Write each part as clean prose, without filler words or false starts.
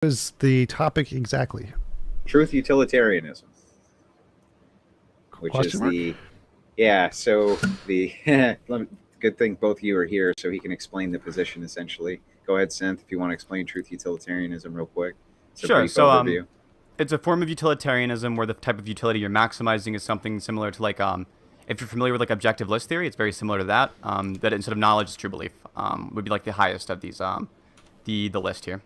Is the topic exactly? Truth utilitarianism, which is Question mark? so the good thing both of you are here so he can explain the position essentially. Go ahead, Sinthe, if you want to explain truth utilitarianism real quick. It's a Sure. brief So, overview. it's a form of utilitarianism where the type of utility you're maximizing is something similar to if you're familiar with like objective list theory, it's very similar to that. That instead of knowledge is true belief. Would be like the highest of these the list here.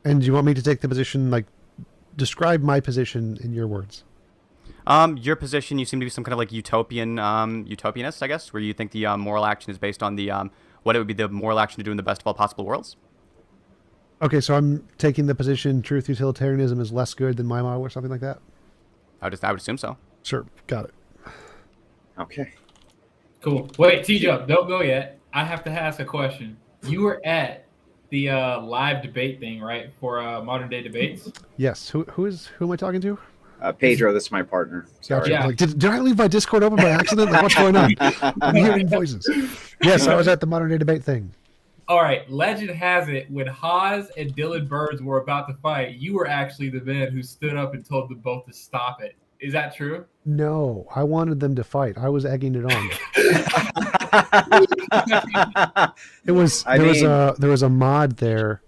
And do you want me to take the position, like, describe my position in your words? Your position, you seem to be some kind of like utopianist, I guess, where you think the moral action is based on the what it would be the moral action to do in the best of all possible worlds. Okay, so I'm taking the position truth utilitarianism is less good than my model or something like that? I would assume so. Sure, got it. Okay. Cool. Wait, TJump, don't go yet. I have to ask a question. You were at the live debate thing, right? For modern day debates. Yes, who am I talking to? Pedro, this is my partner. Sorry. Gotcha. Yeah. Like, did I leave my Discord open by accident? Like, what's going on? I'm hearing voices. Yes, I was at the modern day debate thing. All right. Legend has it, when Haas and Dylan Birds were about to fight, you were actually the man who stood up and told them both to stop it. Is that true? No, I wanted them to fight. I was egging it on. There was a mod there,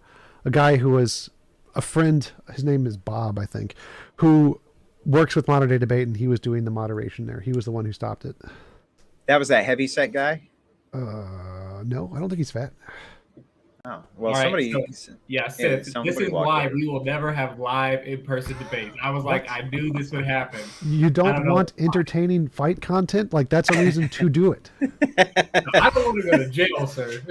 a guy who was a friend. His name is Bob, I think, who works with modern day debate, and he was doing the moderation there. He was the one who stopped it. That was that heavy set guy? No, I don't think he's fat. Oh, well, All right, somebody. This somebody is walked why over. we will never have live in-person debates. I was like, I knew this would happen. You don't want entertaining fight content? Like, that's a reason to do it. I don't want to go to jail, sir.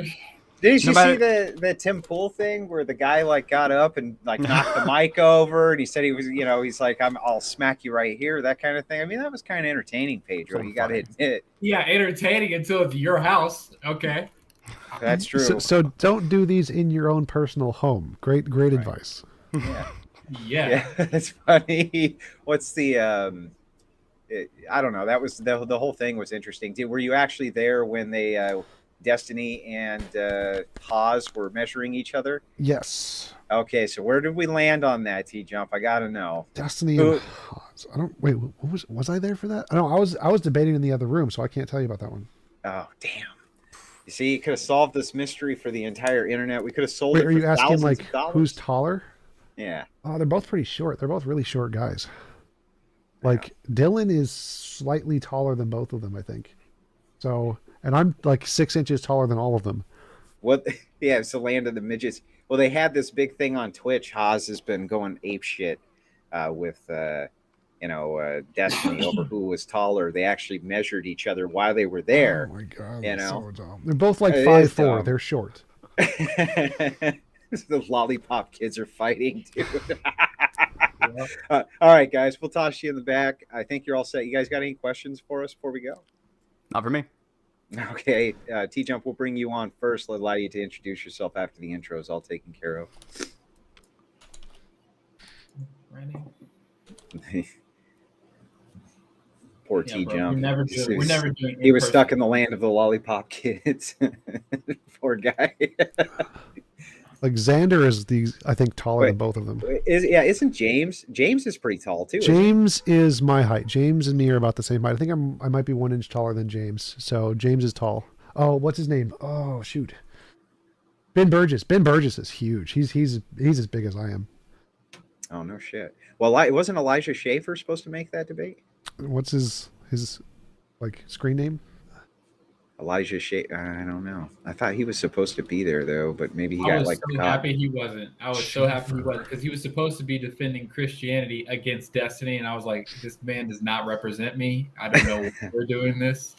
Did you see the Tim Pool thing where the guy like got up and like knocked the mic over and he said he was, he's like, I'll smack you right here, that kind of thing. I mean, that was kind of entertaining, Pedro. You got to admit. Yeah, entertaining until it's your house. Okay. That's true. So don't do these in your own personal home. Great advice. Yeah. Yeah. That's funny. What's the I don't know. That was the whole thing was interesting. Were you actually there when they Destiny and Haas were measuring each other? Yes. Okay, so where did we land on that, TJump? I gotta know. Destiny and Haas. I don't wait. What was I there for that? No, I was debating in the other room, so I can't tell you about that one. Oh damn! You see, you could have solved this mystery for the entire internet. We could have sold Wait, it. are For you asking like of dollars. who's taller? Yeah. Oh, they're both pretty short. They're both really short guys. Like Dylan is slightly taller than both of them, I think. So, and I'm like 6 inches taller than all of them. What? Yeah, it's the land of the midgets. Well, they had this big thing on Twitch. Haas has been going ape shit with Destiny over who was taller. They actually measured each other while they were there. Oh my god! So dumb. They're both like It 5'4". is dumb. They're short. The lollipop kids are fighting, dude. All right, guys. We'll toss you in the back. I think you're all set. You guys got any questions for us before we go? Not for me. Okay. TJump, we'll bring you on first. We'll allow you to introduce yourself after the intro is all taken care of. Poor TJump. We're never doing. He was stuck in the land of the lollipop kids. Poor guy. Like Xander is I think taller than both of them. Isn't James? James is pretty tall too. James is my height. James and me are about the same height. I think I might be 1 inch taller than James. So James is tall. Oh, what's his name? Oh, shoot. Ben Burgess. Ben Burgess is huge. He's as big as I am. Oh no shit. Well, wasn't Elijah Schaefer supposed to make that debate? What's his like screen name? Elijah Schaefer. I don't know. I thought he was supposed to be there though, but maybe he I got was like. so happy he wasn't. I was so happy he wasn't because he was supposed to be defending Christianity against Destiny, and I was like, this man does not represent me. I don't know why we're doing this.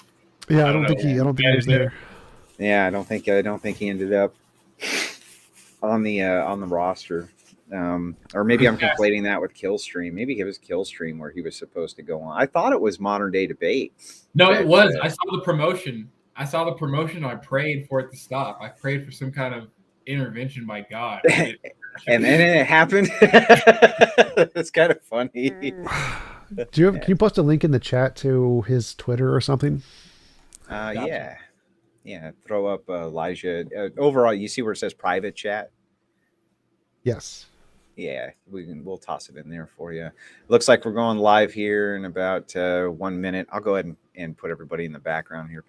Yeah, I don't think he was there. Yeah, I don't think he ended up on the roster. Or maybe I'm conflating that with Killstream. Maybe it was Killstream where he was supposed to go on. I thought it was Modern Day Debate. No, it was. I saw the promotion. I prayed for it to stop. I prayed for some kind of intervention by God. And then it happened. It's kind of funny. Can you post a link in the chat to his Twitter or something? Yeah. Throw up Elijah. Overall, you see where it says private chat? Yes. Yeah, we'll toss it in there for you. Looks like we're going live here in about 1 minute. I'll go ahead and put everybody in the background here.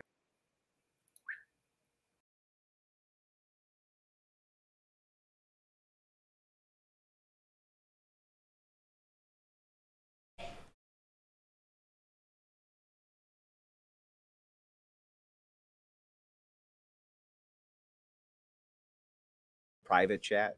Private chat.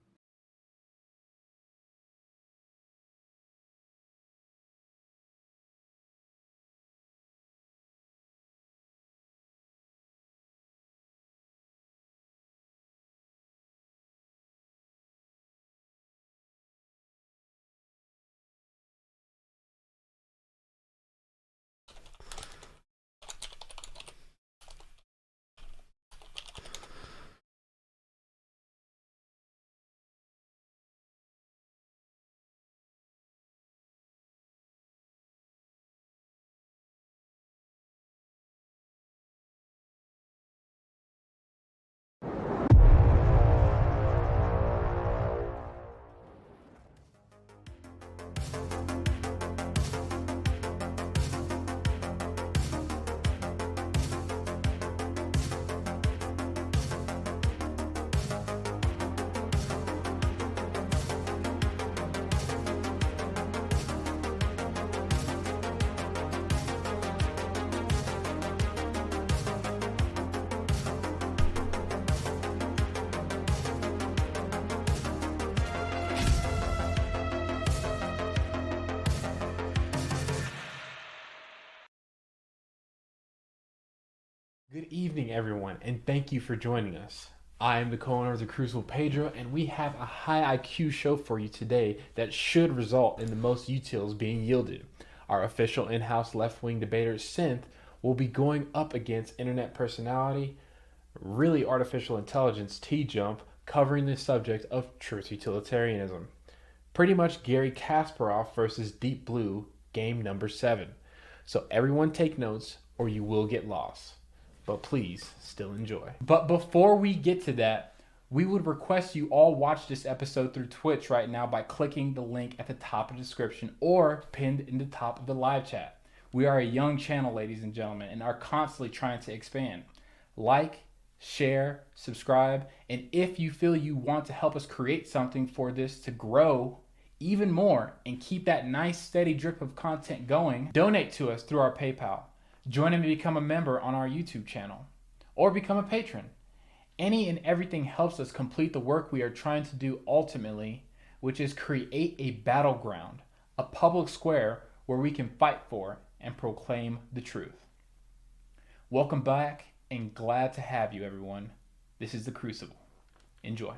Good evening, everyone, and thank you for joining us. I am the co-owner of the Crucible, Pedro, and we have a high IQ show for you today that should result in the most utils being yielded. Our official in-house left-wing debater, Sinthe, will be going up against internet personality, really artificial intelligence, TJump, covering the subject of truth utilitarianism. Pretty much Gary Kasparov versus Deep Blue, game number 7. So everyone take notes or you will get lost. But please still enjoy. But before we get to that, we would request you all watch this episode through Twitch right now by clicking the link at the top of the description or pinned in the top of the live chat. We are a young channel, ladies and gentlemen, and are constantly trying to expand. Like, share, subscribe, and if you feel you want to help us create something for this to grow even more and keep that nice steady drip of content going, donate to us through our PayPal. Join and become a member on our YouTube channel, or become a patron. Any and everything helps us complete the work we are trying to do ultimately, which is create a battleground, a public square where we can fight for and proclaim the truth. Welcome back, and glad to have you, everyone. This is The Crucible. Enjoy.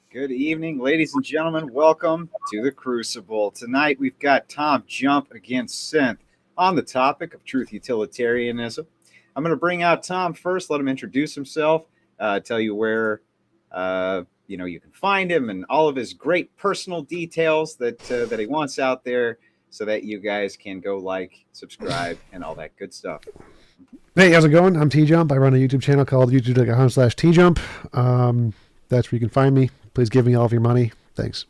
Good evening, ladies and gentlemen. Welcome to the Crucible. Tonight we've got TJump against Sinthe on the topic of truth utilitarianism. I'm going to bring out Tom first, let him introduce himself, tell you where you can find him and all of his great personal details that he wants out there, so that you guys can go like, subscribe, and all that good stuff. Hey, how's it going? I'm TJump. I run a YouTube channel called youtube.com/TJump. That's where you can find me. Please give me all of your money. Thanks.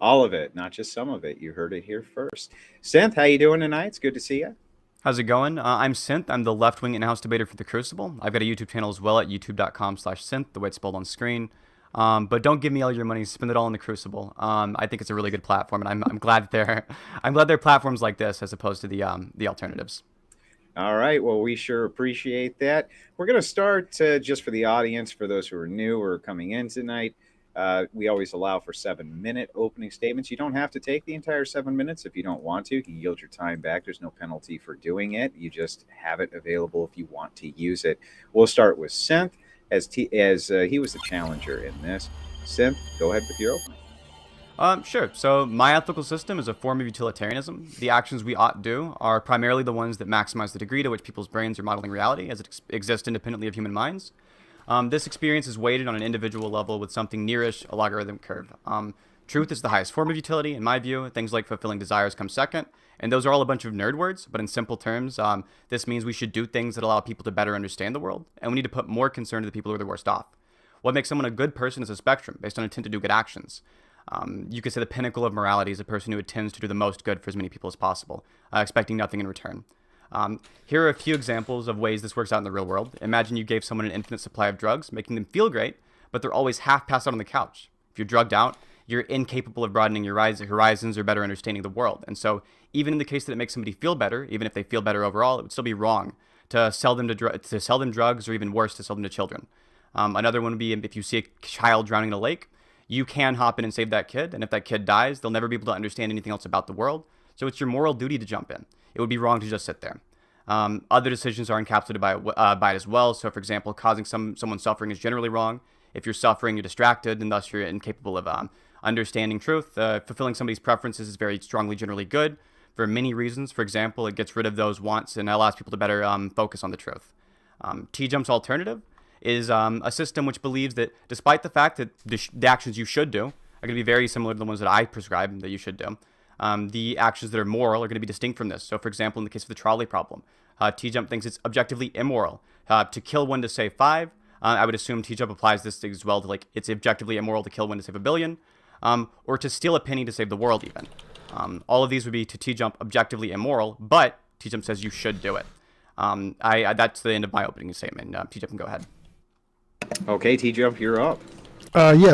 All of it, not just some of it. You heard it here first. Sinthe, how you doing tonight? It's good to see you. How's it going? I'm Sinthe. I'm the left-wing in-house debater for The Crucible. I've got a YouTube channel as well at youtube.com/Sinthe, the way it's spelled on screen. But don't give me all your money. Spend it all in The Crucible. I think it's a really good platform, and I'm glad there are platforms like this as opposed to the alternatives. All right. Well, we sure appreciate that. We're going to start just for the audience, for those who are new or coming in tonight. We always allow for 7-minute opening statements. You don't have to take the entire 7 minutes if you don't want to. You can yield your time back. There's no penalty for doing it. You just have it available if you want to use it. We'll start with Sinthe, as he was the challenger in this. Sinthe, go ahead with your opening. Sure. So my ethical system is a form of utilitarianism. The actions we ought do are primarily the ones that maximize the degree to which people's brains are modeling reality as it exists independently of human minds. This experience is weighted on an individual level with something nearish a logarithmic curve. Truth is the highest form of utility, in my view. Things like fulfilling desires come second, and those are all a bunch of nerd words, but in simple terms, this means we should do things that allow people to better understand the world, and we need to put more concern to the people who are the worst off. What makes someone a good person is a spectrum based on intent to do good actions. You could say the pinnacle of morality is a person who intends to do the most good for as many people as possible, expecting nothing in return. Here are a few examples of ways this works out in the real world. Imagine you gave someone an infinite supply of drugs, making them feel great, but they're always half passed out on the couch. If you're drugged out, you're incapable of broadening your horizons or better understanding the world. And so even in the case that it makes somebody feel better, even if they feel better overall, it would still be wrong to sell them drugs, or even worse, to sell them to children. Another one would be if you see a child drowning in a lake, you can hop in and save that kid, and if that kid dies, they'll never be able to understand anything else about the world. So it's your moral duty to jump in. It would be wrong to just sit there. Other decisions are encapsulated by it as well. So, for example, causing someone suffering is generally wrong. If you're suffering, you're distracted, and thus you're incapable of understanding truth. Fulfilling somebody's preferences is very strongly generally good for many reasons. For example, it gets rid of those wants and allows people to better focus on the truth. TJump's alternative is a system which believes that despite the fact that the actions you should do are going to be very similar to the ones that I prescribe that you should do, the actions that are moral are going to be distinct from this. So, for example, in the case of the trolley problem, TJump thinks it's objectively immoral to kill one to save 5. I would assume TJump applies this as well to, like, it's objectively immoral to kill one to save 1 billion, or to steal a penny to save the world even. All of these would be to TJump objectively immoral, but TJump says you should do it. That's the end of my opening statement. TJump can go ahead. Okay, TJump, you're up.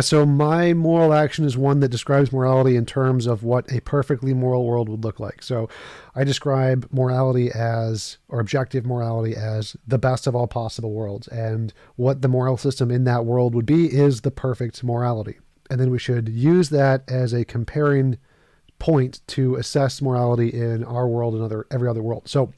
So my moral action is one that describes morality in terms of what a perfectly moral world would look like. So I describe morality as, or objective morality as, the best of all possible worlds. And what the moral system in that world would be is the perfect morality. And then we should use that as a comparing point to assess morality in our world and every other world. So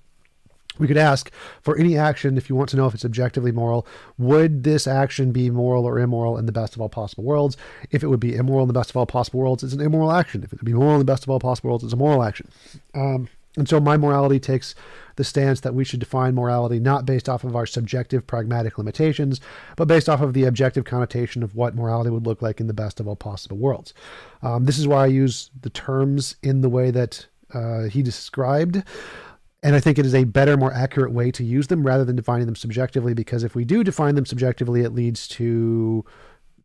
we could ask, for any action, if you want to know if it's objectively moral, would this action be moral or immoral in the best of all possible worlds? If it would be immoral in the best of all possible worlds, it's an immoral action. If it would be moral in the best of all possible worlds, it's a moral action. And so my morality takes the stance that we should define morality not based off of our subjective pragmatic limitations, but based off of the objective connotation of what morality would look like in the best of all possible worlds. This is why I use the terms in the way that he described. And I think it is a better, more accurate way to use them rather than defining them subjectively, because if we do define them subjectively, it leads to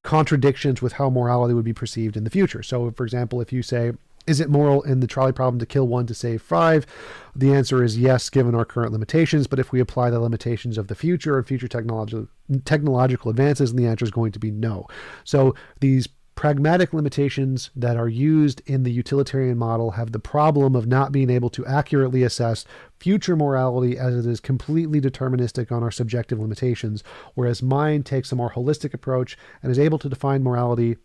contradictions with how morality would be perceived in the future. So, for example, if you say, is it moral in the trolley problem to kill 1 to save 5? The answer is yes, given our current limitations. But if we apply the limitations of the future and future technological advances, then the answer is going to be no. So these pragmatic limitations that are used in the utilitarian model have the problem of not being able to accurately assess future morality, as it is completely deterministic on our subjective limitations, whereas mine takes a more holistic approach and is able to define morality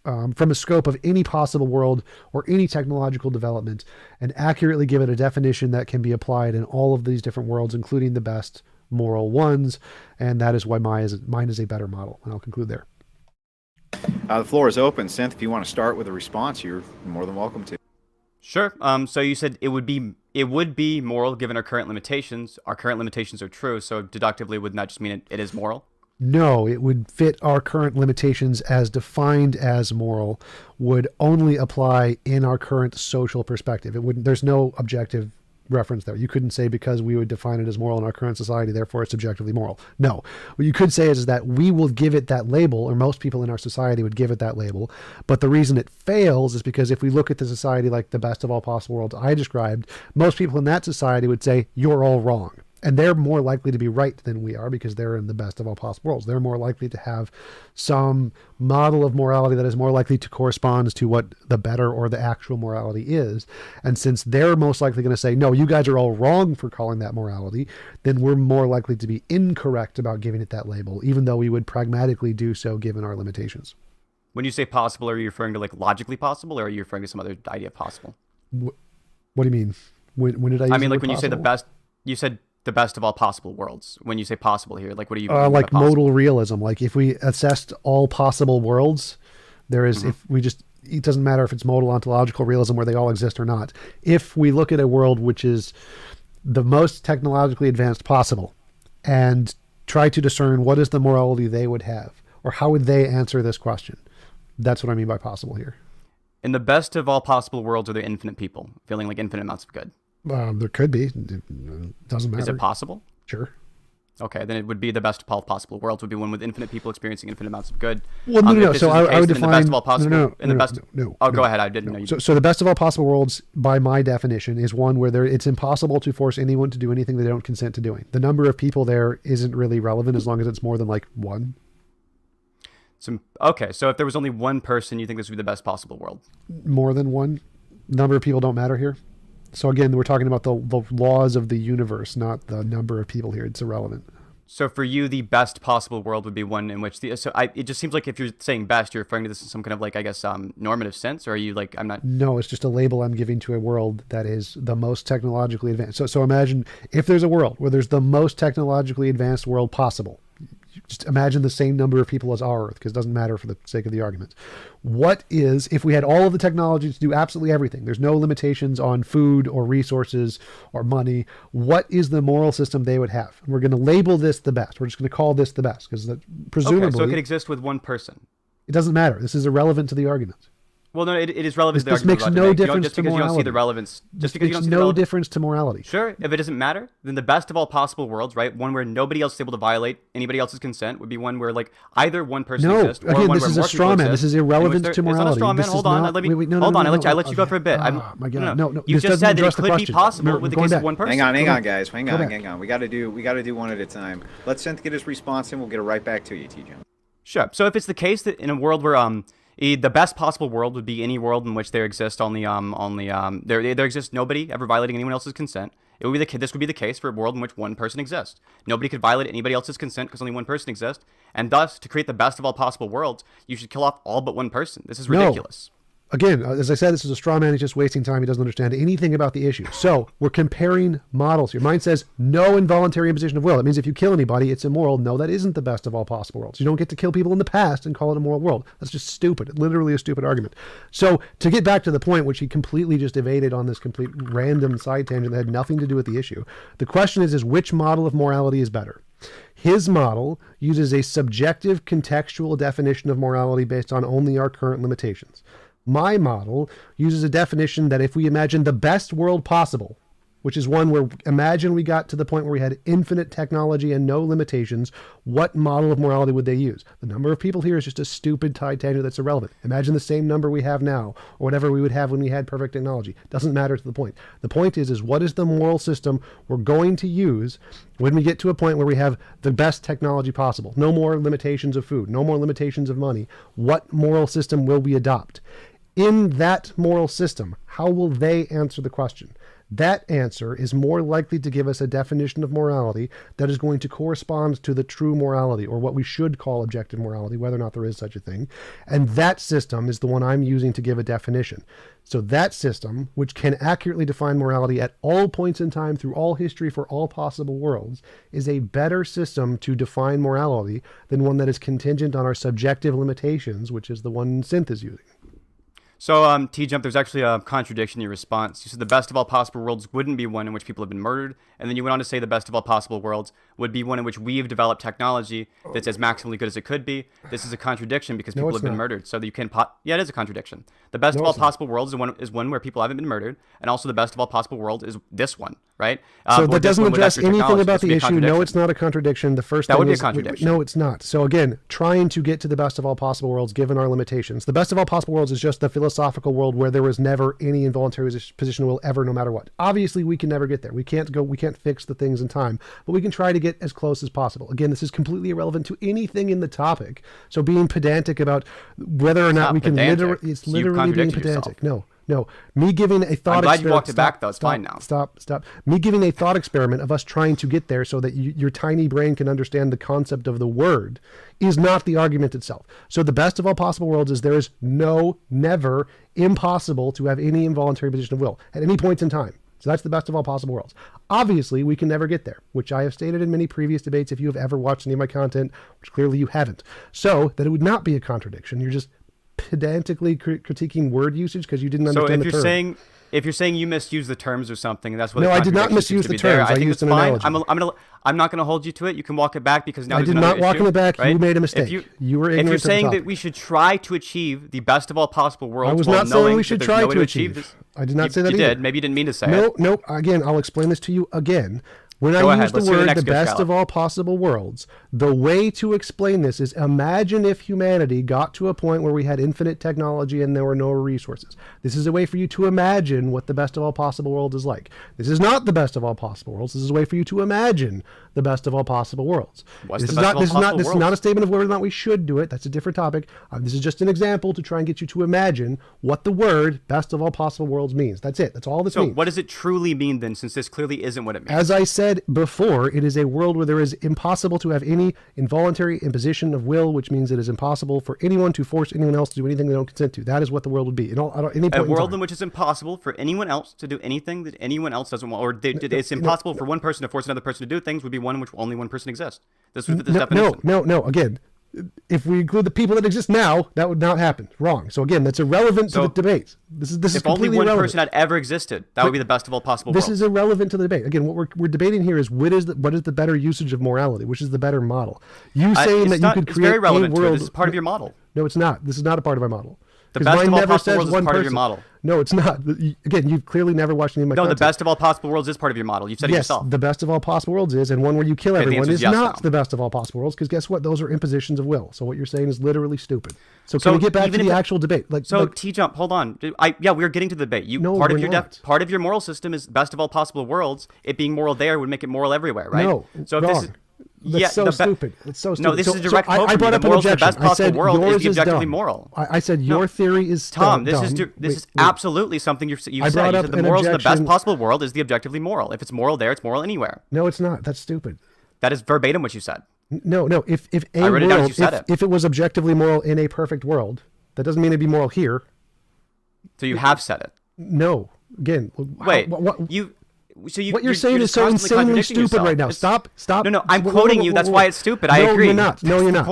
from a scope of any possible world or any technological development, and accurately give it a definition that can be applied in all of these different worlds, including the best moral ones. And that is why mine is a better model. And I'll conclude there. The floor is open. Sinthe, if you want to start with a response, you're more than welcome to. Sure. So you said it would be it would be moral given our current limitations. Our current limitations are true, so deductively wouldn't that just mean it is moral? No, it would fit our current limitations as defined as moral, would only apply in our current social perspective. It wouldn't, there's no objective reference there. You couldn't say because we would define it as moral in our current society, therefore it's objectively moral. No. What you could say is that we will give it that label, or most people in our society would give it that label. But the reason it fails is because if we look at the society like the best of all possible worlds I described, most people in that society would say, you're all wrong. And they're more likely to be right than we are because they're in the best of all possible worlds. They're more likely to have some model of morality that is more likely to correspond to what the better or the actual morality is. And since they're most likely going to say, no, you guys are all wrong for calling that morality, then we're more likely to be incorrect about giving it that label, even though we would pragmatically do so given our limitations. When you say possible, are you referring to like logically possible, or are you referring to some other idea of possible? What do you mean? When did I use I mean, the like word when you say the possible? best, you said the best of all possible worlds. When you say possible here, like what are you Like possible? modal realism. Like if we assessed all possible worlds, there is, if we just, it doesn't matter if it's modal ontological realism where they all exist or not. If we look at a world which is the most technologically advanced possible and try to discern what is the morality they would have, or how would they answer this question? That's what I mean by possible here. In the best of all possible worlds, are there infinite people feeling like infinite amounts of good? There could be. It doesn't matter. Is it possible? Sure. Okay, then it would be the best of all possible worlds would be one with infinite people experiencing infinite amounts of good. Well, no. If this So is the I case, would then define the best of all possible. no. Oh, go ahead. I didn't know you. So the best of all possible worlds, by my definition, is one where it's impossible to force anyone to do anything they don't consent to doing. The number of people there isn't really relevant as long as it's more than like one. Okay, so if there was only one person, you think this would be the best possible world? More than one. Number of people don't matter here. So again, we're talking about the laws of the universe, not the number of people here. It's irrelevant. So for you, the best possible world would be one in which it just seems like if you're saying best, you're referring to this in some kind of like, I guess, normative sense, or are you like, I'm not. No, it's just a label I'm giving to a world that is the most technologically advanced. So imagine if there's a world where there's the most technologically advanced world possible. Just imagine the same number of people as our Earth, because it doesn't matter for the sake of the argument. What is, if we had all of the technology to do absolutely everything, there's no limitations on food or resources or money, what is the moral system they would have? And we're going to label this the best. We're just going to call this the best, because presumably... Okay, so it could exist with one person. It doesn't matter. This is irrelevant to the argument. Well, no, it is relevant to the This argument. makes no difference just to because you don't see morality. the relevance. Just because you don't Makes see the no relevance. difference to morality. Sure, if it doesn't matter, then the best of all possible worlds, right? One where nobody else is able to violate anybody else's consent would be one where like either one person No, exists or again, one this where is a more straw people man. exist, This is in which irrelevant there- to It's not a morality. straw man. This Hold is on. not- Let me wait, no, hold on. no, I let you go okay. for a bit. Oh my God, no. You This just doesn't said that it address the could be question. possible No, with the going case of back. one person. Hang on, Go back. guys. Hang Go back. on. We got to do one at a time. Let Sinthe get his response, and we'll get it right back to you, TJump. Sure. So if it's the case that in a world where the best possible world would be any world in which there exists there exists nobody ever violating anyone else's consent. It would be this would be the case for a world in which one person exists. Nobody could violate anybody else's consent because only one person exists, and thus to create the best of all possible worlds, you should kill off all but one person. This is ridiculous. Again, as I said, this is a straw man. He's just wasting time. He doesn't understand anything about the issue. So we're comparing models here. Mine says no involuntary imposition of will. It means if you kill anybody, it's immoral. No, that isn't the best of all possible worlds. You don't get to kill people in the past and call it a moral world. That's just stupid. Literally a stupid argument. So to get back to the point, which he completely just evaded on this complete random side tangent that had nothing to do with the issue, the question is which model of morality is better? His model uses a subjective contextual definition of morality based on only our current limitations. My model uses a definition that if we imagine the best world possible, which is one where imagine we got to the point where we had infinite technology and no limitations, what model of morality would they use? The number of people here is just a stupid side tangent that's irrelevant. Imagine the same number we have now, or whatever we would have when we had perfect technology. Doesn't matter to the point. The point is what is the moral system we're going to use when we get to a point where we have the best technology possible? No more limitations of food, no more limitations of money. What moral system will we adopt? In that moral system, how will they answer the question? That answer is more likely to give us a definition of morality that is going to correspond to the true morality, or what we should call objective morality, whether or not there is such a thing. And that system is the one I'm using to give a definition. So that system, which can accurately define morality at all points in time through all history for all possible worlds, is a better system to define morality than one that is contingent on our subjective limitations, which is the one Sinthe is using. So, TJump, there's actually a contradiction in your response. You said the best of all possible worlds wouldn't be one in which people have been murdered, and then you went on to say the best of all possible worlds would be one in which we've developed technology that's as maximally good as it could be. This is a contradiction because people have been murdered, so that you can. Yeah, it is a contradiction. The best of all possible worlds is one where people haven't been murdered, and also the best of all possible worlds is this one, right? So that doesn't address anything about the issue. No, it's not a contradiction. The first that thing would be is, a contradiction. No, it's not. So again, trying to get to the best of all possible worlds, given our limitations, the best of all possible worlds is just the philosophical world where there was never any involuntary position of will ever, no matter what. Obviously, we can never get there. We can't fix the things in time, but we can try to get as close as possible. Again, this is completely irrelevant to anything in the topic. So being pedantic about whether or not we can it's literally being pedantic. No. Me giving a thought. I'm glad you walked it back, though. It's fine now. Stop. Me giving a thought experiment of us trying to get there so that your tiny brain can understand the concept of the word is not the argument itself. So the best of all possible worlds is there is never impossible to have any involuntary position of will at any point in time. So that's the best of all possible worlds. Obviously, we can never get there, which I have stated in many previous debates if you have ever watched any of my content, which clearly you haven't. So that it would not be a contradiction. You're just pedantically critiquing word usage because you didn't understand the term. If you're saying you misused the terms or something, that's what. No, I did not misuse the terms. I used an analogy. I'm not going to hold you to it. You can walk it back because now I did not walk it back. Right? You made a mistake. You were ignorant. If you're saying of the that we should try to achieve the best of all possible worlds, I was not saying we should try to achieve this. I did not say that either. You did. Maybe you didn't mean to say it. No. Again, I'll explain this to you again. When I use the word the best of all possible worlds, the way to explain this is imagine if humanity got to a point where we had infinite technology and there were no resources. This is a way for you to imagine what the best of all possible worlds is like. This is not the best of all possible worlds. This is a way for you to imagine the best of all possible worlds. This is not a statement of whether or not we should do it. That's a different topic. This is just an example to try and get you to imagine what the word best of all possible worlds means. That's it. That's all this means. So what does it truly mean then, since this clearly isn't what it means? As I said before, it is a world where there is impossible to have any involuntary imposition of will, which means it is impossible for anyone to force anyone else to do anything they don't consent to. That is what the world would be. A world in which it's impossible for anyone else to do anything that anyone else doesn't want, or it's impossible for one person to force another person to do things, would be one in which only one person exists. This would fit this definition. No. Again, if we include the people that exist now, that would not happen. Wrong. So again, that's irrelevant to the debate. This is if only one person had ever existed, that would be the best of all possible worlds. This is irrelevant to the debate. Again, what we're debating here is what is the better usage of morality, which is the better model. You saying that you could create very relevant a world. This is part of your model. No, it's not. This is not a part of my model. The best of all possible worlds is part of your model. No, it's not. Again, you've clearly never watched any of my content. The best of all possible worlds is part of your model. You've said it yourself. Yes, the best of all possible worlds is, and one where you kill everyone is not the best of all possible worlds, because guess what? Those are impositions of will. So what you're saying is literally stupid. So can we get back to the actual debate? TJump, hold on. We're getting to the debate. Part of your moral system is best of all possible worlds. It being moral there would make it moral everywhere, right? No, so wrong. That's so stupid. It's so stupid. No, this is a direct quote from you. The morals of the best possible world is the objectively moral. I said your theory is Tom, this is absolutely something you've said. You said the morals of the best possible world is the objectively moral. If it's moral there, it's moral anywhere. No, it's not. That's stupid. That is verbatim what you said. No. If it was objectively moral in a perfect world, that doesn't mean it'd be moral here. So you have said it. No. Again. Wait. What you're saying is so insanely stupid right now. Stop. No. I'm quoting you. That's why it's stupid. I agree. You're not. No, you're not.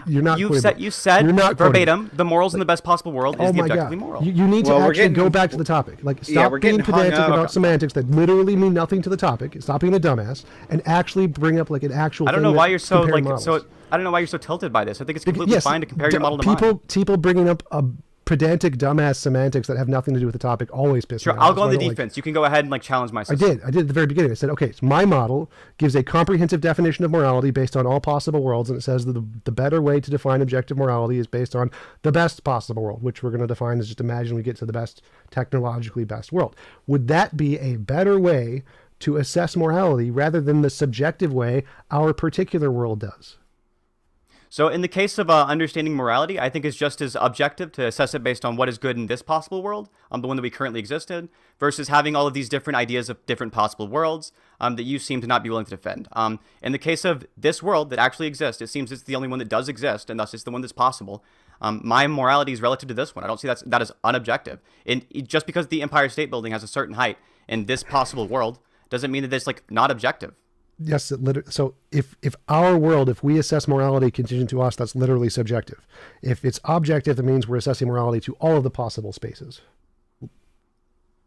You're not. You said verbatim the morals in the best possible world is the objectively moral. You need to actually go back to the topic. Stop being pedantic about semantics that literally mean nothing to the topic. Stop being a dumbass and actually bring up an actual. I don't know why you're so I don't know why you're so tilted by this. I think it's completely fine to compare your model to mine. People bringing up a pedantic dumbass semantics that have nothing to do with the topic always piss me off. Sure, I'll go on the defense. You can go ahead and challenge my system. I did at the very beginning. I said, okay, so my model gives a comprehensive definition of morality based on all possible worlds, and it says that the better way to define objective morality is based on the best possible world, which we're going to define as just imagine we get to the best, technologically best world. Would that be a better way to assess morality rather than the subjective way our particular world does? So in the case of understanding morality, I think it's just as objective to assess it based on what is good in this possible world, the one that we currently exist in, versus having all of these different ideas of different possible worlds that you seem to not be willing to defend. In the case of this world that actually exists, it seems it's the only one that does exist, and thus it's the one that's possible. My morality is relative to this one. I don't see that as unobjective. And just because the Empire State Building has a certain height in this possible world doesn't mean that it's not objective. Yes, so if our world, if we assess morality contingent to us, that's literally subjective. If it's objective, that means we're assessing morality to all of the possible spaces.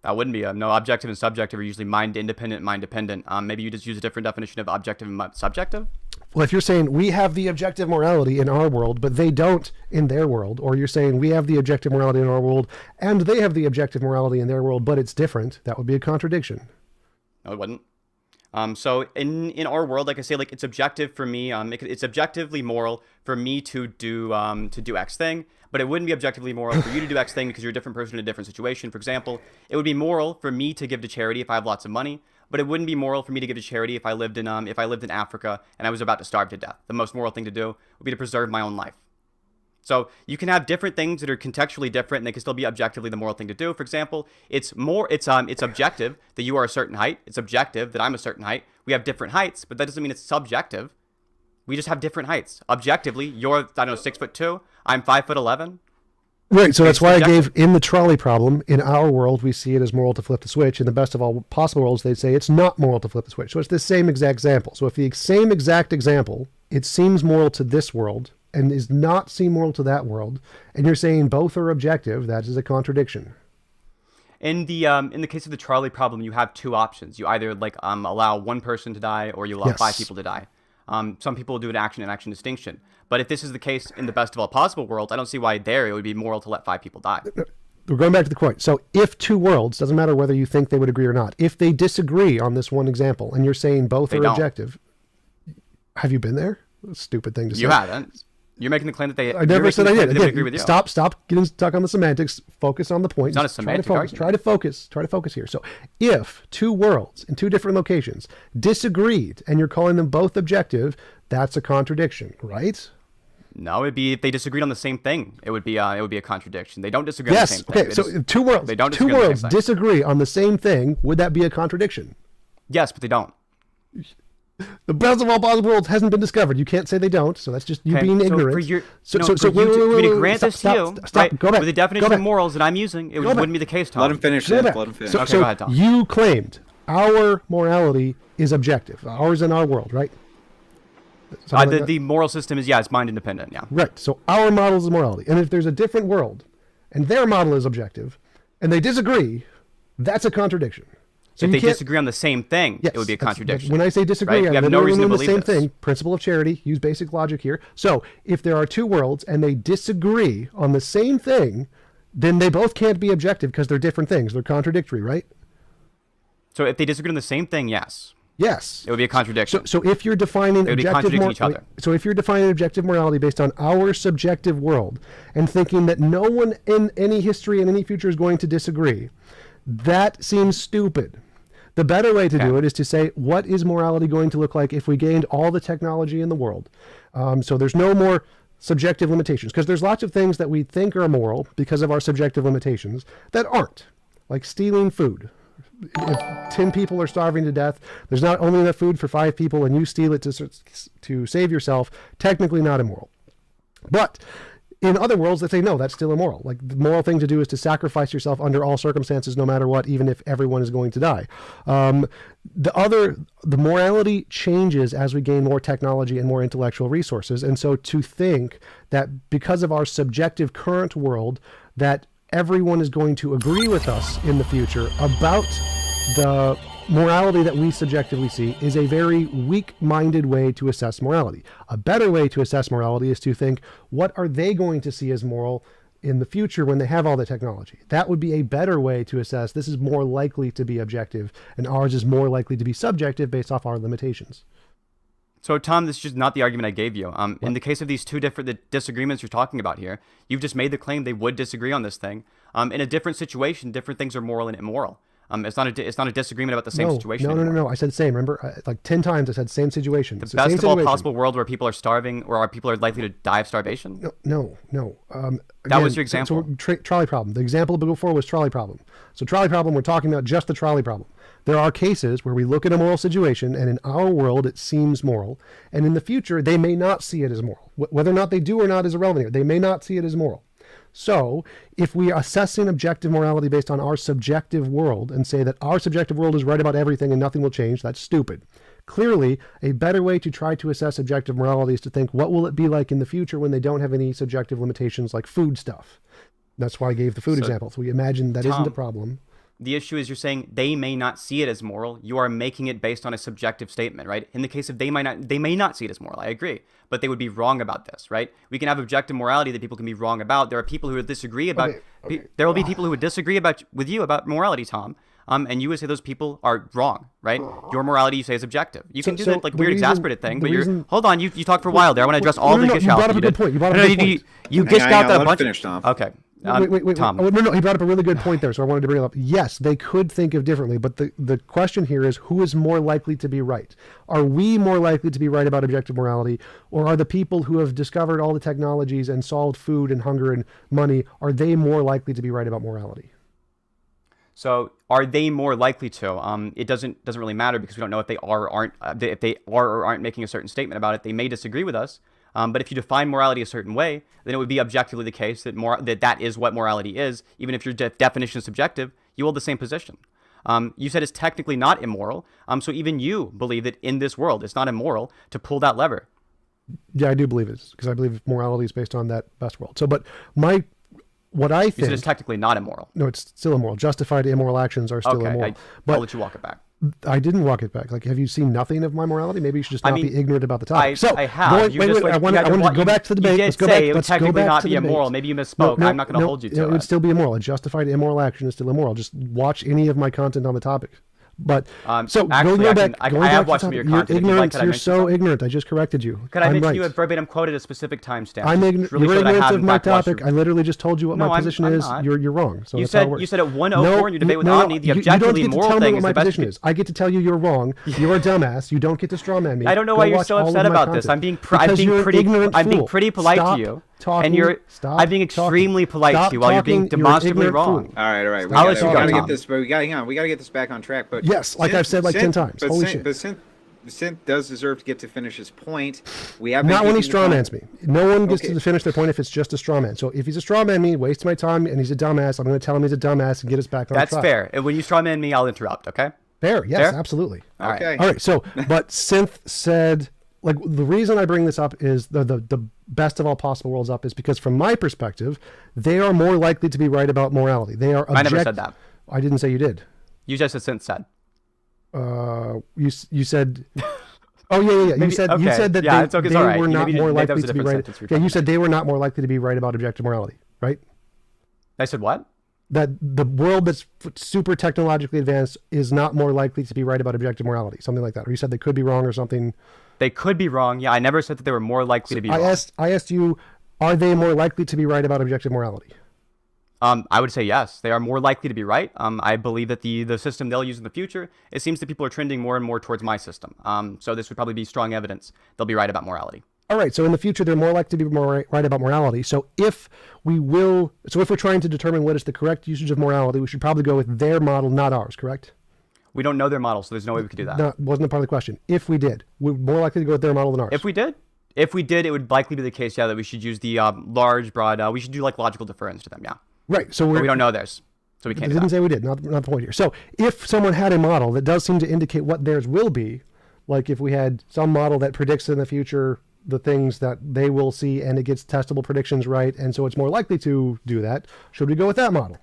That wouldn't be no. Objective and subjective are usually mind independent, mind dependent. Maybe you just use a different definition of objective and subjective. Well, if you're saying we have the objective morality in our world, but they don't in their world, or you're saying we have the objective morality in our world and they have the objective morality in their world, but it's different, that would be a contradiction. No, it wouldn't. So in our world, like I say, like it's objective for me. It's objectively moral for me to do X thing, but it wouldn't be objectively moral for you to do X thing because you're a different person in a different situation. For example, it would be moral for me to give to charity if I have lots of money, but it wouldn't be moral for me to give to charity if I lived in Africa and I was about to starve to death. The most moral thing to do would be to preserve my own life. So you can have different things that are contextually different, and they can still be objectively the moral thing to do. For example, it's objective that you are a certain height. It's objective that I'm a certain height. We have different heights, but that doesn't mean it's subjective. We just have different heights. Objectively, you're 6'2", I'm 5'11". Right, so that's why I gave in the trolley problem. In our world, we see it as moral to flip the switch. In the best of all possible worlds, they say it's not moral to flip the switch. So it's the same exact example. So if the same exact example, it seems moral to this world and is not seem moral to that world, and you're saying both are objective, that is a contradiction. In the case of the trolley problem, you have two options. You either allow one person to die, or you allow 5 people to die. Some people do an action and action distinction. But if this is the case in the best of all possible worlds, I don't see why there it would be moral to let 5 people die. We're going back to the point. So if two worlds, doesn't matter whether you think they would agree or not, if they disagree on this one example, and you're saying both are objective, have you been there? Stupid thing to say. You haven't. You're making the claim that they. I never said I did. Again, agree with you. Stop getting stuck on the semantics. Focus on the point. It's not a semantic argument. Try to focus here. So, if two worlds in two different locations disagreed, and you're calling them both objective, that's a contradiction, right? No, it'd be if they disagreed on the same thing. It would be a contradiction. They don't disagree on the same thing. Okay. So if two worlds, disagree on the same thing. Would that be a contradiction? Yes, but they don't. The best of all possible worlds hasn't been discovered. You can't say they don't, so that's just you being ignorant. For me to grant this to you, right, go back, with the definition of morals that I'm using, it wouldn't be the case, Tom. Let him finish. Let him finish. So go ahead, Tom. You claimed our morality is objective. Ours in our world, right? The moral system is, it's mind independent, yeah. Right, so our model is morality. And if there's a different world, and their model is objective, and they disagree, that's a contradiction. So if they disagree on the same thing, it would be a contradiction. When I say disagree, right? I have no reason to believe the same thing. Principle of charity. Use basic logic here. So if there are two worlds and they disagree on the same thing, then they both can't be objective because they're different things. They're contradictory, right? So if they disagree on the same thing, yes. Yes. It would be a contradiction. So if you're defining objective morality based on our subjective world and thinking that no one in any history and any future is going to disagree, that seems stupid. The better way to do it is to say, what is morality going to look like if we gained all the technology in the world? So there's no more subjective limitations, because there's lots of things that we think are moral because of our subjective limitations that aren't, like stealing food. If 10 people are starving to death, there's not only enough food for 5 people and you steal it to save yourself, technically not immoral. But in other worlds, they say, no, that's still immoral. Like, the moral thing to do is to sacrifice yourself under all circumstances, no matter what, even if everyone is going to die. The morality changes as we gain more technology and more intellectual resources. And so to think that because of our subjective current world, that everyone is going to agree with us in the future about the morality that we subjectively see is a very weak-minded way to assess morality. A better way to assess morality is to think, what are they going to see as moral in the future when they have all the technology? That would be a better way to assess this is more likely to be objective, and ours is more likely to be subjective based off our limitations. So, Tom, this is just not the argument I gave you. In the case of these two different disagreements you're talking about here, you've just made the claim they would disagree on this thing. In a different situation, different things are moral and immoral. It's not a disagreement about the same situation. No. I said same. Remember, like 10 times I said same situation. The best of all possible world where people are starving or people are likely to die of starvation? No. That was your example. So trolley problem. The example before was trolley problem. So trolley problem, we're talking about just the trolley problem. There are cases where we look at a moral situation, and in our world it seems moral, and in the future they may not see it as moral. Whether or not they do or not is irrelevant here. They may not see it as moral. So if we are assessing objective morality based on our subjective world and say that our subjective world is right about everything and nothing will change, that's stupid. Clearly, a better way to try to assess objective morality is to think, what will it be like in the future when they don't have any subjective limitations like food stuff? That's why I gave the food example. So we imagine that isn't a problem. The issue is you're saying they may not see it as moral. You are making it based on a subjective statement, right? In the case of they may not see it as moral. I agree, but they would be wrong about this, right? We can have objective morality that people can be wrong about. There are people who would disagree about. Okay. There will be people who would disagree with you about morality, Tom. And you would say those people are wrong, right? Your morality, you say, is objective. You can do that like weird, exasperated thing, but hold on. You talk for a while there. I want to address all the gish out. You brought up a good point. You gished out that bunch. Finish, Tom. Okay. Wait. Tom. Oh, no, he brought up a really good point there, so I wanted to bring it up. Yes, they could think of differently, but the question here is, who is more likely to be right? Are we more likely to be right about objective morality, or are the people who have discovered all the technologies and solved food and hunger and money, are they more likely to be right about morality? So are they more likely to? It doesn't really matter because we don't know if they are or aren't. If they are or aren't making a certain statement about it, they may disagree with us. But if you define morality a certain way, then it would be objectively the case that that is what morality is. Even if your definition is subjective, you hold the same position. You said it's technically not immoral. So even you believe that in this world, it's not immoral to pull that lever. Yeah, I do believe it is, because I believe morality is based on that best world. So, but what I think... You said it's technically not immoral. No, it's still immoral. Justified immoral actions are still immoral. I'll let you walk it back. I didn't walk it back. Like, have you seen nothing of my morality? Maybe you should just not be ignorant about the topic. I have. Wait. I want to go back to the debate. Let's go back. It would technically not be immoral. Maybe you misspoke. I'm not going to hold you to it. It would still be immoral. A justified immoral action is still immoral. Just watch any of my content on the topic. But so actually, I have watched some of your content. You're so ignorant. I just corrected you. Could I mention you have verbatim quoted a specific timestamp? I'm ignorant. You're ignorant of my topic. I literally just told you what my position is. You're wrong. So you said at 104 in your debate with Omni, the objectively moral thing is the best. I get to tell you you're wrong. You're a dumbass. You don't get to strawman me. I don't know why you're so upset about this. I'm being pretty polite to you. I'm being extremely polite to you while you're being demonstrably wrong. All right. We gotta get this. We gotta get this back on track. But yes, like I've said like 10 times. Holy shit! But Sinthe does deserve to get to finish his point. We have not when he strawmans me. No one gets to finish their point if it's just a strawman. So if he's a strawman me, wastes my time, and he's a dumbass, I'm going to tell him he's a dumbass and get us back on track. That's fair. And when you strawman me, I'll interrupt. Okay. Fair. Yes, absolutely. All right. All right. So, but Sinthe said, like, the reason I bring this up is the best of all possible worlds up is because from my perspective, they are more likely to be right about morality. They are. I never said that. I didn't say you did. You just said Sinthe said. You said. Oh yeah. You said that they were not more likely to be right. Yeah, you said they were not more likely to be right about objective morality, right? I said what? That the world that's super technologically advanced is not more likely to be right about objective morality, something like that. Or you said they could be wrong or something. They could be wrong. Yeah, I never said that they were more likely to be wrong. I asked you, are they more likely to be right about objective morality? I would say yes. They are more likely to be right. I believe that the system they'll use in the future, it seems that people are trending more and more towards my system. So this would probably be strong evidence they'll be right about morality. All right. So in the future, they're more likely to be right about morality. So if we're trying to determine what is the correct usage of morality, we should probably go with their model, not ours, correct? We don't know their model, so there's no way we could do that. No, wasn't a part of the question. If we did, we're more likely to go with their model than ours. If we did, it would likely be the case, yeah, that we should use the large, broad, we should do like logical deference to them, yeah. Right. So we don't know theirs, so we can't. I didn't say we did. Not the point here. So if someone had a model that does seem to indicate what theirs will be, like if we had some model that predicts in the future the things that they will see and it gets testable predictions right, and so it's more likely to do that, should we go with that model?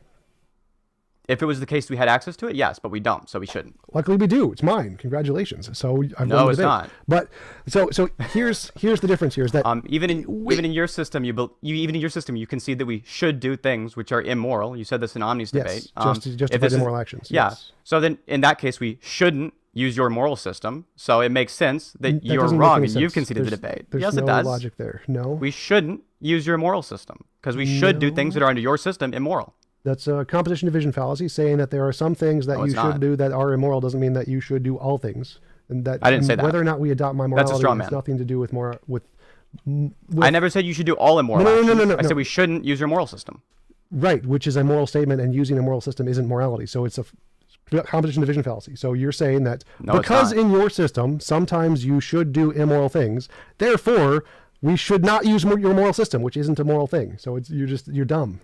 If it was the case we had access to it, yes, but we don't, so we shouldn't. Luckily we do. It's mine. Congratulations. So I've no, it's not. But so here's the difference here is that even in your system you concede that we should do things which are immoral. You said this in Omni's debate. Justify immoral actions. Yeah. Yes. So then in that case we shouldn't use your moral system. So it makes sense that you're wrong and you've conceded the debate. Yes, it does. There's no logic there. No. We shouldn't use your moral system because we should do things that are under your system immoral. That's a composition division fallacy, saying that there are some things that you should do that are immoral doesn't mean that you should do all things. And that I didn't say that. Whether or not we adopt my morality has nothing to do with I never said you should do all immoral actions. No. I said we shouldn't use your moral system. Right, which is a moral statement, and using a moral system isn't morality. So it's a composition division fallacy. So you're saying that because in your system, sometimes you should do immoral things, therefore we should not use your moral system, which isn't a moral thing. So you're dumb.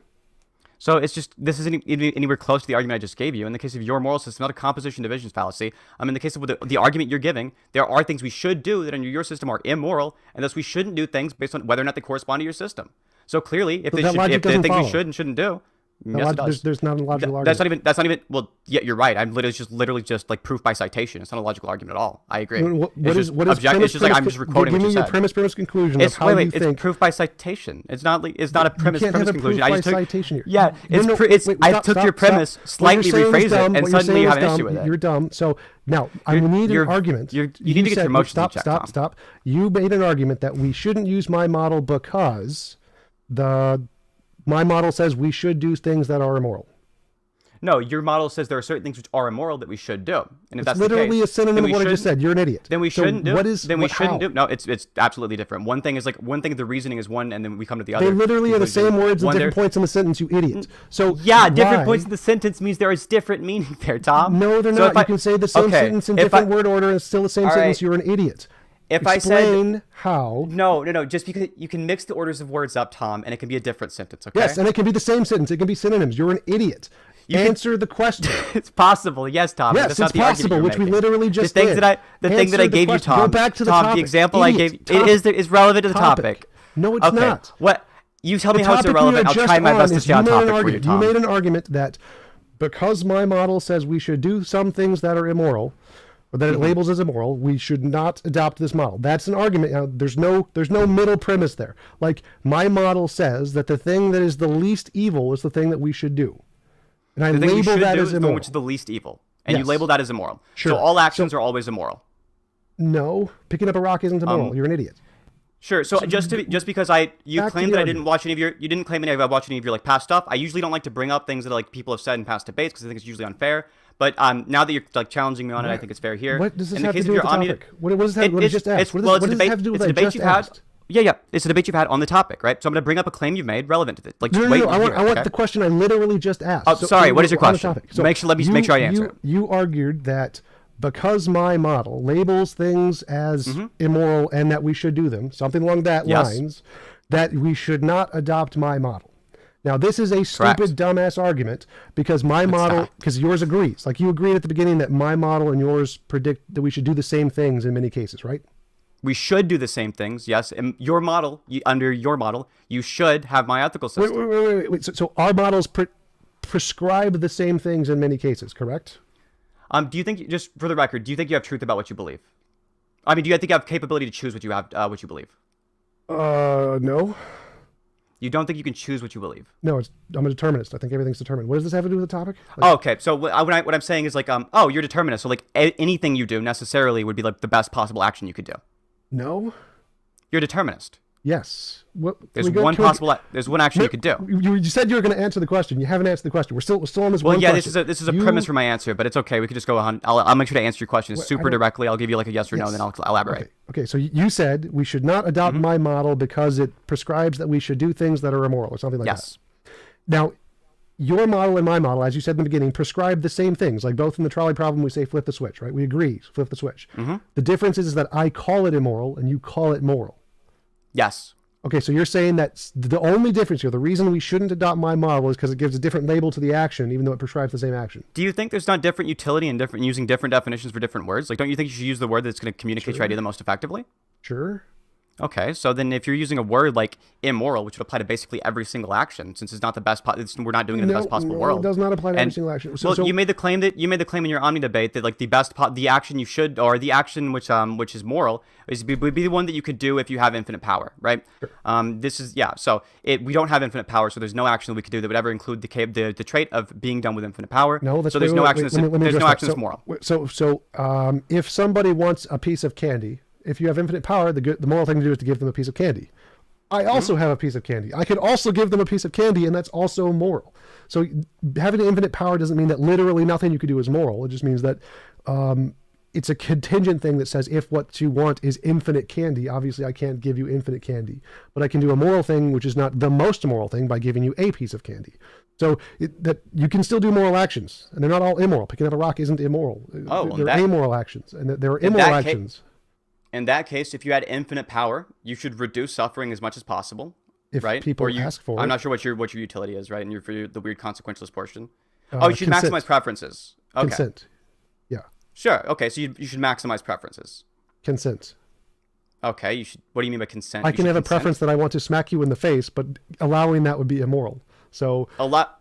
So it's just, this isn't anywhere close to the argument I just gave you. In the case of your moral system, not a composition division fallacy. In the case of the argument you're giving, there are things we should do that under your system are immoral, and thus we shouldn't do things based on whether or not they correspond to your system. So clearly, if there are things we should and shouldn't do, yes, it does. There's not a logical argument. That's not even. Well, yeah, you're right. I'm literally just like proof by citation. It's not a logical argument at all. I agree. What is it's just like I'm just quoting what you said. Give me your premise conclusion of how you think. It's proof by citation. It's not a premise conclusion. I just citation here. Yeah, I took your premise, slightly rephrased it, and suddenly you have an issue with it. You're dumb. So now I need an argument. You need to get your emotions in check. Stop. You made an argument that we shouldn't use my model because my model says we should do things that are immoral. No, your model says there are certain things which are immoral that we should do. And if that's literally the case, a synonym of what I just said. You're an idiot. Then we shouldn't do. How? No, it's absolutely different. One thing, the reasoning is one, and then we come to the other. They literally are the same words in different points in the sentence, you idiot. So yeah, different points in the sentence means there is different meaning there, Tom. No, they're not. You can say the same sentence in different word order and it's still the same sentence. You're an idiot. Explain how. No. Just because you can mix the orders of words up, Tom, and it can be a different sentence. Okay. Yes, and it can be the same sentence. It can be synonyms. You're an idiot. Answer the question. It's possible. Yes, Tom. Yes, that's not it's the possible, which we literally just did. The thing that I gave you, Tom. Go back to the Tom, topic. The example I gave is relevant to the topic. No, it's not. What? You tell me how it's irrelevant. I'll try my best to stay on topic for you, Tom. You made an argument that because my model says we should do some things that are immoral, or that it labels as immoral, we should not adopt this model. That's an argument. Now, there's no middle premise there. Like, my model says that the thing that is the least evil is the thing that we should do. And I label that as immoral. Which is the least evil. And you label that as immoral. Sure. So all actions are always immoral. No. Picking up a rock isn't immoral. You're an idiot. Sure. So just because you claimed that I didn't watch any of your, you didn't claim that I watched any of your like past stuff. I usually don't like to bring up things that like people have said in past debates because I think it's usually unfair. But now that you're like challenging me on it, I think it's fair here. What does this have to do with the topic? What does it just ask? What does it have to do with what I just asked? Yeah. It's a debate you've had on the topic, right? So I'm going to bring up a claim you've made relevant to this. Like, no, I want the question I literally just asked. Oh, sorry. What is your question? So let me make sure I answer it. You argued that because my model labels things as immoral and that we should do them, something along that lines, that we should not adopt my model. Now, this is a stupid, dumbass argument because my model, because yours agrees. Like, you agreed at the beginning that my model and yours predict that we should do the same things in many cases, right? We should do the same things, yes. And your model, under your model, you should have my ethical system. Wait. So our models prescribe the same things in many cases, correct? Do you think, just for the record, do you think you have truth about what you believe? I mean, do you think you have capability to choose what you believe? No. You don't think you can choose what you believe? No, I'm a determinist. I think everything's determined. What does this have to do with the topic? Okay. So what I'm saying is like, you're determinist. So like anything you do necessarily would be like the best possible action you could do. No. You're a determinist. Yes. There's one action you could do. You said you were going to answer the question. You haven't answered the question. We're still on this one question. Well, yeah, this is a premise for my answer, but it's okay. We could just go on. I'll make sure to answer your question super directly. I'll give you like a yes or no, and then I'll elaborate. Okay. So you said we should not adopt my model because it prescribes that we should do things that are immoral or something like that. Yes. Now, your model and my model, as you said in the beginning, prescribe the same things. Like both in the trolley problem, we say flip the switch, right? We agree, flip the switch. The difference is that I call it immoral and you call it moral. Yes. Okay, so you're saying that the only difference here, the reason we shouldn't adopt my model is because it gives a different label to the action, even though it prescribes the same action. Do you think there's not different utility and using different definitions for different words? Like, don't you think you should use the word that's going to communicate your idea the most effectively? Sure. Okay, so then if you're using a word like immoral, which would apply to basically every single action, since it's not the best, we're not doing it in the best possible world. It does not apply to every single action. You made the claim in your Omni debate that like the action you should, or the action which is moral, would be the one that you could do if you have infinite power, right? Sure. So we don't have infinite power, so there's no action that we could do that would ever include the trait of being done with infinite power. No, so there's no action that's moral. So if somebody wants a piece of candy. If you have infinite power, the moral thing to do is to give them a piece of candy. I also have a piece of candy. I could also give them a piece of candy, and that's also moral. So having infinite power doesn't mean that literally nothing you could do is moral. It just means that it's a contingent thing that says if what you want is infinite candy, obviously I can't give you infinite candy. But I can do a moral thing, which is not the most moral thing, by giving you a piece of candy. So that you can still do moral actions, and they're not all immoral. Picking up a rock isn't immoral. They're amoral actions, and there are immoral actions. In that case, if you had infinite power, you should reduce suffering as much as possible. if right? people Or you, ask for I'm it. not sure what your utility is, right? And you're for the weird consequentialist portion. Uh, Oh, you should consent. maximize preferences. Okay. Consent. Yeah. Sure. Okay, so you should maximize preferences. Consent. Okay, you should. What do you mean by consent? I You can should have a consent? preference that I want to smack you in the face, but allowing that would be immoral. So A lot.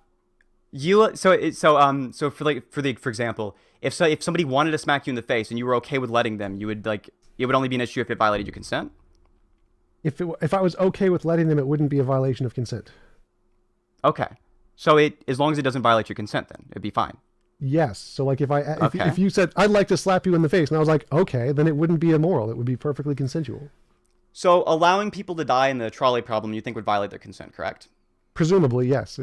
So for example, if somebody wanted to smack you in the face and you were okay with letting them, you would like it would only be an issue if it violated your consent. if I was okay with letting them, it wouldn't be a violation of consent. Okay. So as long as it doesn't violate your consent, then it'd be fine. Yes. So like if Okay. if you said I'd like to slap you in the face, and I was like, okay, then it wouldn't be immoral. It would be perfectly consensual. So allowing people to die in the trolley problem, you think would violate their consent, correct? Presumably, yes.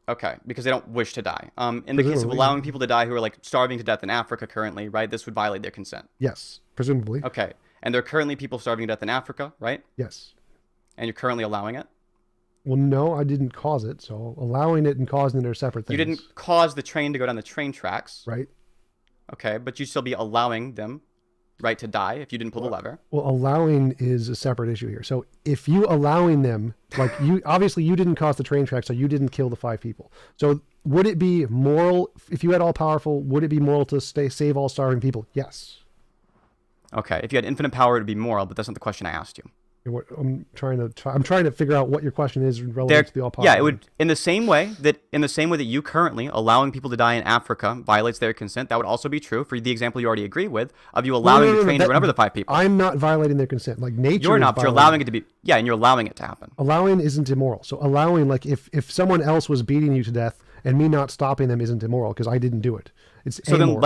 Okay, because they don't wish to die. In the case of Presumably. allowing people to die who are like starving to death in Africa currently, right? This would violate their consent. Yes. Presumably. Okay, and there are currently people starving to death in Africa, right? Yes. And you're currently allowing it. Well, no, I didn't cause it. So allowing it and causing it are separate things. You didn't cause the train to go down the train tracks, Right. okay? But you'd still be allowing them, right, to die if you didn't pull the lever. Well, allowing is a separate issue here. So if you allowing them, like you, obviously you didn't cause the train track, so you didn't kill the 5 people. So would it be moral, if you had all powerful, would it be moral to save all starving people? Yes. Okay, if you had infinite power, it would be moral, but that's not the question I asked you. I'm trying to figure out what your question is relative to the all powerful. Yeah, it would in the same way that you currently allowing people to die in Africa violates their consent. That would also be true for the example you already agree with of you allowing the train to run over the 5 people. I'm not violating their consent. Like nature. You're is not, but you're violating allowing it to be. Yeah, and you're allowing it to happen. Allowing isn't immoral. So allowing, like if someone else was beating you to death and me not stopping them isn't immoral because I didn't do it. It's So amoral. then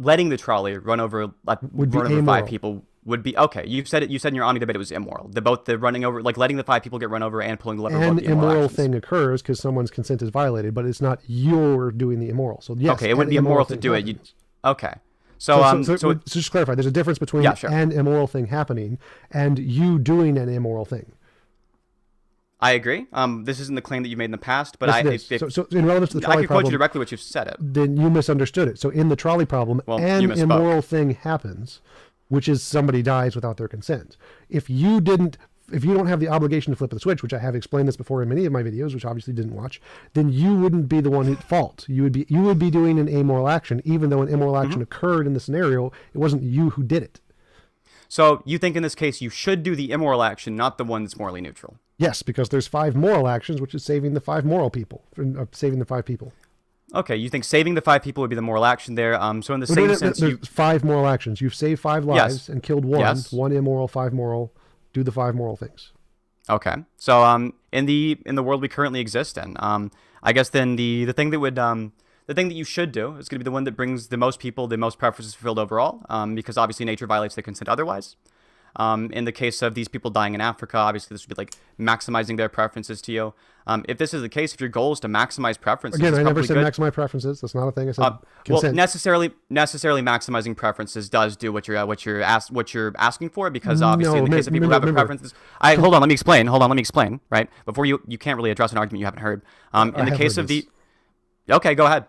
letting the trolley run over Would be run over amoral. 5 people would be okay. You said in your Omni debate it was immoral. Both the running over, like letting the 5 people get run over and pulling the lever. An both the immoral immoral actions. thing occurs because someone's consent is violated, but it's not you're doing the immoral. So yes, Okay, it wouldn't an be immoral to thing do it. happens. Okay. So just clarify. There's a difference between Yeah, sure. an immoral thing happening and you doing an immoral thing. I agree. This isn't the claim that you made in the past, but Yes, it is. So in relevance to the I trolley could quote you problem, directly what you've said it. then you misunderstood it. So in the trolley problem, Well, an you misspoke. immoral thing happens, which is somebody dies without their consent. If you don't have the obligation to flip the switch, which I have explained this before in many of my videos, which obviously didn't watch, then you wouldn't be the one at fault. You would be doing an amoral action, even though an immoral action occurred in the scenario. It wasn't you who did it. So you think in this case you should do the immoral action, not the one that's morally neutral. Yes, because there's 5 moral actions, which is saving the 5 moral people, saving the 5 people. Okay, you think saving the 5 people would be the moral action there. So in the No, same no, sense, there's you 5 moral actions. You've saved 5 lives Yes. and killed 1. Yes. 1 immoral, 5 moral. Do the 5 moral things. okay. So in the world we currently exist in, I guess then the thing that you should do is going to be the one that brings the most people, the most preferences fulfilled overall, because obviously nature violates their consent otherwise. In the case of these people dying in Africa, obviously this would be like maximizing their preferences to you. If this is the case, if your goal is to maximize preferences, Again, it's I never probably said good. maximize preferences. That's not a thing. I said Well, consent. necessarily maximizing preferences does do what you're asking for, because obviously in the case of people who have preferences. Hold on, let me explain. Right before you can't really address an argument you haven't heard. In the have case heard of the, this. okay, go ahead.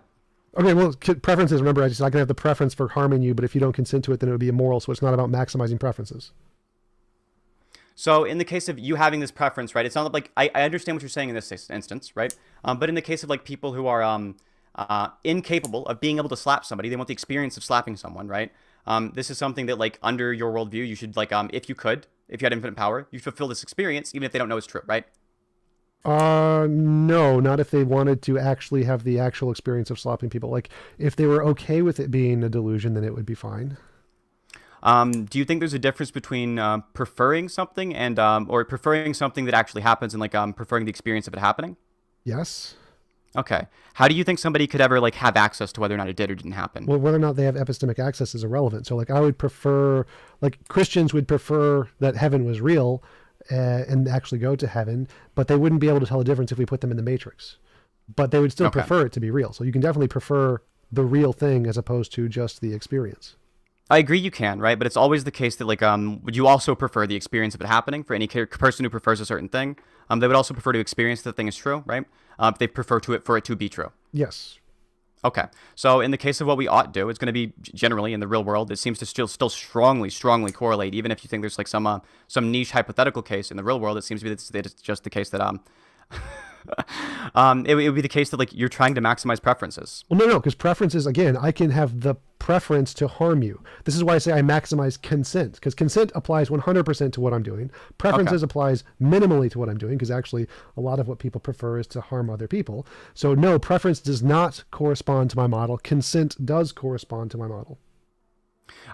Okay, well, preferences. Remember, I can have the preference for harming you, but if you don't consent to it, then it would be immoral. So it's not about maximizing preferences. So in the case of you having this preference, right? It's not like I understand what you're saying in this instance, right? But in the case of like people who are incapable of being able to slap somebody, they want the experience of slapping someone, right? This is something that like under your worldview, you should like if you had infinite power, you fulfill this experience even if they don't know it's true, right? No, not if they wanted to actually have the actual experience of slapping people. Like if they were okay with it being a delusion, then it would be fine. Do you think there's a difference between preferring something and or preferring something that actually happens and like preferring the experience of it happening? Yes. Okay. How do you think somebody could ever like have access to whether or not it did or didn't happen? Well, whether or not they have epistemic access is irrelevant. So like I would prefer, like Christians would prefer that heaven was real and actually go to heaven, but they wouldn't be able to tell the difference if we put them in the matrix. But they would still prefer it to be real. So you can definitely prefer the real thing as opposed to just the experience. I agree you can, right? But it's always the case that like would you also prefer the experience of it happening for any person who prefers a certain thing? They would also prefer to experience that the thing is true, right? They prefer for it to be true. Yes. Okay. So in the case of what we ought do, it's going to be generally in the real world. It seems to still strongly correlate. Even if you think there's like some niche hypothetical case in the real world, it seems to be that it's just the case that it would be the case that like you're trying to maximize preferences. Well, no, because preferences, again, I can have the preference to harm you. This is why I say I maximize consent, because consent applies 100% to what I'm doing. Preferences applies minimally to what I'm doing, because actually a lot of what people prefer is to harm other people. So no, preference does not correspond to my model. Consent does correspond to my model.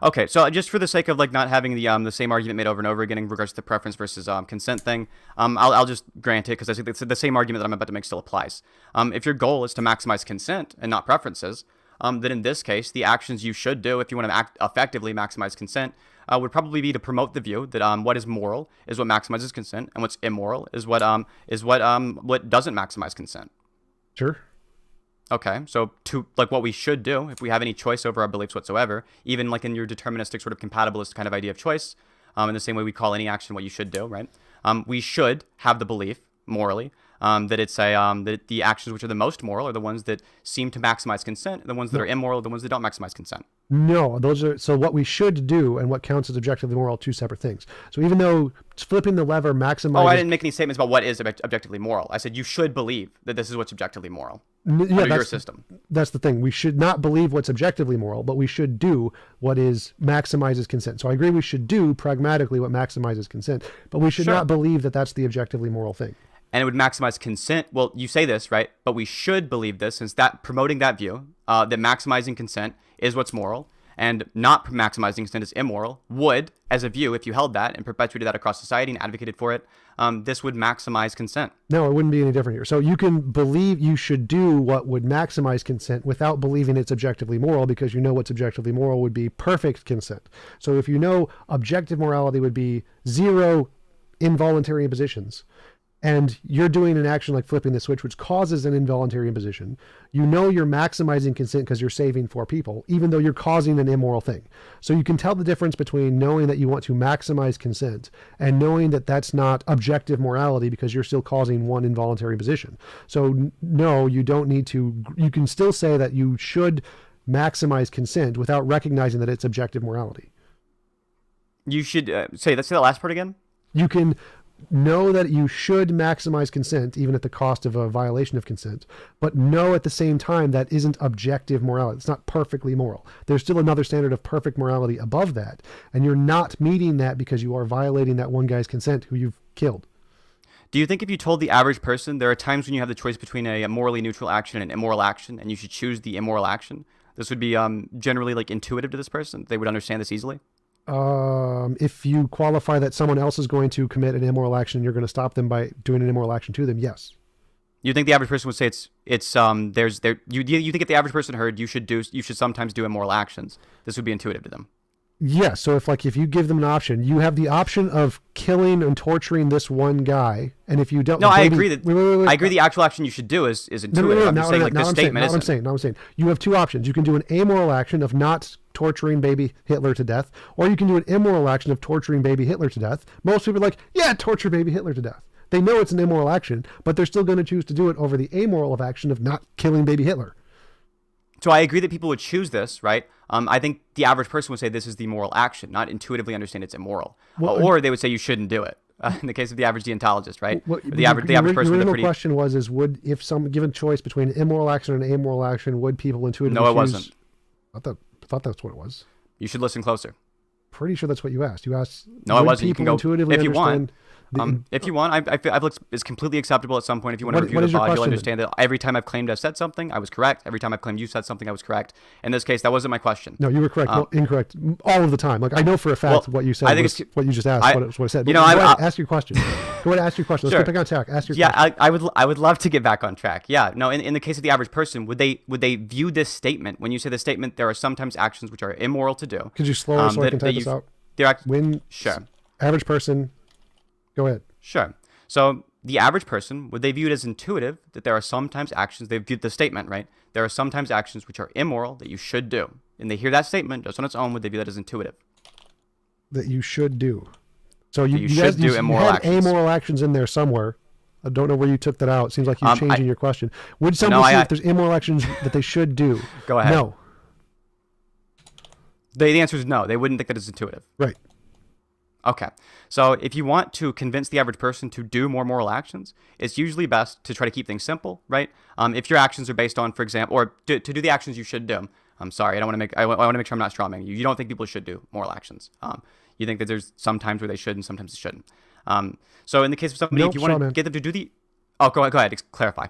Okay, so just for the sake of like not having the same argument made over and over again in regards to the preference versus consent thing, I'll just grant it because I think the same argument that I'm about to make still applies. If your goal is to maximize consent and not preferences, then in this case, the actions you should do if you want to effectively maximize consent would probably be to promote the view that what is moral is what maximizes consent, and what's immoral is what doesn't maximize consent. Sure. Okay, so to like what we should do if we have any choice over our beliefs whatsoever, even like in your deterministic sort of compatibilist kind of idea of choice, in the same way we call any action what you should do, right? We should have the belief morally that it's that the actions which are the most moral are the ones that seem to maximize consent, and the ones that are immoral are the ones that don't maximize consent. No, those are so what we should do and what counts as objectively moral are two separate things. So even though flipping the lever maximizes. Oh, I didn't make any statements about what is objectively moral. I said you should believe that this is what's objectively moral. Yeah, your system. That's the thing. We should not believe what's objectively moral, but we should do what is maximizes consent. So I agree we should do pragmatically what maximizes consent, but we should not believe that that's the objectively moral thing. And it would maximize consent. Well, you say this, right? But we should believe this, since that promoting that view, that maximizing consent is what's moral, and not maximizing consent is immoral, would, as a view, if you held that and perpetuated that across society and advocated for it, this would maximize consent. No, it wouldn't be any different here. So you can believe you should do what would maximize consent without believing it's objectively moral, because you know what's objectively moral would be perfect consent. So if you know objective morality would be 0 involuntary impositions, and you're doing an action like flipping the switch, which causes an involuntary imposition, you know you're maximizing consent because you're saving 4 people, even though you're causing an immoral thing. So you can tell the difference between knowing that you want to maximize consent and knowing that that's not objective morality because you're still causing 1 involuntary imposition. So no, you don't need to, you can still say that you should maximize consent without recognizing that it's objective morality. You should say that last part again. You can know that you should maximize consent even at the cost of a violation of consent, but know at the same time that isn't objective morality. It's not perfectly moral. There's still another standard of perfect morality above that, and you're not meeting that because you are violating that one guy's consent who you've killed. Do you think if you told the average person there are times when you have the choice between a morally neutral action and an immoral action, and you should choose the immoral action, this would be generally like intuitive to this person? They would understand this easily? If you qualify that someone else is going to commit an immoral action, you're going to stop them by doing an immoral action to them, yes. You think the average person would say you think if the average person heard you should sometimes do immoral actions, this would be intuitive to them? Yes. So if you give them an option, you have the option of killing and torturing this one guy, and if you don't, no, I agree that I agree the actual action you should do is intuitive. I'm saying like this statement isn't. I'm saying you have 2 options. You can do an amoral action of not torturing baby Hitler to death, or you can do an immoral action of torturing baby Hitler to death. Most people are like, yeah, torture baby Hitler to death. They know it's an immoral action, but they're still going to choose to do it over the amoral of action of not killing baby Hitler. So I agree that people would choose this, right? I think the average person would say this is the moral action, not intuitively understand it's immoral. Well, or they would say you shouldn't do it. In the case of the average deontologist, right? The average person with a pretty... question was, if some given choice between an immoral action and an amoral action, would people intuitively choose... No, it wasn't. I thought that's what it was. You should listen closer. Pretty sure that's what you asked. You asked... No, it wasn't. You can go... Intuitively if you want... The, if you want, I've looked, it's completely acceptable at some point. If you want to review the pod, you'll understand that every time I've claimed I've said something, I was correct. Every time I've claimed you said something, I was correct. In this case, that wasn't my question. No, you were correct. Well, incorrect all of the time. Like I know for a fact what you said. I think was what you just asked. What I said. You know, ask your question. Go ahead, ask your question. Let's get back on track. Ask your question. Yeah, I would love to get back on track. Yeah, no. In the case of the average person, would they view this statement when you say the statement? There are sometimes actions which are immoral to do. Could you slow so I can type this out? Sure. Average person. Go ahead. Sure. So the average person, would they view it as intuitive that there are sometimes actions, they viewed the statement, right? There are sometimes actions which are immoral that you should do. And they hear that statement just on its own, would they view that as intuitive? That you should do. So you should do immoral actions. Amoral actions in there somewhere. I don't know where you took that out. It seems like you're changing your question. Would somebody see if there's immoral actions that they should do? Go ahead. No. The answer is no. They wouldn't think that it's intuitive. Right. Okay. So if you want to convince the average person to do more moral actions, it's usually best to try to keep things simple, right? If your actions are based on, for example, or to do the actions you should do. I'm sorry. I want to make sure I'm not strawmanning you. You don't think people should do moral actions. You think that there's some times where they should and sometimes they shouldn't. So in the case of somebody, if you want to get them to do the... Oh, go ahead. Clarify.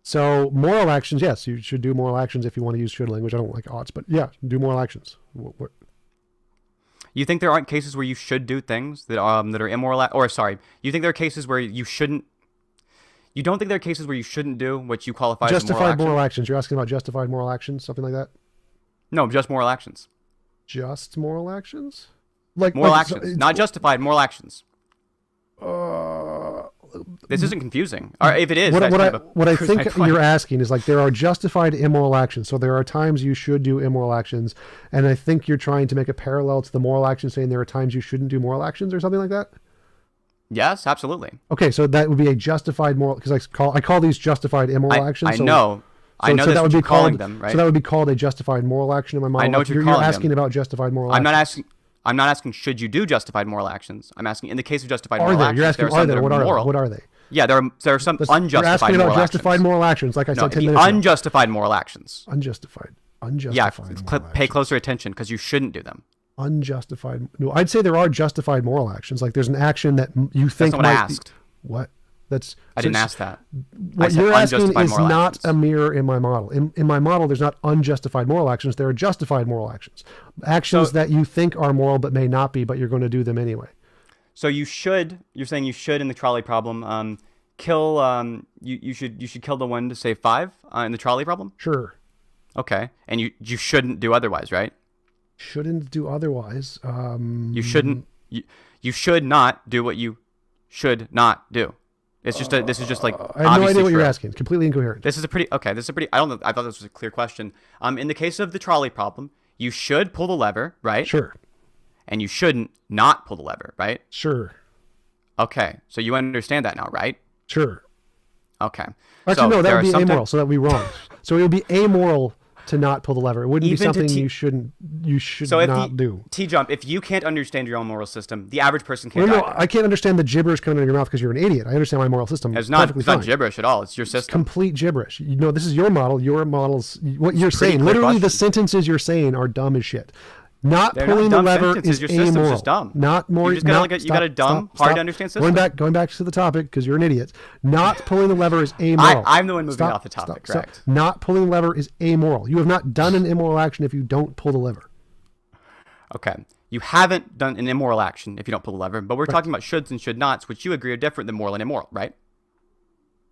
So moral actions, yes, you should do moral actions if you want to use should language. I don't like oughts, but yeah, do moral actions. You think there aren't cases where you should do things that are immoral? Or sorry, you think there are cases where you shouldn't? You don't think there are cases where you shouldn't do what you qualify as moral actions? You're asking about justified moral actions, something like that? No, just moral actions. Just moral actions? Moral actions, not justified moral actions. This isn't confusing. Or if it is, what I think you're asking is there are justified immoral actions. So there are times you should do immoral actions, and I think you're trying to make a parallel to the moral action, saying there are times you shouldn't do moral actions or something like that. Yes, absolutely. Okay, so that would be a justified moral, because I call these justified immoral actions. I know. I know that's what you're calling them, right? So that would be called a justified moral action in my mind. I know what you're calling them. You're asking about justified moral actions. I'm not asking should you do justified moral actions. I'm asking in the case of justified moral actions. You're asking are there? What are they? Yeah, there are some unjustified moral actions. You're asking about justified moral actions, like I said 10 minutes ago. Unjustified moral actions. Unjustified. Yeah, pay closer attention because you shouldn't do them. Unjustified. No, I'd say there are justified moral actions. Like there's an action that you think That's not what I asked. What? I didn't ask that. What you're asking is not a mirror in my model. In my model, there's not unjustified moral actions. There are justified moral actions. Actions that you think are moral but may not be, but you're going to do them anyway. So you're saying you should in the trolley problem, kill, you should kill the one to save 5 in the trolley problem? Sure. Okay. And you shouldn't do otherwise, right? Shouldn't do otherwise. You should not do what you should not do. It's just this is just I have no idea what you're asking. It's completely incoherent. This is a pretty I don't know. I thought this was a clear question. In the case of the trolley problem, you should pull the lever, right? Sure. And you shouldn't not pull the lever, right? Sure. Okay. So you understand that now, right? Sure. Okay. Actually, no, that would be amoral. So that would be wrong. So it would be amoral to not pull the lever. It wouldn't be something you should not do. TJump, if you can't understand your own moral system, the average person can't. No, I can't understand the gibberish coming out of your mouth because you're an idiot. I understand my moral system. It's not gibberish at all. It's your system. It's complete gibberish. This is your model. Your model's what you're saying. Literally, the sentences you're saying are dumb as shit. Not pulling the lever is your system's amoral. Just dumb. Not more. You got a dumb, hard to understand system. Going back to the topic because you're an idiot. Not pulling the lever is amoral. I'm the one moving off the topic. Correct. Not pulling the lever is amoral. You have not done an immoral action if you don't pull the lever. Okay. You haven't done an immoral action if you don't pull the lever, but we're talking about shoulds and should nots, which you agree are different than moral and immoral, right?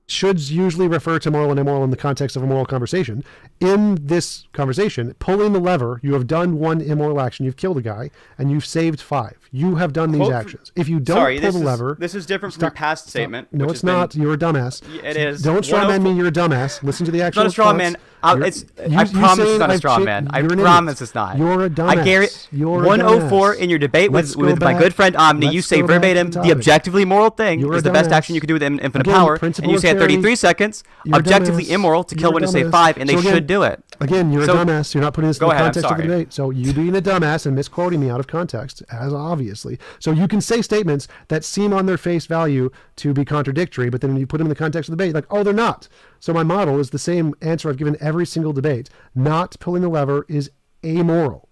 Shoulds usually refer to moral and immoral in the context of a moral conversation. In this conversation, pulling the lever, you have done one immoral action. You've killed a guy, and you've saved 5. You have done these actions. If you don't pull the lever... This is different from your past statement. No, it's not. You're a dumbass. It is. Don't strawman me. You're a dumbass. Listen to the actual It's not a strawman. I promise it's not a strawman. I promise it's not. You're a dumbass. I guarantee. 104 in your debate with my good friend Omni, you say verbatim, the objectively moral thing is the best action you can do with infinite power, and you say at 33 seconds, objectively immoral to kill one to save 5, and they should do it. Again, you're a dumbass. You're not putting this in the context of the debate. So you being a dumbass and misquoting me out of context, as obviously. So you can say statements that seem on their face value to be contradictory, but then when you put them in the context of the debate, like, oh, they're not. So my model is the same answer I've given every single debate. Not pulling the lever is amoral.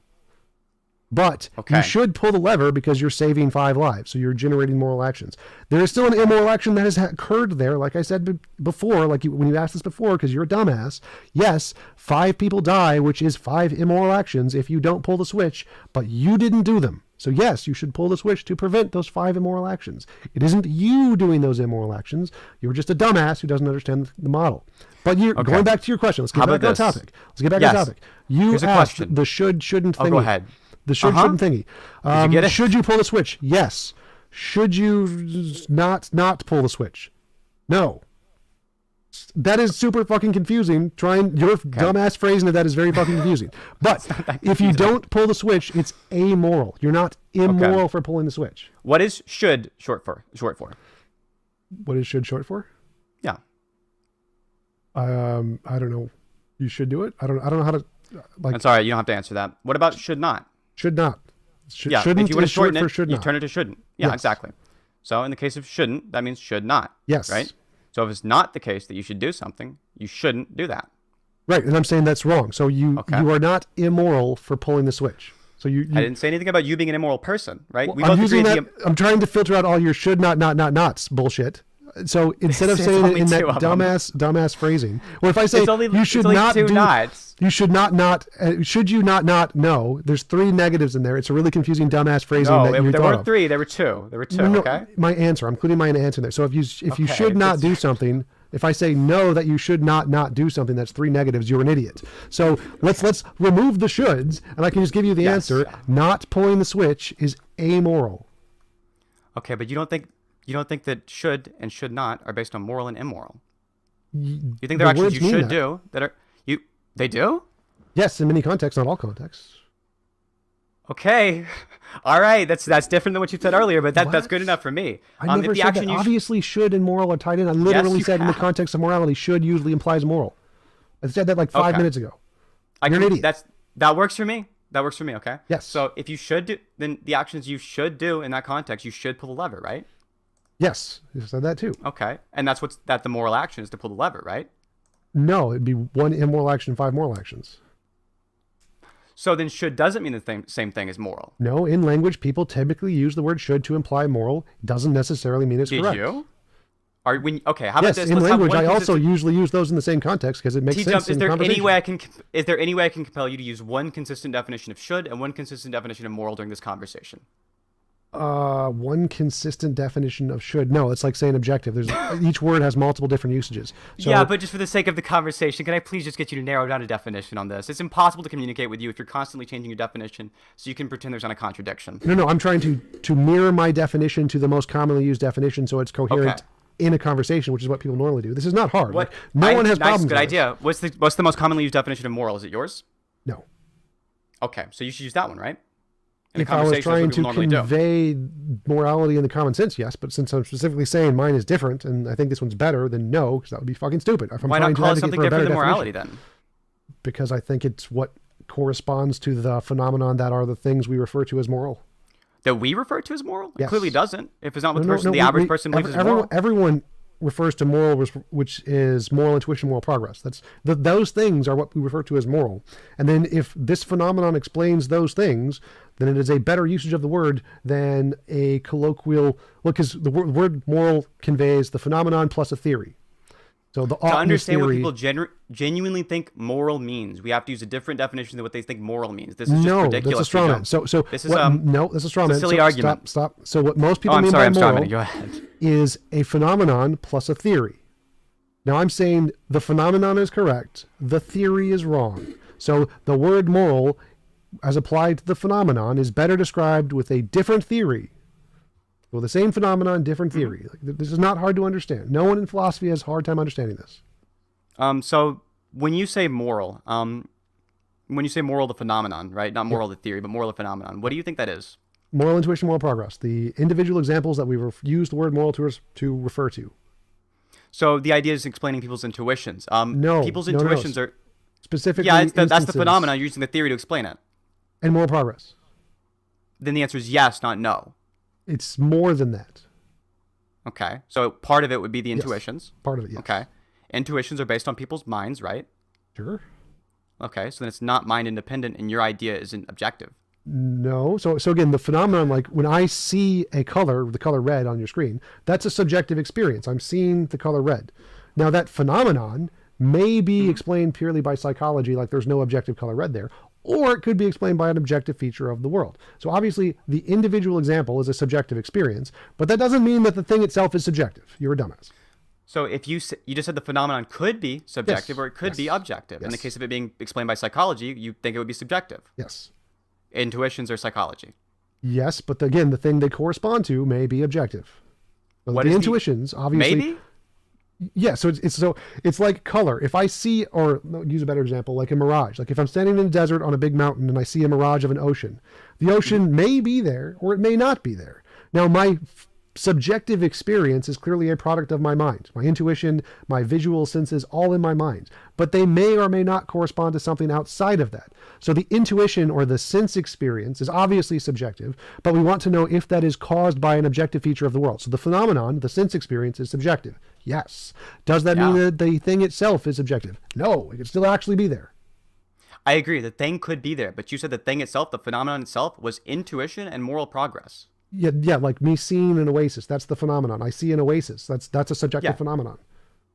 But you should pull the lever because you're saving 5 lives. So you're generating moral actions. There is still an immoral action that has occurred there. Like I said before, when you asked this before, because you're a dumbass. Yes, 5 people die, which is 5 immoral actions if you don't pull the switch, but you didn't do them. So yes, you should pull the switch to prevent those 5 immoral actions. It isn't you doing those immoral actions. You're just a dumbass who doesn't understand the model. But you're going back to your question. Let's get back on topic. You asked the shouldn't thingy. Go ahead. The shouldn't thingy. Did you get it? Should you pull the switch? Yes. Should you not pull the switch? No. That is super fucking confusing. Your dumbass phrasing of that is very fucking confusing. But if you don't pull the switch, it's amoral. You're not immoral for pulling the switch. What is should short for? What is should short for? Yeah. I don't know. You should do it. I don't know how to like. That's all right. You don't have to answer that. What about should not? Should not. Yeah. Shouldn't If you want is to short shorten for it, should you not. turn it to shouldn't. Yeah, Yes. exactly. So in the case of shouldn't, that means should not. Yes. Right. So if it's not the case that you should do something, you shouldn't do that. Right, and I'm saying that's wrong. So you are not immoral for pulling the switch. So you I didn't say anything about you being an immoral person, right? well, We I'm both using agreed that. I'm trying to filter out all your should nots bullshit. So instead of It's saying it only in that two of them. dumbass phrasing, or if I say you should it's only not two do, knots. you should not should you not no. There's 3 negatives in there. It's a really confusing dumbass phrasing No, that you there thought weren't of. 3. There were 2. There were 2. No, Okay. my answer. I'm including my answer in there. So if you Okay, should not that's- do something, if I say no that you should not do something, that's 3 negatives. You're an idiot. So let's remove the shoulds, and I can just give you the Yes. answer. Not pulling the switch is amoral. Okay, but you don't think that should and should not are based on moral and immoral. You think there are actions you should do that are you? They do? Yes, in many contexts, not all contexts. Okay, all right. That's different than what you said earlier, but that's What? good enough for me. I never if the said action that. you Obviously, should and moral are tied in. I literally you said in the have. context of morality, should usually implies moral. I said that like 5 Okay. minutes ago. I You're can, an idiot. That works for me. That works for me. Okay. Yes. So if you should do, then the actions you should do in that context, you should pull the lever, right? Yes, you said that too. Okay, and that's the moral action is to pull the lever, right? No, it'd be 1 immoral action, 5 moral actions. So then should doesn't mean the same thing as moral. No, in language, people typically use the word should to imply moral. Doesn't necessarily mean it's Did correct. you? Okay, how Yes, about this? in Let's have language, one I also consistent- usually use those in the same context because it makes sense TJump, in conversation. is there any way I can compel you to use one consistent definition of should and one consistent definition of moral during this conversation? One consistent definition of should. No, it's like saying objective. There's each word has multiple different usages. So, Yeah, but just for the sake of the conversation, can I please just get you to narrow down a definition on this? It's impossible to communicate with you if you're constantly changing your definition, so you can pretend there's not a contradiction. no, I'm trying to mirror my definition to the most commonly used definition, so it's coherent Okay. in a conversation, which is what people normally do. This is not hard. What? Like, no one has nice, problems. Good with this. idea. What's the most commonly used definition of moral? Is it yours? No. Okay, so you should use that one, right? In a If I was conversation, that's what trying people to normally do. convey morality in the common sense, yes. But since I'm specifically saying mine is different and I think this one's better, then no, because that would be fucking stupid. If I'm Why trying not to call it advocate something for a different better than morality definition, then? because I think it's what corresponds to the phenomenon that are the things we refer to as moral. That we refer to as moral? It Yes. clearly doesn't. If it's not what No, the average we- person believes is moral. Everyone refers to moral, which is moral intuition, moral progress. Those things are what we refer to as moral. And then if this phenomenon explains those things, then it is a better usage of the word than a colloquial. Look, because the word moral conveys the phenomenon plus a theory. So the To understand theory, what people genuinely think moral means, we have to use a different definition than what they think moral means. This is just no, ridiculous. that's a straw man. TJump. So This is, no, that's a straw man. it's a silly So argument. Stop. So what most Oh, people I'm mean sorry. by I'm moral sorry. Go ahead. is a phenomenon plus a theory. Now I'm saying the phenomenon is correct, the theory is wrong. So the word moral, as applied to the phenomenon, is better described with a different theory. Well, the same phenomenon, different theory. Like, this is not hard to understand. No one in philosophy has a hard time understanding this. So when you say moral, the phenomenon, right? Not moral the theory, but moral the phenomenon. What do you think that is? Moral intuition, moral progress. The individual examples that we use the word moral to refer to. So the idea is explaining people's intuitions. No, people's no. intuitions are Specifically, that's the instances phenomenon. You're using the theory to explain it. and moral progress. Then the answer is yes, not no. It's more than that. Okay. So part of it would be the Yes. intuitions. Part of it, yes. Okay. Intuitions are based on people's minds, right? Sure. Okay. So then it's not mind independent, and your idea isn't objective. No. So again, the phenomenon, like when I see a color, the color red on your screen, that's a subjective experience. I'm seeing the color red. Now that phenomenon may be explained purely by psychology, like there's no objective color red there, or it could be explained by an objective feature of the world. So obviously the individual example is a subjective experience, but that doesn't mean that the thing itself is subjective. You're a dumbass. So if you just said the phenomenon could be subjective Yes. or it could be Yes. objective. In the Yes. case of it being explained by psychology, you think it would be subjective. Yes. Intuitions are psychology. Yes, but again, the thing they correspond to may be objective. So What the is the- intuitions, obviously. Maybe? Yeah, so it's like color. If I see, or no, use a better example, like a mirage. Like if I'm standing in a desert on a big mountain and I see a mirage of an ocean, the ocean may be there or it may not be there. Now my subjective experience is clearly a product of my mind, my intuition, my visual senses, all in my mind. But they may or may not correspond to something outside of that. So the intuition or the sense experience is obviously subjective, but we want to know if that is caused by an objective feature of the world. So the phenomenon, the sense experience, is subjective. Yes. Does that mean that the thing itself is subjective? No, it could still actually be there. I agree. The thing could be there, but you said the thing itself, the phenomenon itself, was intuition and moral progress. Yeah, like me seeing an oasis. That's the phenomenon. I see an oasis. That's a subjective phenomenon.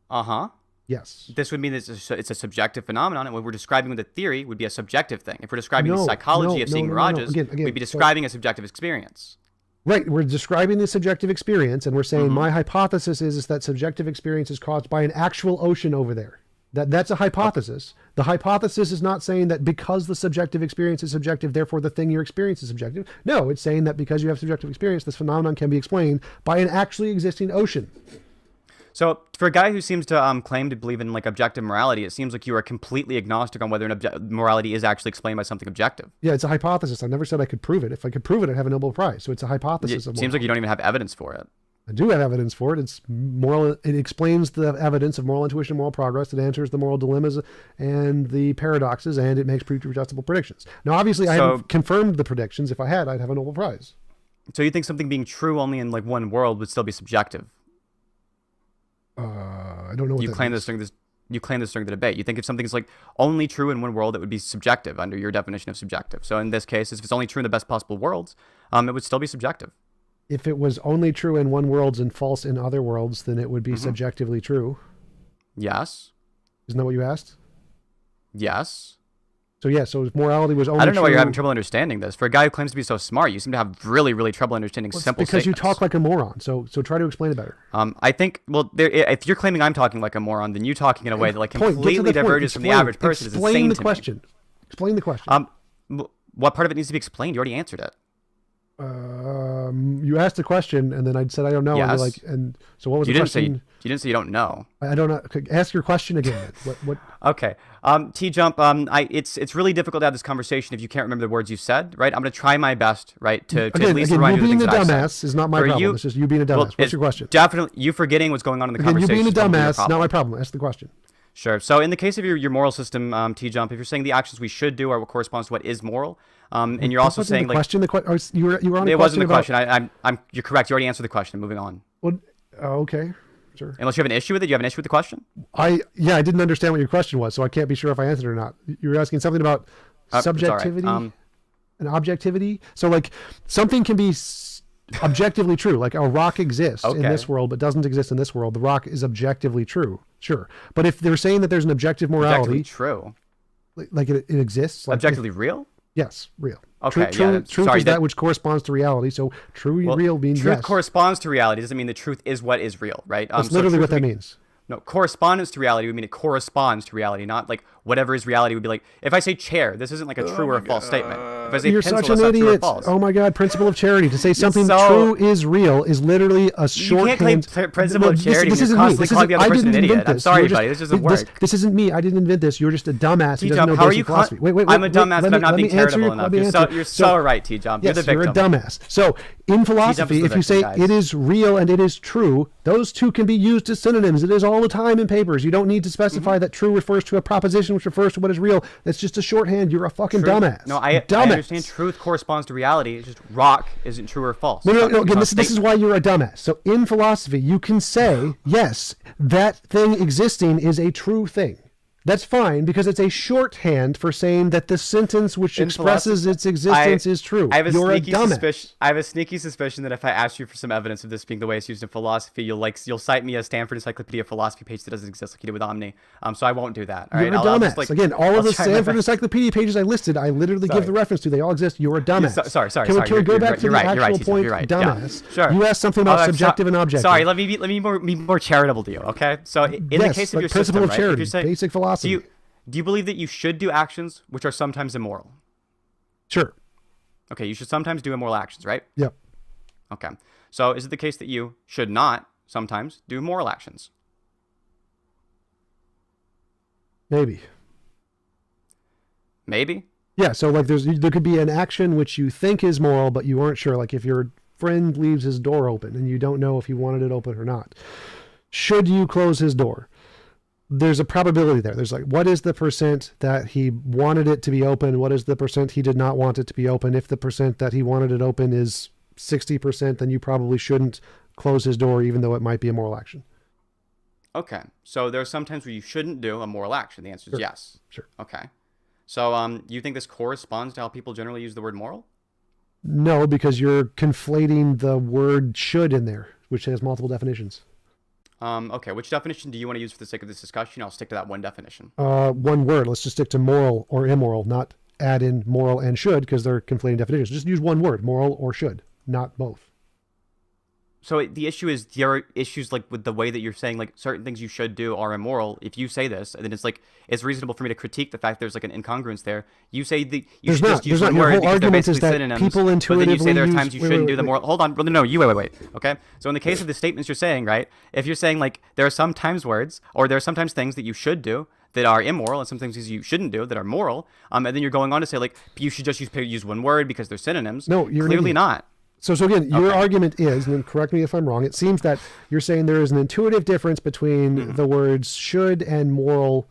Uh-huh. Yes. This would mean it's a subjective phenomenon, and what we're describing with a theory would be a subjective thing. If we're describing the psychology of seeing mirages, Again, we'd be describing a subjective experience. Right. We're describing the subjective experience, and we're saying my hypothesis is that subjective experience is caused by an actual ocean over there. That's a hypothesis. Okay. The hypothesis is not saying that because the subjective experience is subjective, therefore the thing you're experiencing is subjective. No, it's saying that because you have subjective experience, this phenomenon can be explained by an actually existing ocean. So for a guy who seems to claim to believe in like objective morality, it seems like you are completely agnostic on whether morality is actually explained by something objective. Yeah, it's a hypothesis. I never said I could prove it. If I could prove it, I'd have a Nobel Prize. So it's a hypothesis. It seems like you don't even have evidence for it. I do have evidence for it. It's moral. It explains the evidence of moral intuition and moral progress. It answers the moral dilemmas and the paradoxes, and it makes predictable predictions. Now, obviously, I haven't confirmed the predictions. If I had, I'd have a Nobel Prize. So you think something being true only in like one world would still be subjective? I don't know what you claim this during this. You claim this during the debate. You think if something is like only true in one world, it would be subjective under your definition of subjective. So in this case, if it's only true in the best possible worlds, it would still be subjective. If it was only true in one world and false in other worlds, then it would be subjectively true. Yes. Isn't that what you asked? Yes. So yeah, so if morality was only I don't know true, why you're having trouble understanding this. For a guy who claims to be so smart, you seem to have really, really trouble understanding simple because statements. you talk like a moron. So try to explain it better. I think, well, if you're claiming I'm talking like a moron, then you talking in a way that like completely diverges from the average person is insane to me. Explain the question. Explain the question. What part of it needs to be explained? You already answered it. You asked a question, and then I said I don't know. Yes. And so what was the question? You didn't say you don't know. I don't know. Ask your question again. What? Okay. TJump. It's really difficult to have this conversation if you can't remember the words you said. Right. I'm going to try my best. Right. To at least remind you of the things that I said. You being a dumbass is not my problem. It's just you being a dumbass. Well, what's your question? Definitely, you forgetting what's going on in the conversation. You being a dumbass, not my problem. Ask the question. Sure. So in the case of your moral system, TJump, if you're saying the actions we should do are what corresponds to what is moral, and you're also saying you were on a question. It wasn't the question. You're correct. You already answered the question. Moving on. Well, okay. Sure. Unless you have an issue with it. You have an issue with the question? I didn't understand what your question was, so I can't be sure if I answered it or not. You were asking something about subjectivity and objectivity. So like something can be objectively true, like a rock exists in this world but doesn't exist in this world. The rock is objectively true, sure. But if they're saying that there's an objective morality, objectively true, like it exists, like objectively real. Yes, real. Okay, truth is that which corresponds to reality. So real means truth yes. corresponds to reality. Doesn't mean the truth is what is real, right? That's literally what that means. No, correspondence to reality would mean it corresponds to reality, not like whatever is reality would be like. If I say chair, this isn't like a true or a false statement. If I say You're pencil, such an that's idiot. true or false. Oh my God, principle of charity. To say something true is real is literally a shorthand. You can't claim principle of charity when you're constantly calling the other person an idiot. I'm sorry, buddy. This doesn't work. This isn't me. I didn't invent this. You're just a dumbass who doesn't know basic philosophy. Wait. I'm a dumbass, but I'm not being charitable enough. You're so right, TJump. You're the victim. You're a dumbass. So in philosophy, if you say it is real and it is true, those two can be used as synonyms. It is all the time in papers. You don't need to specify that true refers to a proposition which refers to what is real. That's just a shorthand. You're a fucking dumbass. No, I understand truth corresponds to reality. It's just rock isn't true or false. No. Again, this is why you're a dumbass. So in philosophy, you can say, yes, that thing existing is a true thing. That's fine because it's a shorthand for saying that the sentence which expresses its existence is true. You're a dumbass. I have a sneaky suspicion that if I ask you for some evidence of this being the way it's used in philosophy, you'll cite me a Stanford Encyclopedia of Philosophy page that doesn't exist like you did with Omni. So I won't do that. All right? You're a dumbass. Again, all of the Stanford Encyclopedia pages I listed, I literally give the reference to. They all exist. You're a dumbass. Sorry. Can we go back to the actual point, dumbass? Yeah. Sure. You asked something about subjective and objective. Sorry, let me be more charitable to you, okay? So in the case of your principle system, of charity, right? Basic philosophy. Do you believe that you should do actions which are sometimes immoral? Sure. Okay, you should sometimes do immoral actions, right? Yep. Okay. So is it the case that you should not sometimes do moral actions? Maybe. Maybe? Yeah, so like there could be an action which you think is moral, but you aren't sure. Like if you're friend leaves his door open and you don't know if he wanted it open or not. Should you close his door? There's a probability there. There's like, what is the percent that he wanted it to be open? What is the percent he did not want it to be open? If the percent that he wanted it open is 60%, then you probably shouldn't close his door, even though it might be a moral action. Okay. So there are some times where you shouldn't do a moral action. The answer is yes. Sure. Okay. So you think this corresponds to how people generally use the word moral? No, because you're conflating the word should in there, which has multiple definitions. Okay, which definition do you want to use for the sake of this discussion? I'll stick to that one definition. One word. Let's just stick to moral or immoral, not add in moral and should, because they're conflating definitions. Just use one word, moral or should, not both. So the issue is there are issues like with the way that you're saying like certain things you should do are immoral. If you say this, and then it's like it's reasonable for me to critique the fact there's like an incongruence there. You say that you should just use one word because they're basically synonyms. People intuitively but then you say there are times you shouldn't do the moral. Hold on, no, you wait. Okay, so in the case of the statements you're saying, right? If you're saying like there are sometimes words or there are sometimes things that you should do that are immoral and some things you shouldn't do that are moral, and then you're going on to say like you should just use one word because they're synonyms. No, you're clearly not. So again, your argument is, and correct me if I'm wrong, it seems that you're saying there is an intuitive difference between the words should and moral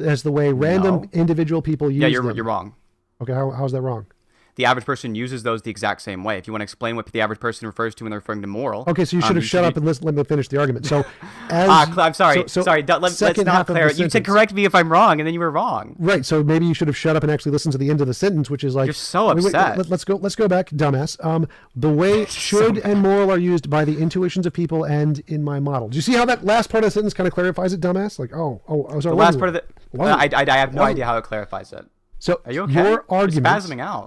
as the way random individual people use them. Yeah, you're wrong. Okay, how's that wrong? The average person uses those the exact same way. If you want to explain what the average person refers to when they're referring to moral. Okay, so you should have shut up and let me finish the argument. So, I'm sorry. Let's not clarify. You said correct me if I'm wrong, and then you were wrong. Right. So maybe you should have shut up and actually listened to the end of the sentence, which is like you're so upset. Wait, let's go back, dumbass. The way should and moral are used by the intuitions of people and in my model. Do you see how that last part of the sentence kind of clarifies it, dumbass? Like, I was the last part of it. I have no idea how it clarifies it. So are you okay?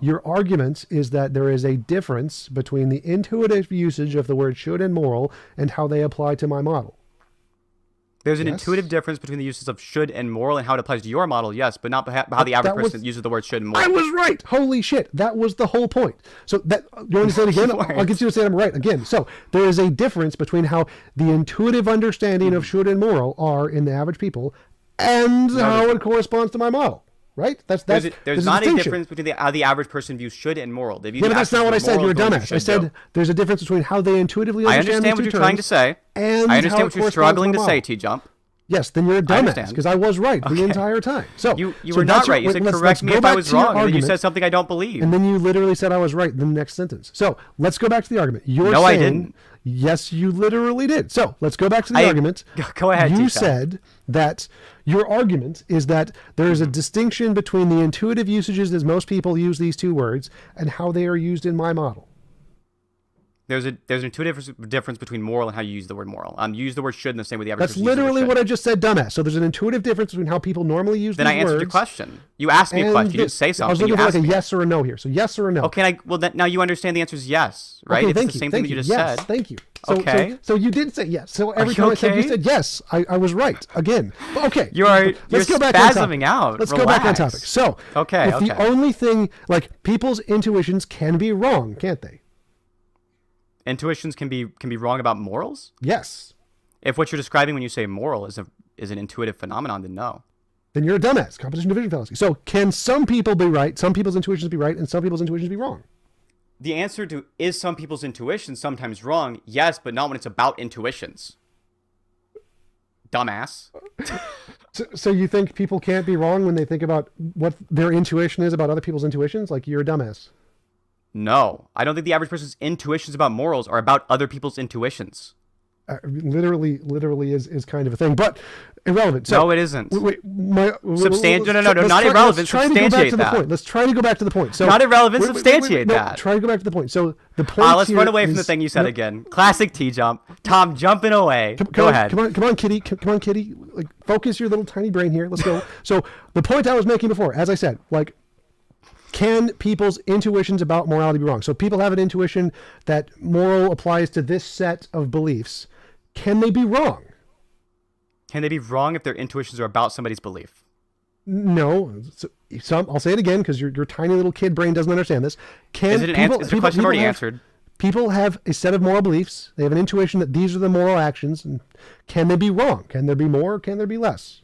Your argument is that there is a difference between the intuitive usage of the word should and moral and how they apply to my model. There's an intuitive difference between the uses of should and moral and how it applies to your model, yes, but not how the average person uses the word should and moral. I was right. Holy shit. That was the whole point. So that you want to say it again? I'll get you to say I'm right again. So there is a difference between how the intuitive understanding of should and moral are in the average people and how it corresponds to my model. Right? There's not a difference between how the average person views should and moral. But that's not what I said. You're a dumbass. I said there's a difference between how they intuitively understand. I understand what you're trying to say. And I understand what you're struggling to say, TJump. Yes, then you're a dumbass because I was right the entire time. So you were not right. You said correct me if I was wrong, and then you said something I don't believe. And then you literally said I was right in the next sentence. So let's go back to the argument. No, I didn't. Yes, you literally did. So let's go back to the argument. Go ahead. You said that your argument is that there is a distinction between the intuitive usages as most people use these two words and how they are used in my model. There's an intuitive difference between moral and how you use the word moral. You use the word should in the same way the average person uses the word should. That's literally what I just said, dumbass. So there's an intuitive difference between how people normally use these words. Then I answered your question. You asked me a question. You didn't say something. I was looking for like a yes or a no here. So yes or a no. Okay, now you understand the answer is yes, right? Okay, it's the same thing that you just said. Thank you. So you did say yes. So every time I said you said yes, I was right again. Okay. You're spasming out. Let's go back on topic. So the only thing, like, people's intuitions can be wrong, can't they? Intuitions can be wrong about morals? Yes. If what you're describing when you say moral is an intuitive phenomenon, then no. Then you're a dumbass. Composition division fallacy. So can some people be right, some people's intuitions be right, and some people's intuitions be wrong? The answer to is some people's intuitions sometimes wrong? Yes, but not when it's about intuitions. Dumbass. So you think people can't be wrong when they think about what their intuition is about other people's intuitions? Like, you're a dumbass. No, I don't think the average person's intuitions about morals are about other people's intuitions. Literally is kind of a thing, but irrelevant. So, no, it isn't. No, not irrelevant. Substantiate that. Let's try to go back to the point. So not irrelevant. Substantiate that. Try to go back to the point. So the point. Let's run away from the thing you said again. Classic TJump. Tom jumping away. Go ahead. Come on, kitty. Come on, kitty. Like, focus your little tiny brain here. Let's go. So the point I was making before, as I said, like, can people's intuitions about morality be wrong? So people have an intuition that moral applies to this set of beliefs. Can they be wrong? Can they be wrong if their intuitions are about somebody's belief? No. I'll say it again because your tiny little kid brain doesn't understand this. Is the question already answered? People have a set of moral beliefs. They have an intuition that these are the moral actions. And can they be wrong? Can there be more? Can there be less?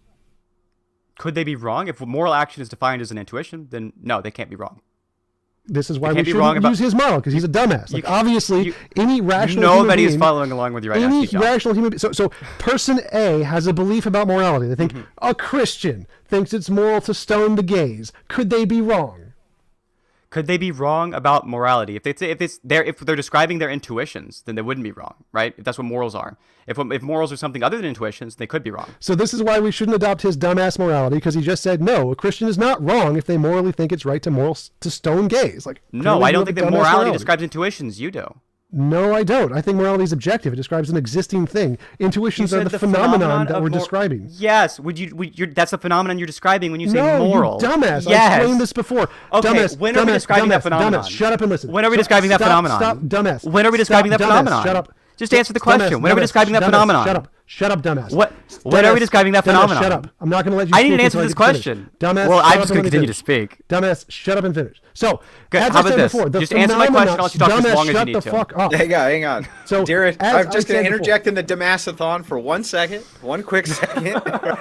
Could they be wrong? If moral action is defined as an intuition, then no, they can't be wrong. This is why You we can't be shouldn't wrong about- use his moral, because he's a dumbass. Like, obviously, any rational human Nobody is being, following along with you right now. any TJump. rational human being. So person A has a belief about morality. They think a Christian thinks it's moral to stone the gays. Could they be wrong? Could they be wrong about morality? If they're describing their intuitions, then they wouldn't be wrong, right? If that's what morals are. If morals are something other than intuitions, they could be wrong. So this is why we shouldn't adopt his dumbass morality, because he just said, no, a Christian is not wrong if they morally think it's right to stone gays. Like, No, clearly I you don't have think a that dumbass morality describes intuitions. You do. No, I don't. I think morality is objective. It describes an existing thing. Intuitions are the phenomenon that we're describing. Yes. That's the phenomenon you're describing when you say moral. You dumbass. Yes. I explained this before. Okay, Dumbass, when are we describing that phenomenon? Dumbass, shut up and listen. When are we describing that phenomenon? Stop, dumbass. When are we describing that dumbass, phenomenon? Shut up. Just answer the question. Dumbass, When are we describing that dumbass, phenomenon? Shut up. Shut up, dumbass. When are we describing that Dumbass, phenomenon? Shut up. I'm not going to let you I speak need an answer until to I this get to finish. question. Dumbass, Well, shut I'm up just and going to let me continue to finish. speak. Dumbass, shut up and finish. So, Good, as how I about said this? before, the Just answer my question, phenomenon- I'll let you talk for as dumbass, long as you shut need the to. fuck up. Hang on. So, Darren, as I'm just I going said to interject in the Damassathon for 1 second, one quick second,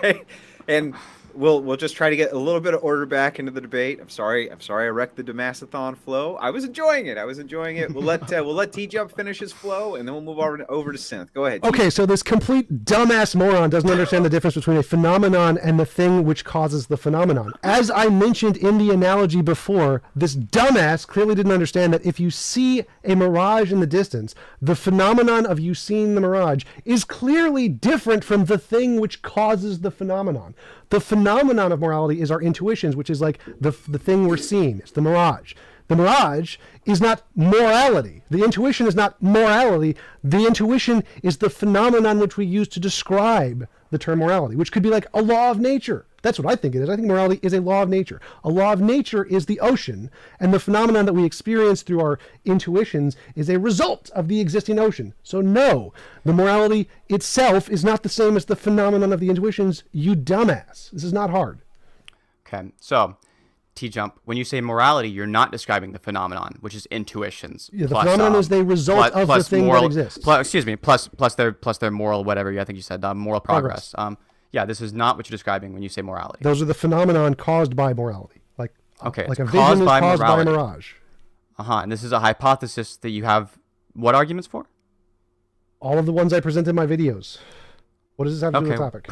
right? And we'll just try to get a little bit of order back into the debate. I'm sorry I wrecked the Damassathon flow. I was enjoying it. We'll let TJump finish his flow, and then we'll move over to Sinthe. Go ahead. Okay, so this complete dumbass moron doesn't understand the difference between a phenomenon and the thing which causes the phenomenon. As I mentioned in the analogy before, this dumbass clearly didn't understand that if you see a mirage in the distance, the phenomenon of you seeing the mirage is clearly different from the thing which causes the phenomenon. The phenomenon of morality is our intuitions, which is like the thing we're seeing. It's the mirage. The mirage is not morality. The intuition is not morality. The intuition is the phenomenon which we use to describe the term morality, which could be like a law of nature. That's what I think it is. I think morality is a law of nature. A law of nature is the ocean, and the phenomenon that we experience through our intuitions is a result of the existing ocean. So no, the morality itself is not the same as the phenomenon of the intuitions, you dumbass. This is not hard. Okay, so TJump, when you say morality, you're not describing the phenomenon, which is intuitions. Yeah, the phenomenon is the result of the thing that exists. Plus their moral whatever. I think you said moral progress. Yeah, this is not what you're describing when you say morality. Those are the phenomenon caused by morality. Like a vision is caused by caused by a morality. mirage. And this is a hypothesis that you have what arguments for? All of the ones I present in my videos. What does this have to do with the topic?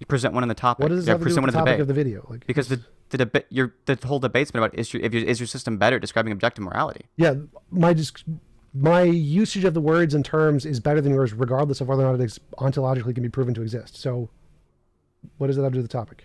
Present one in the topic. What does this have to do with the topic of the video? Like, because the debate, the whole debate's been about is your system better describing objective morality? Yeah, my usage of the words and terms is better than yours, regardless of whether or not it ontologically can be proven to exist. So, what does that have to do with the topic?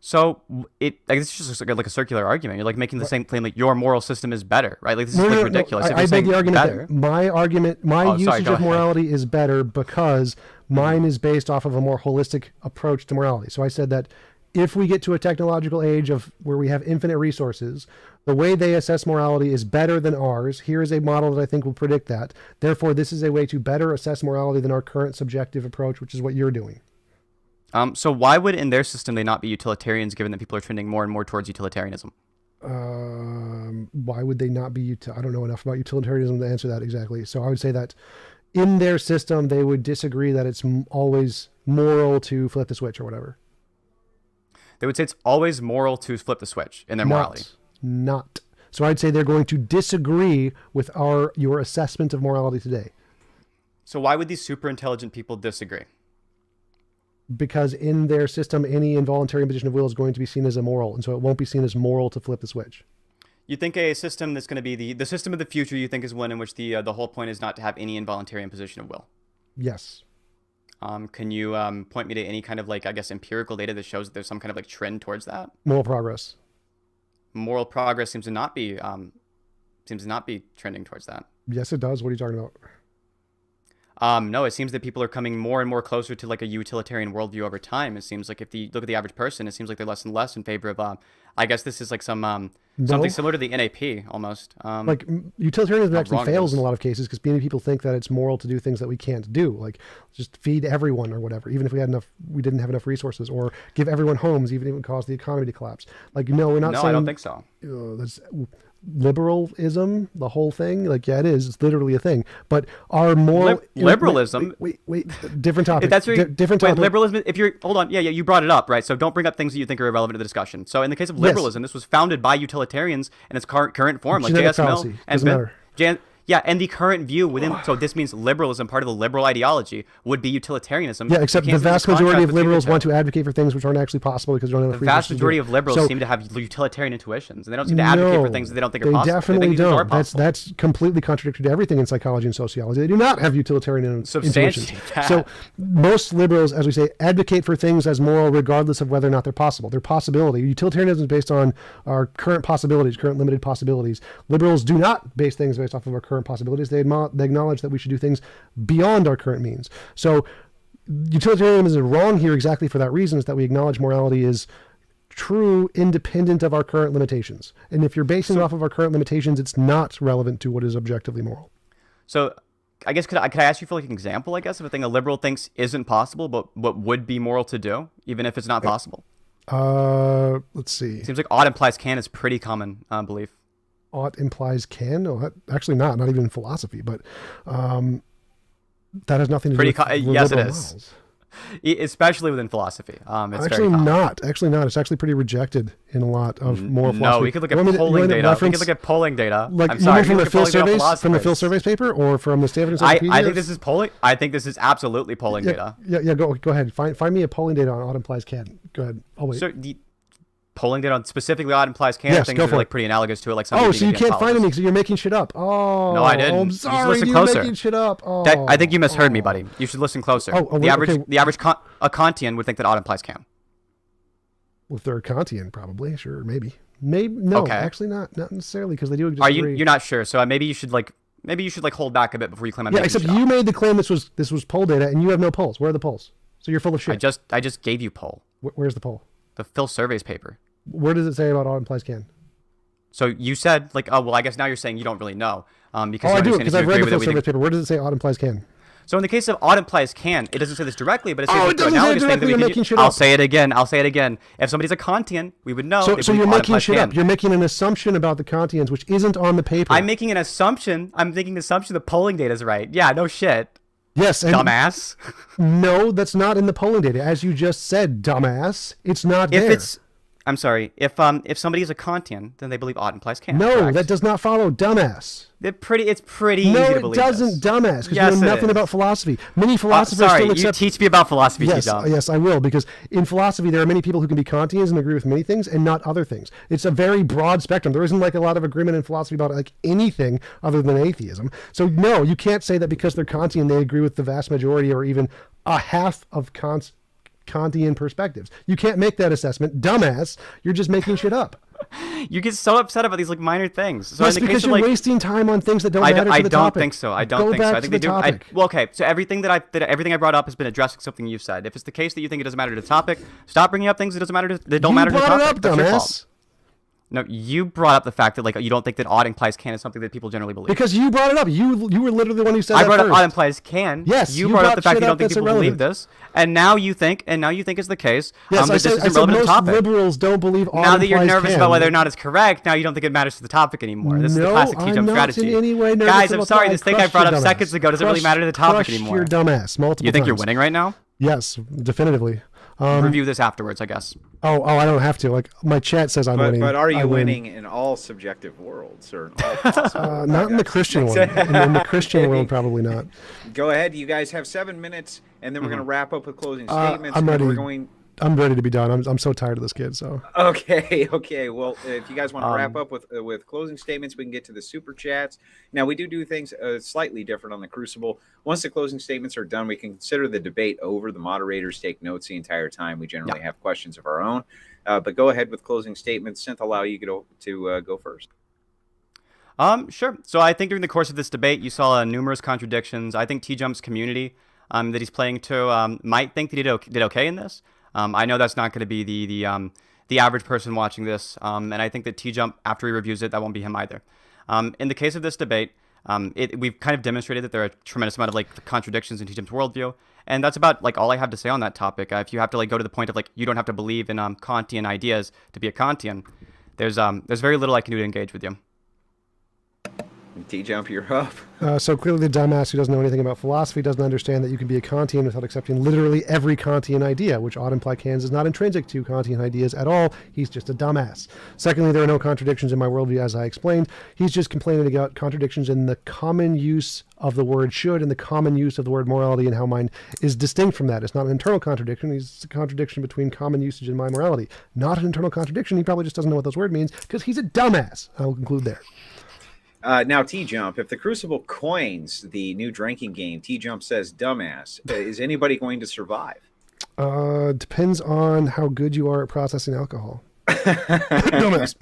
So I guess it's just like a circular argument. You're like making the same claim, like your moral system is better, right? Like this is ridiculous. I made the argument that my usage of morality is better because mine is based off of a more holistic approach to morality. So I said that if we get to a technological age of where we have infinite resources, the way they assess morality is better than ours. Here is a model that I think will predict that. Therefore, this is a way to better assess morality than our current subjective approach, which is what you're doing. So why would in their system they not be utilitarians, given that people are trending more and more towards utilitarianism? Why would they not be? I don't know enough about utilitarianism to answer that exactly. So I would say that in their system, they would disagree that it's always moral to flip the switch or whatever. They would say it's always moral to flip the switch in their morality. Not. So I'd say they're going to disagree with your assessment of morality today. So why would these super intelligent people disagree? Because in their system, any involuntary imposition of will is going to be seen as immoral, and so it won't be seen as moral to flip the switch. You think a system that's going to be the system of the future, you think is one in which the whole point is not to have any involuntary imposition of will? Yes. Can you point me to any kind of empirical data that shows that there's some kind of trend towards that? Moral progress. Moral progress seems to not be trending towards that. Yes, it does. What are you talking about? No, it seems that people are coming more and more closer to a utilitarian worldview over time. It seems like if you look at the average person, it seems like they're less and less in favor of, I guess this is something similar to the NAP almost. Utilitarianism actually fails it is. in a lot of cases because many people think that it's moral to do things that we can't do, like just feed everyone or whatever, even if we didn't have enough resources, or give everyone homes, even if it would cause the economy to collapse. No, we're not saying. No, I don't think so. liberalism, the whole thing. Like, yeah, it is. It's literally a thing. But our moral liberalism. Wait. Different topic. That's where different wait, topic. liberalism. If you're hold on, yeah, you brought it up, right? So don't bring up things that you think are irrelevant to the discussion. So in the case of liberalism, this was founded by utilitarians in its current form, like Genetic J.S. Mill fallacy. and Doesn't matter. Yeah, and the current view within, so this means liberalism, part of the liberal ideology, would be utilitarianism. Yeah, except the vast majority of liberals want to advocate for things which aren't actually possible because they don't have the free vast speech to do majority it. of liberals seem to have utilitarian intuitions, and they don't seem to advocate for things that they don't think are possible. They definitely think these are don't. possible. That's completely contradictory to everything in psychology and sociology. They do not have utilitarian intuitions. Substantiate. So most liberals, as we say, advocate for things as moral regardless of whether or not they're possible. They're possibility. Utilitarianism is based on our current possibilities, current limited possibilities. Liberals do not base things based off of our current possibilities. They acknowledge that we should do things beyond our current means. So utilitarianism is wrong here exactly for that reason, is that we acknowledge morality is true independent of our current limitations. And if you're basing it off of our current limitations, it's not relevant to what is objectively moral. So I guess could I ask you for like an example, I guess, of a thing a liberal thinks isn't possible, but what would be moral to do, even if it's not possible? Let's see. Seems like ought implies can is pretty common belief. Ought implies can? No, actually not even in philosophy, but that has nothing to do with yes, it liberal is. morals. Especially within philosophy. It's Actually very common. not. It's actually pretty rejected in a lot of moral philosophy. No, we could look at polling data. We could look at polling data. Like, I'm sorry, from the Phil surveys paper, or from the Stanford Encyclopedia? I think this is polling. I think this is absolutely polling data. Yeah. Go ahead. Find me a polling data on ought implies can. Go ahead. I'll wait. So the polling data on specifically ought implies can Yes, things go are for like it. pretty analogous to it. Like So you can't find anything, so you're making shit up. Oh, No, I didn't. I'm You should sorry, listen you're closer. making shit up. Oh, I think you misheard me, buddy. You should listen closer. The average a Kantian would think that ought implies can. Well, if they're a Kantian, probably, sure, maybe. No, Okay. actually not necessarily, because they do Are disagree. you're not sure? So maybe you should hold back a bit before you claim I'm Yeah, making except shit you up. made the claim this was poll data, and you have no polls. Where are the polls? So you're full of shit. I just gave you poll. Where's the poll? The Phil surveys paper. Where does it say about ought implies can? So you said like, oh well, I guess now you're saying you don't really know, because Oh, I you do, understand because if you I've read agree the with it, Phil we surveys think- paper. Where does it say ought implies can? So in the case of ought implies can, it doesn't say this directly, but it says Oh, this it doesn't say analogous it thing that directly, we you're can making use. shit I'll up. say it again. If somebody's a Kantian, we would know. So they you're believe ought making implies shit can. up. You're making an assumption about the Kantians, which isn't on the paper. I'm making an assumption. I'm making an assumption the polling data is right. Yeah, no shit. Yes, and Dumbass. no, that's not in the polling data. As you just said, dumbass, it's not there. I'm sorry. If somebody is a Kantian, then they believe ought implies can. No, correct? that does not follow, dumbass. It's pretty easy No, to it believe doesn't, this. dumbass, because Yes, you know it nothing is. about philosophy. Many philosophers Sorry, still accept... you teach me about philosophy, Yes, TJump. yes, I will, because in philosophy there are many people who can be Kantians and agree with many things and not other things. It's a very broad spectrum. There isn't like a lot of agreement in philosophy about like anything other than atheism. So no, you can't say that because they're Kantian they agree with the vast majority or even a half of Kantian perspectives. You can't make that assessment, dumbass. You're just making shit up. You get so upset about these like minor things. So Yes, in the because case you're of, like, wasting time on things that don't matter to the I don't topic. think so. I don't Go think so. back I to think the they do. topic. Well, okay. So everything that I brought up has been addressing something you've said. If it's the case that you think it doesn't matter to the topic, stop bringing up things that don't matter to the topic. You brought it up, That's your fault. dumbass. No, you brought up the fact that like you don't think that ought implies can is something that people generally believe. Because you brought it up. You were literally the one who said I that brought up first. ought implies can. Yes, you you brought up brought the fact shit that you don't up think that's people believe irrelevant. this, and now you think is the case. Yes, that I this said, isn't I said relevant to most the topic. liberals don't believe ought Now that you're implies nervous can. about whether or not it's correct, now you don't think it matters to the topic anymore. This is the No, classic I'm TJump not strategy. in any way nervous Guys, I'm about sorry. that. This thing I Crushed brought your up dumbass. seconds ago doesn't really matter to the topic Crushed anymore. your dumbass multiple You think you're times. winning right now? Yes, definitively. Review this afterwards, I guess. Oh, I don't have to. Like my chat says I'm winning. But are you I win. winning in all subjective worlds or in all possible? Not in the Christian one. In the Christian world, probably not. Go ahead. You guys have 7 minutes, and then we're going to wrap up with closing I'm statements. and then ready. We're going. I'm ready to be done. I'm so tired of this kid. So Okay. Well, if you guys want to wrap up with closing statements, we can get to the super chats. Now, we do things slightly different on the Crucible. Once the closing statements are done, we can consider the debate over. The moderators take notes the entire time. We generally have questions of our own. But go ahead with closing statements. Sinthe, allow you to go first. Sure. So I think during the course of this debate, you saw numerous contradictions. I think TJump's community that he's playing to might think that he did okay in this. I know that's not going to be the average person watching this, and I think that TJump, after he reviews it, that won't be him either. In the case of this debate, we've kind of demonstrated that there are a tremendous amount of like contradictions in TJump's worldview, and that's about like all I have to say on that topic. If you have to like go to the point of like you don't have to believe in Kantian ideas to be a Kantian, there's very little I can do to engage with you. TJump, you're up. So clearly the dumbass who doesn't know anything about philosophy doesn't understand that you can be a Kantian without accepting literally every Kantian idea, which ought imply Kant is not intrinsic to Kantian ideas at all. He's just a dumbass. Secondly, there are no contradictions in my worldview, as I explained. He's just complaining about contradictions in the common use of the word should and the common use of the word morality, and how mine is distinct from that. It's not an internal contradiction. It's a contradiction between common usage and my morality. Not an internal contradiction. He probably just doesn't know what those words means because he's a dumbass. I will conclude there. Now, TJump, if the Crucible coins the new drinking game, TJump says dumbass, is anybody going to survive? Depends on how good you are at processing alcohol. Dumbass.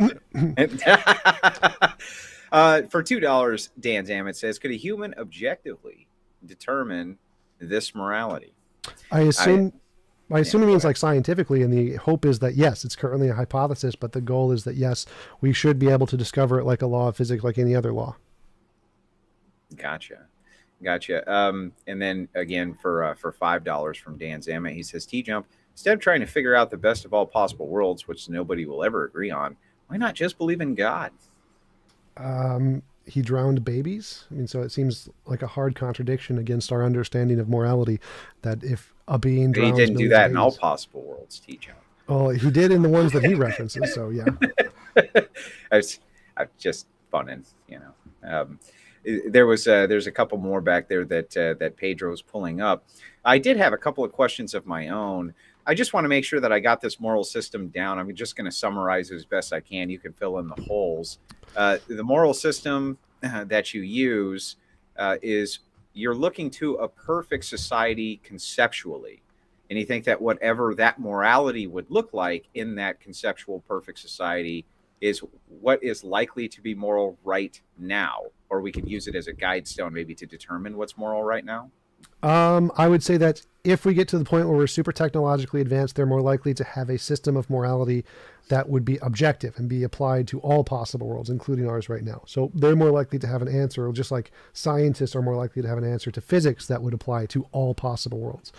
For $2, Dan Zammit says, could a human objectively determine this morality? I assume he means like scientifically, and the hope is that yes, it's currently a hypothesis, but the goal is that yes, we should be able to discover it like a law of physics, like any other law. Gotcha. And then again for $5 from Dan Zammit, he says, TJump, instead of trying to figure out the best of all possible worlds, which nobody will ever agree on, why not just believe in God? He drowned babies. I mean, so it seems like a hard contradiction against our understanding of morality, that if a being drowns, he didn't do that babies, in all possible worlds, TJump. Oh, he did in the ones that he references. So yeah, I'm just funning, you know. There's a couple more back there that Pedro's pulling up. I did have a couple of questions of my own. I just want to make sure that I got this moral system down. I'm just going to summarize as best I can. You can fill in the holes. The moral system that you use is you're looking to a perfect society conceptually. And you think that whatever that morality would look like in that conceptual perfect society is what is likely to be moral right now. Or we could use it as a guide stone maybe to determine what's moral right now. I would say that if we get to the point where we're super technologically advanced, they're more likely to have a system of morality that would be objective and be applied to all possible worlds, including ours right now. So they're more likely to have an answer, just like scientists are more likely to have an answer to physics that would apply to all possible worlds.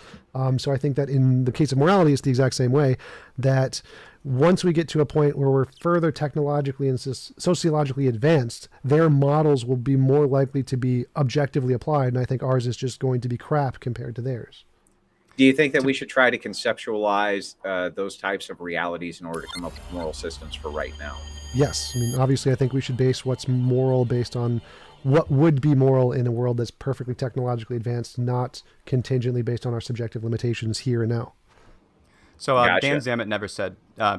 So I think that in the case of morality, it's the exact same way, that once we get to a point where we're further technologically and sociologically advanced, their models will be more likely to be objectively applied. And I think ours is just going to be crap compared to theirs. Do you think that we should try to conceptualize those types of realities in order to come up with moral systems for right now? Yes. I mean, obviously, I think we should base what's moral based on what would be moral in a world that's perfectly technologically advanced, not contingently based on our subjective limitations here and now. So Gotcha. Dan Zammit never said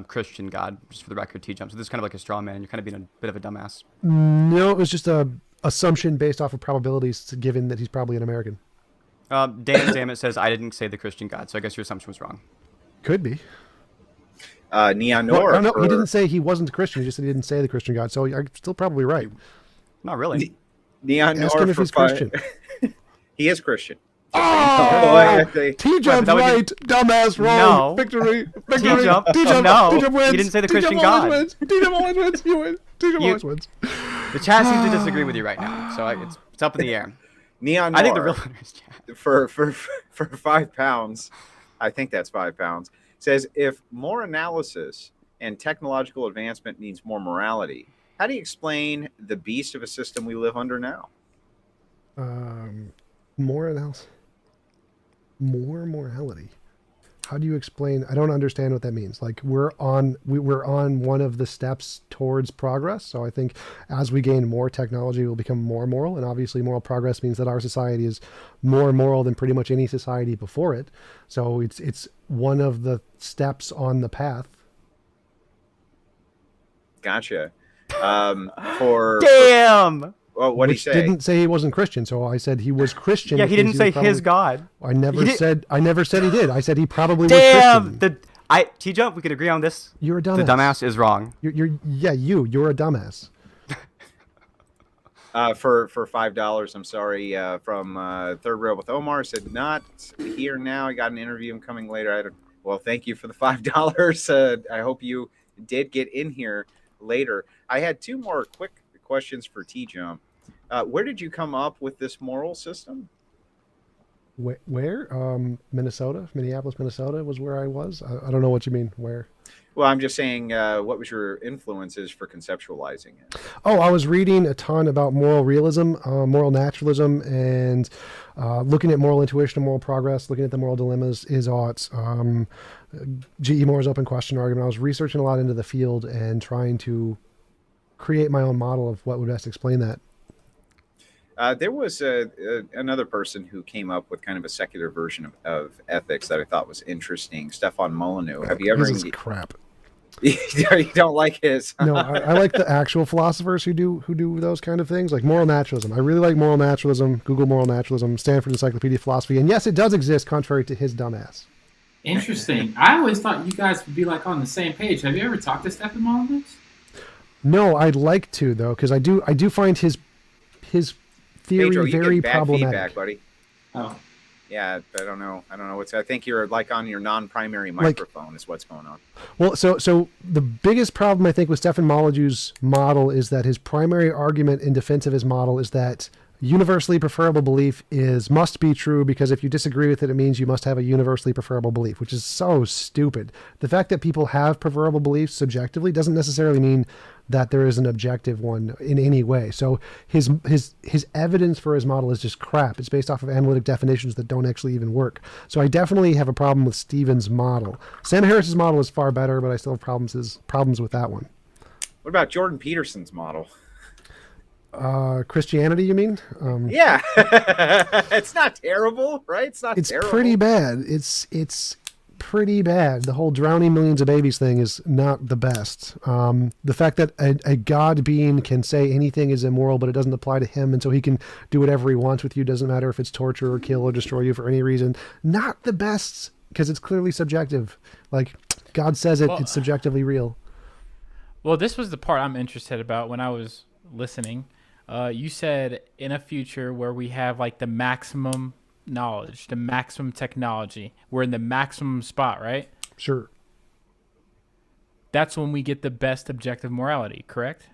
Christian God, just for the record, TJump. So this is kind of like a straw man. You're kind of being a bit of a dumbass. No, it was just a assumption based off of probabilities, given that he's probably an American. Dan Zammit says, I didn't say the Christian God, so I guess your assumption was wrong. Could be. Neon Noir. No, he didn't say he wasn't a Christian. He just said he didn't say the Christian God. So you're still probably right. Not really. Neon Ask Noir him if he's Christian. He is Christian. Oh, T-Jump's right, dumbass, wrong. No. Victory. T-Jump, T-Jump, no. T-Jump wins. You didn't say the T-Jump Christian always God. wins. T-Jump always wins. You win. T-Jump always wins. The chat seems to disagree with you right now, so it's up in the air. Neon Noir. I think the real winner is chat. For £5, I think that's £5, says if more analysis and technological advancement means more morality, how do you explain the beast of a system we live under now? More analysis. More morality. How do you explain? I don't understand what that means. Like we're on one of the steps towards progress. So I think as we gain more technology, we'll become more moral. And obviously moral progress means that our society is more moral than pretty much any society before it. So it's one of the steps on the path. Gotcha. Damn! Well, what did he Which say? didn't say he wasn't Christian, so I said he was Christian. Yeah, he because didn't say was his God. I never said he did. I said he probably was Damn! Christian. T-Jump, we could agree on this. You're a dumbass. The dumbass is wrong. You're a dumbass. For $5, I'm sorry, from Third Rail with Omar, said not here now. I got an interview. I'm coming later. Well, thank you for the $5. I hope you did get in here later. I had two more quick questions for TJump. Where did you come up with this moral system? Where? Minneapolis, Minnesota was where I was. I don't know what you mean. Where? Well, I'm just saying, what was your influences for conceptualizing it? Oh, I was reading a ton about moral realism, moral naturalism, and looking at moral intuition and moral progress, looking at the moral dilemmas, is ought. G.E. Moore's open question argument. I was researching a lot into the field and trying to create my own model of what would best explain that. There was another person who came up with kind of a secular version of ethics that I thought was interesting. Stefan Molyneux. Have you ever? This is crap. You don't like his? No, I like the actual philosophers who do those kind of things, like moral naturalism. I really like moral naturalism. Google moral naturalism, Stanford Encyclopedia of Philosophy, and yes, it does exist, contrary to his dumbass. Interesting. I always thought you guys would be like on the same page. Have you ever talked to Stefan Molyneux? No, I'd like to though, because I do find his theory Pedro, you very get bad problematic. feedback, buddy. Oh. Yeah, I don't know what's. I think you're like on your non-primary microphone is what's going on. Well, so the biggest problem I think with Stefan Molyneux's model is that his primary argument in defense of his model is that universally preferable belief must be true, because if you disagree with it, it means you must have a universally preferable belief, which is so stupid. The fact that people have preferable beliefs subjectively doesn't necessarily mean that there is an objective one in any way. So his evidence for his model is just crap. It's based off of analytic definitions that don't actually even work. So I definitely have a problem with Stephen's model. Sam Harris's model is far better, but I still have problems with that one. What about Jordan Peterson's model? Christianity, you mean? Yeah, it's not terrible, right? It's terrible. Pretty bad. It's pretty bad. The whole drowning millions of babies thing is not the best. The fact that a God being can say anything is immoral, but it doesn't apply to him, and so he can do whatever he wants with you, doesn't matter if it's torture or kill or destroy you for any reason. Not the best, because it's clearly subjective. Like, God says it, it's subjectively real. Well, this was the part I'm interested about when I was listening. You said in a future where we have like the maximum knowledge, the maximum technology, we're in the maximum spot, right? Sure. That's when we get the best objective morality, correct?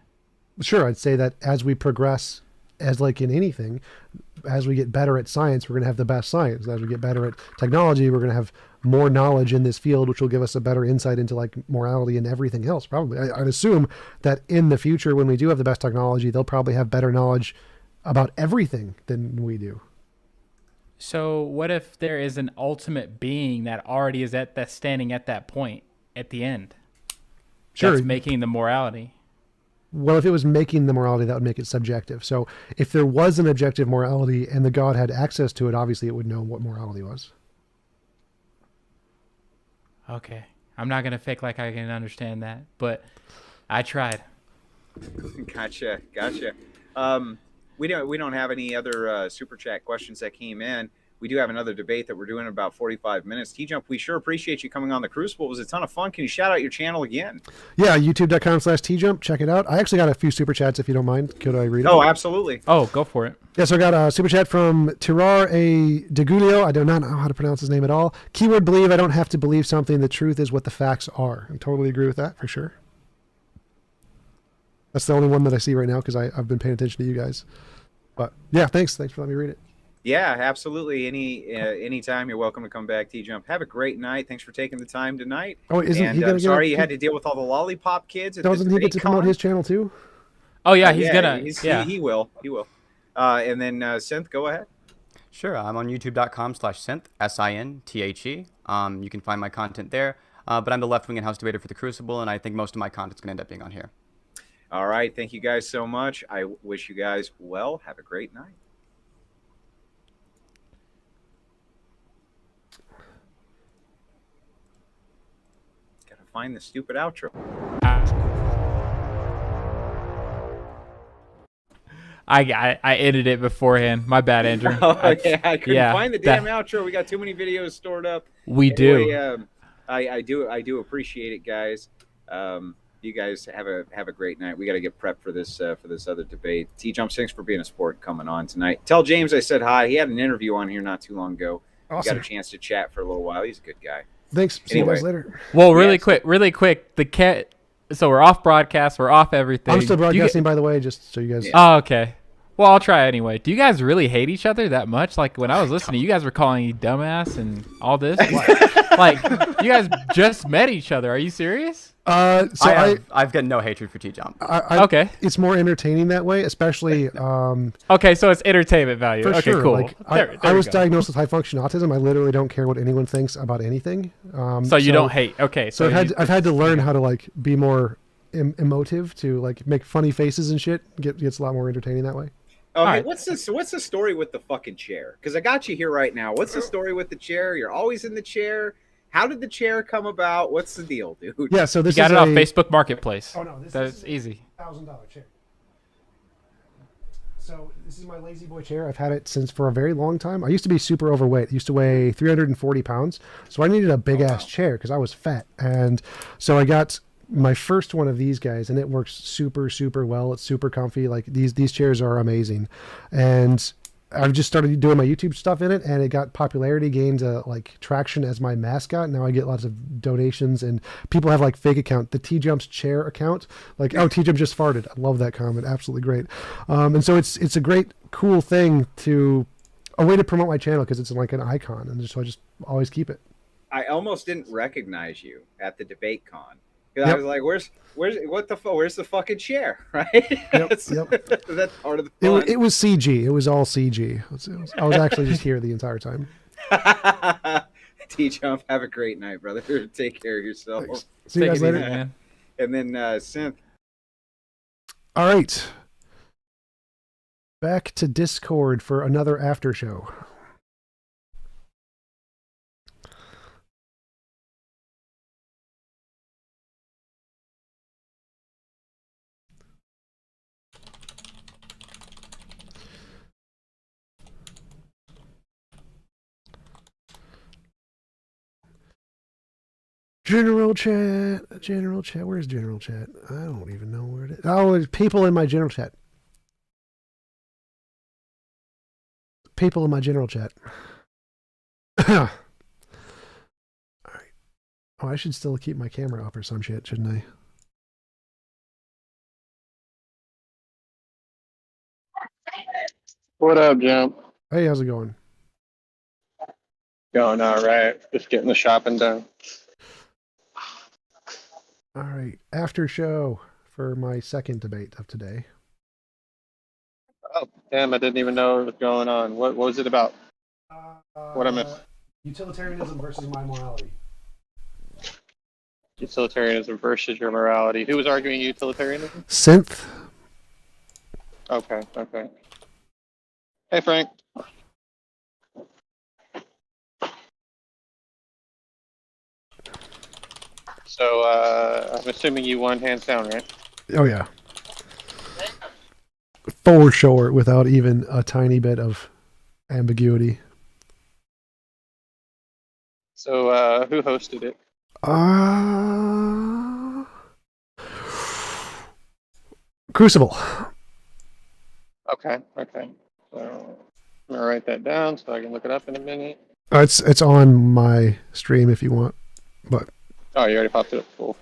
Sure, I'd say that as we progress, as like in anything, as we get better at science, we're going to have the best science. As we get better at technology, we're going to have more knowledge in this field, which will give us a better insight into like morality and everything else. Probably, I'd assume that in the future, when we do have the best technology, they'll probably have better knowledge about everything than we do. So what if there is an ultimate being that already is that's standing at that point at the end? Sure. That's making the morality. Well, if it was making the morality, that would make it subjective. So if there was an objective morality and the God had access to it, obviously it would know what morality was. Okay. I'm not going to fake like I can understand that, but I tried. Gotcha. We don't have any other super chat questions that came in. We do have another debate that we're doing in about 45 minutes. TJump, we sure appreciate you coming on the Crucible. It was a ton of fun. Can you shout out your channel again? Yeah, youtube.com/TJump. Check it out. I actually got a few super chats if you don't mind. Could I read it? Oh, absolutely. Oh, go for it. Yeah, so I got a super chat from Tirar A. Degulio. I do not know how to pronounce his name at all. Keyword believe. I don't have to believe something. The truth is what the facts are. I totally agree with that for sure. That's the only one that I see right now because I've been paying attention to you guys. But yeah, thanks for letting me read it. Yeah, absolutely. Anytime you're welcome to come back, T-Jump. Have a great night. Thanks for taking the time tonight. Oh, isn't he gonna sorry you had to deal with all the lollipop kids. Doesn't he get to promote his channel too? Oh yeah, He will. And then Sinthe, go ahead. Sure, I'm on youtube.com/Sinthe, Sinthe. You can find my content there. But I'm the left-wing in-house debater for the Crucible, and I think most of my content's going to end up being on here. All right. Thank you guys so much. I wish you guys well. Have a great night. Gotta find the stupid outro. I edited it beforehand. My bad, Andrew. I couldn't find the damn outro. We got too many videos stored up. We do. I do appreciate it, guys. You guys have a great night. We got to get prepped for this other debate. T-Jump, thanks for being a sport coming on tonight. Tell James I said hi. He had an interview on here not too long ago. Awesome. We got a chance to chat for a little while. He's a good guy. Thanks. See you guys later. Well, really quick. The cat. So we're off broadcast. We're off everything. I'm still broadcasting, by the way, just so you guys. Oh, okay. Well, I'll try anyway. Do you guys really hate each other that much? Like when I was listening, you guys were calling you dumbass and all this. Like you guys just met each other. Are you serious? I've got no hatred for TJump. Okay. It's more entertaining that way, especially. Okay, so it's entertainment value. For Okay, sure. cool. Like, I was diagnosed with high function autism. I literally don't care what anyone thinks about anything. So you don't hate. Okay. So I've had to learn how to like be more emotive, to like make funny faces and shit. Gets a lot more entertaining that way. Okay, right. what's the story with the fucking chair? Because I got you here right now. What's the story with the chair? You're always in the chair. How did the chair come about? What's the deal, dude? Yeah, so this You got is it off Facebook Marketplace. Oh no, That's easy. $1,000 chair. So this is my lazy boy chair. I've had it for a very long time. I used to be super overweight. I used to weigh 340 pounds. So I needed a big ass chair because I was fat. And so I got my first one of these guys, and it works super, super well. It's super comfy. Like these chairs are amazing. And I've just started doing my YouTube stuff in it, and it got popularity, gained like traction as my mascot. Now I get lots of donations, and people have like fake account, the TJump's chair account. Like, oh, TJump just farted. I love that comment. Absolutely great. And so it's a great, cool thing a way to promote my channel because it's like an icon, and so I just always keep it. I almost didn't recognize you at the debate con. Yep. I was like, where's the fucking chair, right? Yep, That's part of the fun. It was CG. It was all CG. I was actually just here the entire time. TJump, have a great night, brother. Take care of yourself. Thanks. See you Take guys it later. easy, man. And then Sinthe. All right. Back to Discord for another after show. General chat. Where's general chat? I don't even know where it is. Oh, there's people in my general chat. People in my general chat. All right. Oh, I should still keep my camera up or some shit, shouldn't I? What up, Jump? Hey, how's it going? Going all right. Just getting the shopping done. All right. After show for my second debate of today. Oh, damn, I didn't even know what was going on. What was it about? What I missed? Utilitarianism versus my morality. Utilitarianism versus your morality. Who was arguing utilitarianism? Sinthe. Okay. Hey, Frank. So, I'm assuming you won hands down, right? Oh, yeah. For sure, without even a tiny bit of ambiguity. So, who hosted it? Crucible. Okay. So, I'm gonna write that down so I can look it up in a minute. It's on my stream if you want, but Oh, you already popped it up. Cool.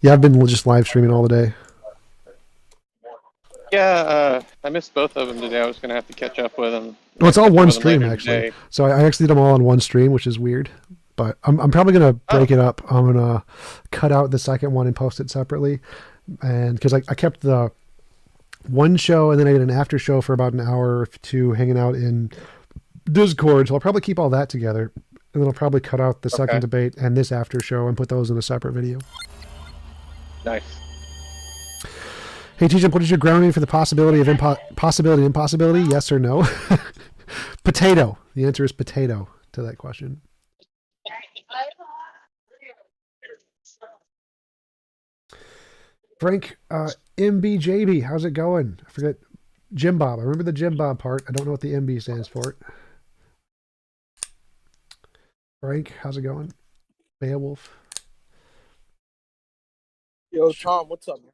yeah, I've been just live streaming all the day. Yeah, I missed both of them today. I was gonna have to catch up with them. Well, it's all Catch up one with them stream later actually. today. So I actually did them all on one stream, which is weird. But I'm probably gonna break it up. I'm gonna cut out the second one and post it separately, and because I kept the one show and then I did an after show for about an hour or two hanging out in Discord. So I'll probably keep all that together, and then I'll probably cut out the second debate and this after show and put those in a separate video. Nice. Hey, TJump, what is your grounding for the possibility of possibility and impossibility? Yes or no? Potato. The answer is potato to that question. Frank, MBJB, how's it going? I forget. Jim Bob. I remember the Jim Bob part. I don't know what the MB stands for. Frank, how's it going? Beowulf. Yo, Tom, what's up, man?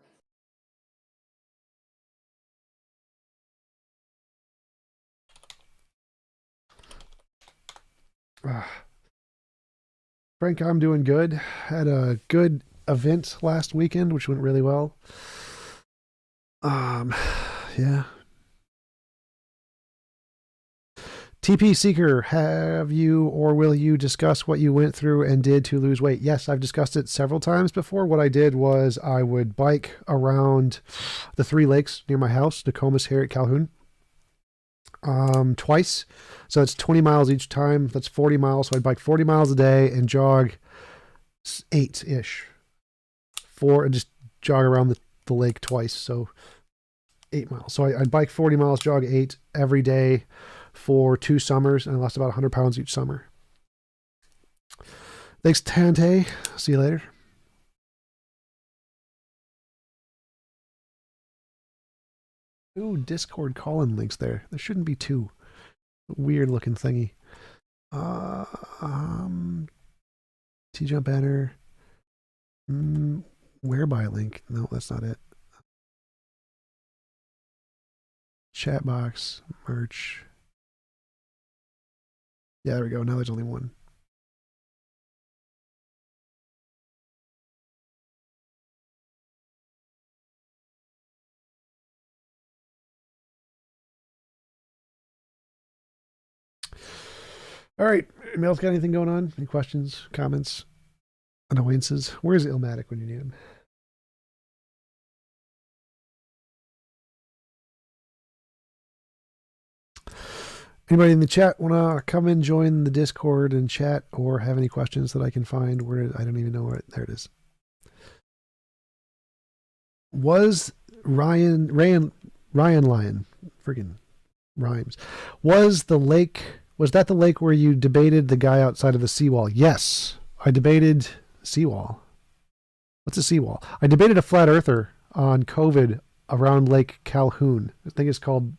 Frank, I'm doing good. Had a good event last weekend, which went really well. Yeah. TP Seeker, have you or will you discuss what you went through and did to lose weight? Yes, I've discussed it several times before. What I did was I would bike around the 3 lakes near my house, Nokomis, Harriet, Calhoun, twice. So it's 20 miles each time. That's 40 miles. So I'd bike 40 miles a day and jog 8-ish. Just jog around the lake twice. So 8 miles. So I'd bike 40 miles, jog 8 every day for 2 summers, and I lost about 100 pounds each summer. Thanks, Tante. See you later. Ooh, Discord call-in links there. There shouldn't be 2. Weird looking thingy. TJump banner. Whereby link. No, that's not it. Chat box. Merch. Yeah, there we go. Now there's only 1. All right. Anybody else got anything going on? Any questions, comments, annoyances? Where's Illmatic when you need him? Anybody in the chat want to come and join the Discord and chat, or have any questions that I can find? Where I don't even know where. There it is. Was Ryan Lyon, friggin' rhymes? Was that the lake where you debated the guy outside of the seawall? Yes, I debated seawall. What's a seawall? I debated a flat earther on COVID around Lake Calhoun. I think it's called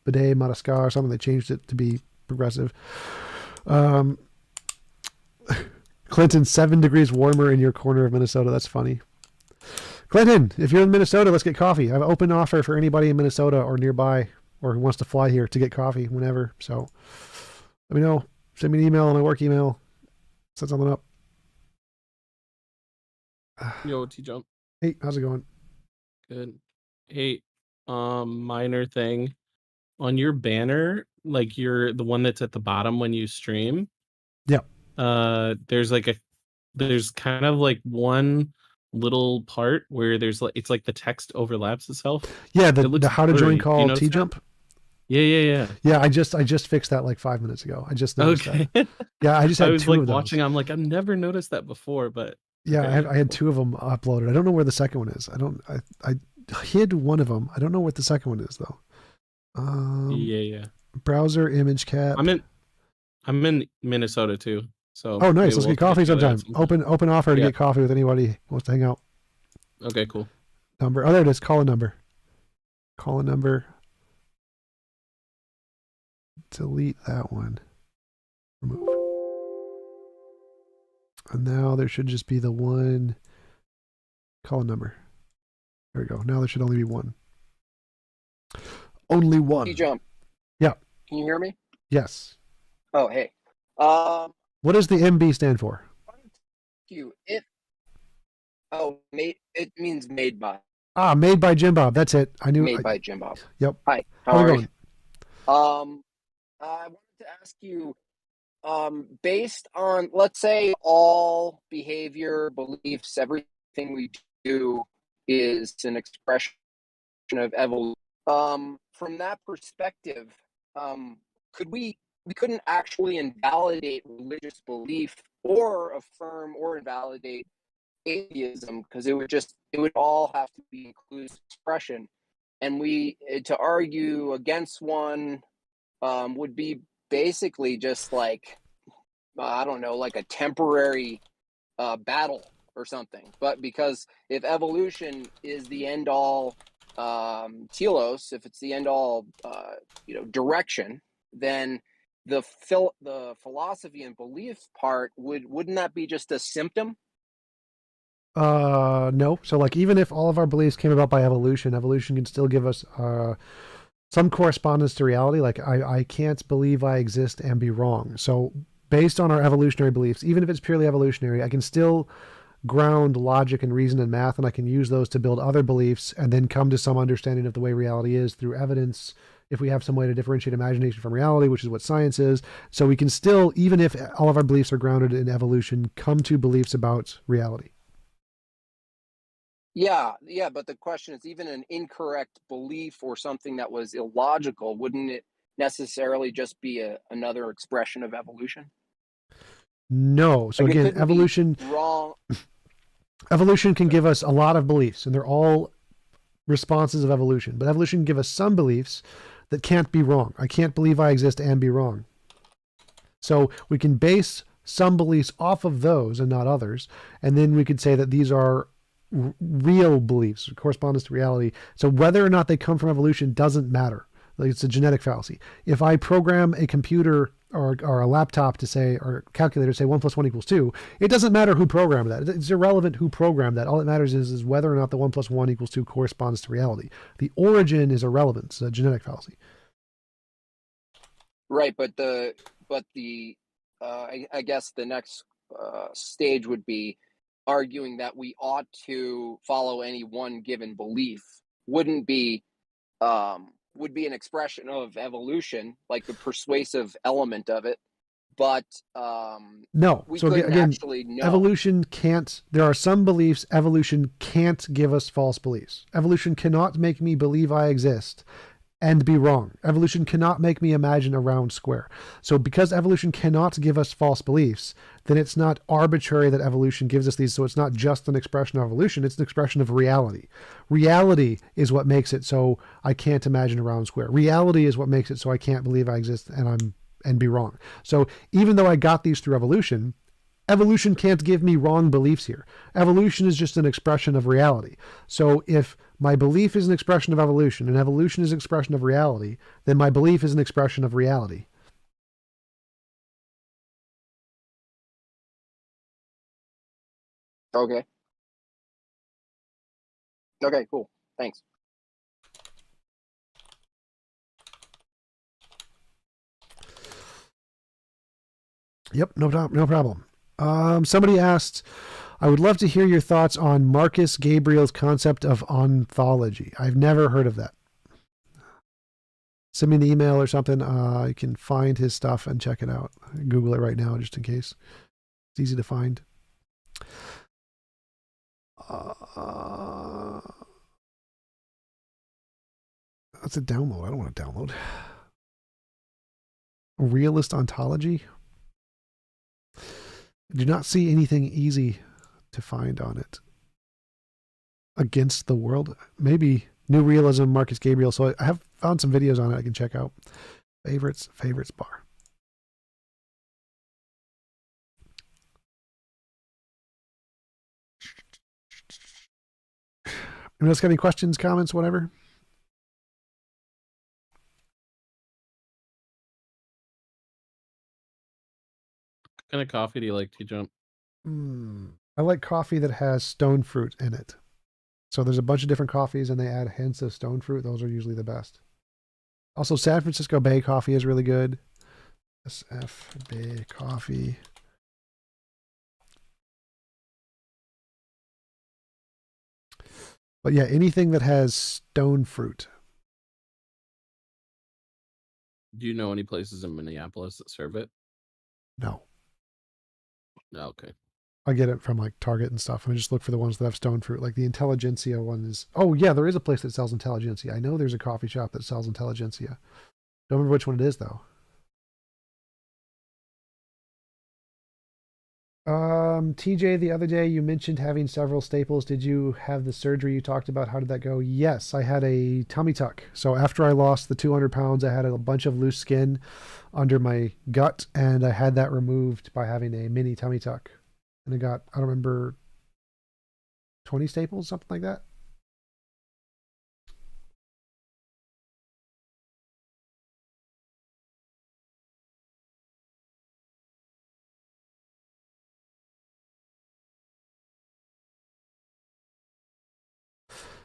Bidet Madagascar or something. They changed it to be progressive. Clinton, 7 degrees warmer in your corner of Minnesota. That's funny. Clinton, if you're in Minnesota, let's get coffee. I have an open offer for anybody in Minnesota or nearby or who wants to fly here to get coffee whenever. So let me know. Send me an email on my work email. Set something up. Yo, TJump. Hey, how's it going? Good. Hey, minor thing. On your banner, like you're the one that's at the bottom when you stream. Yep. There's kind of like one little part where it's like the text overlaps itself. Yeah, the how to join call TJump. Yeah. Yeah, I just fixed that like 5 minutes ago. I just noticed that. Yeah, I just had I was 2 like of those. watching. I'm like, I've never noticed that before, but yeah, okay. I had 2 of them uploaded. I don't know where the second one is. I hid one of them. I don't know what the second one is though. Yeah. Browser image cap. I'm in Minnesota too. So oh, nice. Let's get coffee sometime. Open offer to Yeah. get coffee with anybody who wants to hang out. Okay, cool. Number. Oh, there it is. Call a number. Call a number. Delete that one. Remove. And now there should just be the one. Call a number. There we go. Now there should only be one. Only one. TJump. Yeah. Can you hear me? Yes. Oh, hey. What does the MB stand for? It means made by. Ah, made by Jim Bob. That's it. I knew. Made by Jim Bob. Yep. Hi. How are we going? I wanted to ask you, based on, let's say, all behavior, beliefs, everything we do is an expression of evolution. From that perspective, we couldn't actually invalidate religious belief or affirm or invalidate atheism, because it would all have to be inclusive expression, and to argue against one would be basically just like I don't know, like a temporary battle or something. But because if evolution is the end all telos, if it's the end all direction, then the philosophy and belief part wouldn't that be just a symptom? No. So like even if all of our beliefs came about by evolution can still give us some correspondence to reality. Like I can't believe I exist and be wrong. So based on our evolutionary beliefs, even if it's purely evolutionary, I can still ground logic and reason and math, and I can use those to build other beliefs and then come to some understanding of the way reality is through evidence, if we have some way to differentiate imagination from reality, which is what science is. So we can still, even if all of our beliefs are grounded in evolution, come to beliefs about reality. Yeah, but the question is, even an incorrect belief or something that was illogical, wouldn't it necessarily just be another expression of evolution? No. So Like, again, evolution wrong. Evolution can give us a lot of beliefs, and they're all responses of evolution. But evolution can give us some beliefs that can't be wrong. I can't believe I exist and be wrong. So we can base some beliefs off of those and not others, and then we could say that these are real beliefs, correspondence to reality. So whether or not they come from evolution doesn't matter. Like, it's a genetic fallacy. If I program a computer or a laptop to say, or calculator to say 1 + 1 = 2, it doesn't matter who programmed that. It's irrelevant who programmed that. All that matters is whether or not the 1 + 1 = 2 corresponds to reality. The origin is irrelevant. It's a genetic fallacy. Right, but I guess the next stage would be arguing that we ought to follow any one given belief would be an expression of evolution, like the persuasive element of it. But no. we So couldn't again, actually know. evolution can't. There are some beliefs evolution can't give us false beliefs. Evolution cannot make me believe I exist and be wrong. Evolution cannot make me imagine a round square. So because evolution cannot give us false beliefs, then it's not arbitrary that evolution gives us these. So it's not just an expression of evolution, it's an expression of reality. Reality is what makes it so I can't imagine a round square. Reality is what makes it so I can't believe I exist and be wrong. So even though I got these through evolution, evolution can't give me wrong beliefs here. Evolution is just an expression of reality. So if my belief is an expression of evolution and evolution is an expression of reality, then my belief is an expression of reality. Okay, cool. Thanks. Yep, no problem. Somebody asked, I would love to hear your thoughts on Marcus Gabriel's concept of ontology. I've never heard of that. Send me an email or something. I can find his stuff and check it out. Google it right now just in case. It's easy to find. That's a download. I don't want to download. A realist ontology? I do not see anything easy to find on it. Against the World? Maybe New Realism, Marcus Gabriel. So I have found some videos on it I can check out. Favorites bar. Anyone else got any questions, comments, whatever? What kind of coffee do you like, TJump? I like coffee that has stone fruit in it. So there's a bunch of different coffees and they add hints of stone fruit. Those are usually the best. Also, San Francisco Bay coffee is really good. SF Bay coffee. But yeah, anything that has stone fruit. Do you know any places in Minneapolis that serve it? No. No, okay. I get it from like Target and stuff. I just look for the ones that have stone fruit. Like the Intelligentsia one is. Oh yeah, there is a place that sells Intelligentsia. I know there's a coffee shop that sells Intelligentsia. Don't remember which one it is though. TJ, the other day you mentioned having several staples. Did you have the surgery you talked about? How did that go? Yes, I had a tummy tuck. So after I lost the 200 pounds, I had a bunch of loose skin under my gut, and I had that removed by having a mini tummy tuck. And I got, I don't remember, 20 staples, something like that.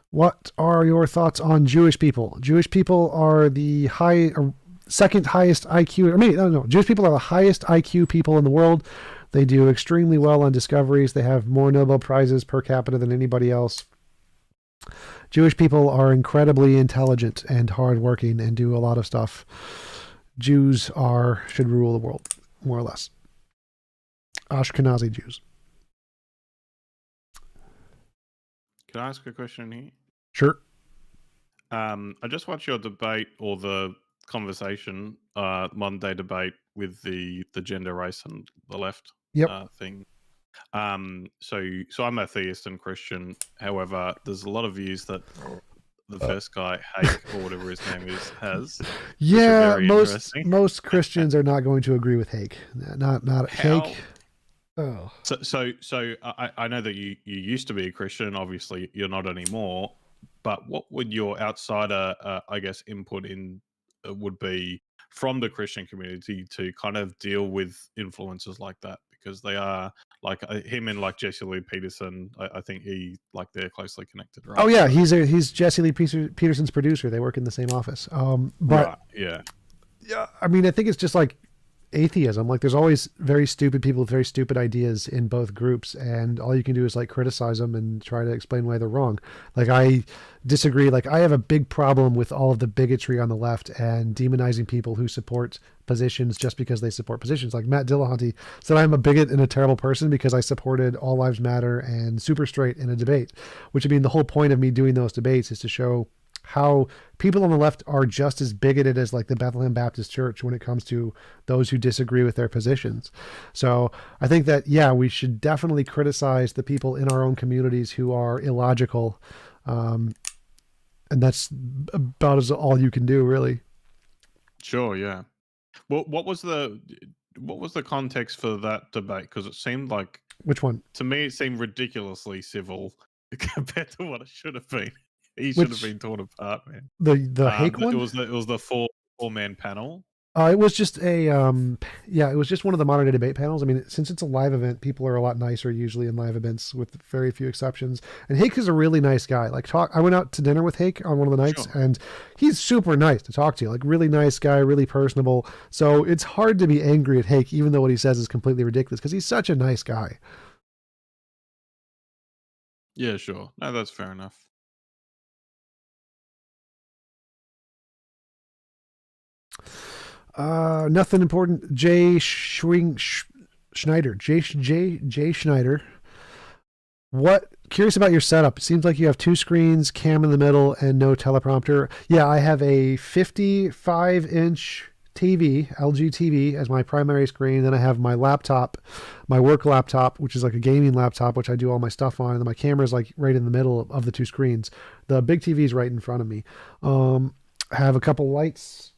What are your thoughts on Jewish people? Jewish people are the second highest IQ, or maybe, I don't know. Jewish people are the highest IQ people in the world. They do extremely well on discoveries. They have more Nobel Prizes per capita than anybody else. Jewish people are incredibly intelligent and hardworking and do a lot of stuff. Jews should rule the world, more or less. Ashkenazi Jews. Can I ask a question here? Sure. I just watched your debate or the conversation, modern day debate with the gender, race, and the left thing. So I'm a theist and Christian. However, there's a lot of views that the first guy, Hake, or whatever his name is, has. Yeah, most Christians are not going to agree with Hake. Not Hake. Oh. So I know that you used to be a Christian. Obviously, you're not anymore. But what would your outsider, I guess, input in would be from the Christian community to kind of deal with influences like that? Because they are like him and like Jesse Lee Peterson. I think they're closely connected, right? Oh yeah, he's Jesse Lee Peterson's producer. They work in the same office. But right, yeah. I mean, I think it's just like atheism. Like, there's always very stupid people with very stupid ideas in both groups, and all you can do is like criticize them and try to explain why they're wrong. Like, I disagree. Like, I have a big problem with all of the bigotry on the left and demonizing people who support positions just because they support positions. Like, Matt Dillahunty said I'm a bigot and a terrible person because I supported All Lives Matter and Super Straight in a debate, which, I mean, the whole point of me doing those debates is to show how people on the left are just as bigoted as like the Bethlehem Baptist Church when it comes to those who disagree with their positions. So I think that, yeah, we should definitely criticize the people in our own communities who are illogical. And that's about as all you can do, really. Sure. Yeah. Well, what was the context for that debate? Because it seemed like, which one? To me, it seemed ridiculously civil compared to what it should have been. He should have been torn apart, man. The Hake one? It was the four-man panel. It was just it was just one of the modern day debate panels. I mean, since it's a live event, people are a lot nicer usually in live events, with very few exceptions. And Hake is a really nice guy. Like, I went out to dinner with Hake on one of the nights, and he's super nice to talk to. Like, really nice guy, really personable. So it's hard to be angry at Hake, even though what he says is completely ridiculous, because he's such a nice guy. Yeah, sure. No, that's fair enough. Nothing important. Jay Schneider. Jay Schneider. Curious about your setup. It seems like you have two screens, cam in the middle, and no teleprompter. Yeah, I have a 55-inch TV, LG TV, as my primary screen. Then I have my laptop, my work laptop, which is like a gaming laptop, which I do all my stuff on. And then my camera is like right in the middle of the two screens. The big TV is right in front of me. I have a couple lights,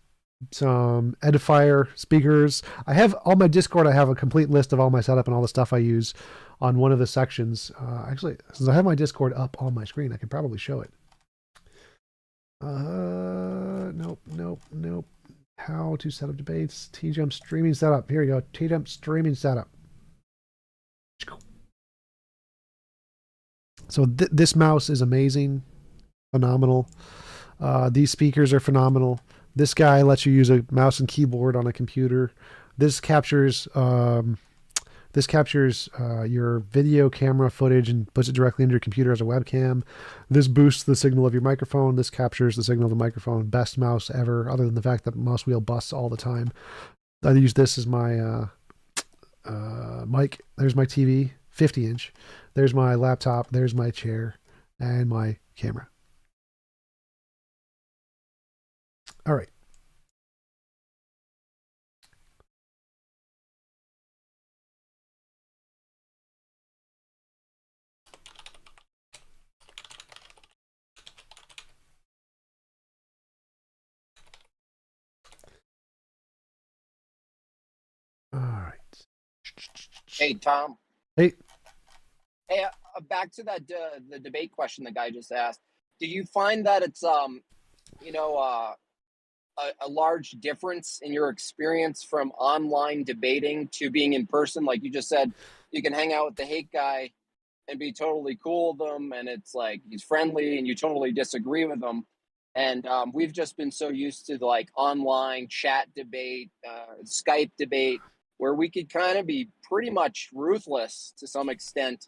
some edifier speakers. I have on my Discord, I have a complete list of all my setup and all the stuff I use on one of the sections. Actually, since I have my Discord up on my screen, I can probably show it. Nope. How to set up debates. TJump streaming setup. Here we go. TJump streaming setup. So this mouse is amazing. Phenomenal. These speakers are phenomenal. This guy lets you use a mouse and keyboard on a computer. This captures your video camera footage and puts it directly into your computer as a webcam. This boosts the signal of your microphone. This captures the signal of the microphone. Best mouse ever, other than the fact that mouse wheel busts all the time. I use this as my mic. There's my TV, 50-inch. There's my laptop. There's my chair and my camera. All right. All right. Hey, Tom. Hey. Hey, back to that the debate question the guy just asked. Do you find that it's a large difference in your experience from online debating to being in person? Like you just said, you can hang out with the Hake guy and be totally cool with him, and it's like he's friendly, and you totally disagree with him. And we've just been so used to the like online chat debate, Skype debate, where we could kind of be pretty much ruthless to some extent.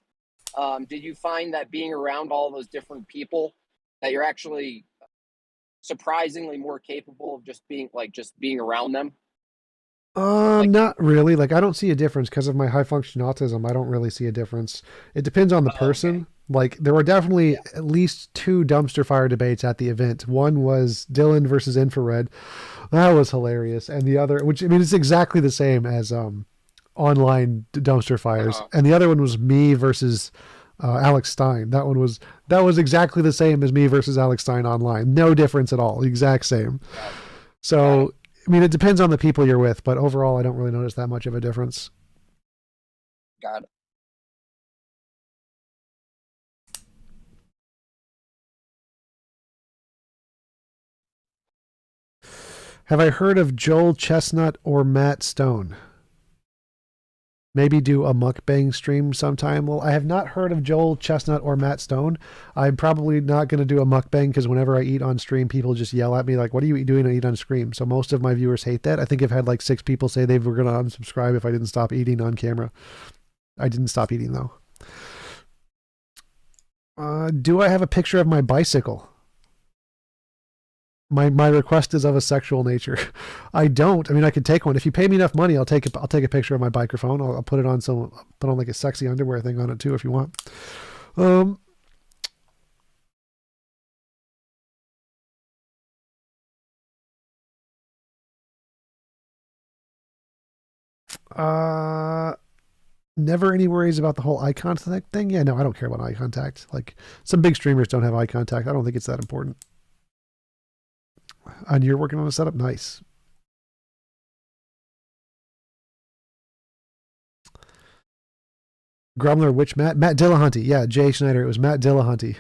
Did you find that being around all those different people, that you're actually surprisingly more capable of just being around them? Not really. Like, I don't see a difference because of my high function autism. I don't really see a difference. It depends on the person. Okay. Like, there were definitely at least 2 dumpster fire debates at the event. One was Dylan versus Infrared. That was hilarious. And the other, which, I mean, it's exactly the same as online dumpster fires. And the other one was me versus Alex Stein. That was exactly the same as me versus Alex Stein online. No difference at all. The exact same. So, I mean, it depends on the people you're with, but overall, I don't really notice that much of a difference. Got it. Have I heard of Joel Chestnut or Matt Stone? Maybe do a mukbang stream sometime. Well, I have not heard of Joel Chestnut or Matt Stone. I'm probably not going to do a mukbang because whenever I eat on stream, people just yell at me like, what are you doing to eat on stream? So most of my viewers hate that. I think I've had like 6 people say they were going to unsubscribe if I didn't stop eating on camera. I didn't stop eating though. Do I have a picture of my bicycle? My request is of a sexual nature. I don't. I mean, I could take one. If you pay me enough money, I'll take a picture of my microphone. I'll put it on put on like a sexy underwear thing on it too if you want. Never any worries about the whole eye contact thing? Yeah, no, I don't care about eye contact. Like, some big streamers don't have eye contact. I don't think it's that important. And you're working on a setup? Nice. Grumler, which Matt? Matt Dillahunty. Yeah, Jay Schneider. It was Matt Dillahunty.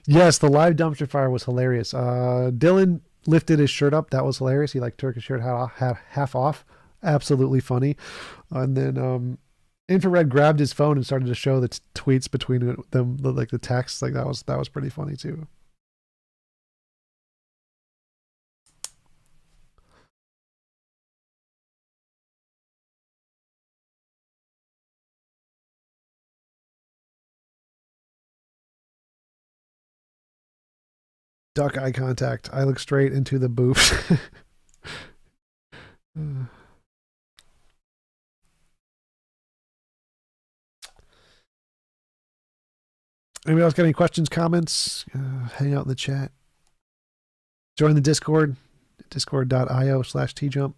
Yes, the live dumpster fire was hilarious. Dylan lifted his shirt up. That was hilarious. He like took his shirt half off. Absolutely funny. And then Infrared grabbed his phone and started to show the tweets between them, like the text. Like that was pretty funny too. Duck eye contact. I look straight into the boobs. Anybody else got any questions, comments? Hang out in the chat. Join the Discord, discord.io/TJump.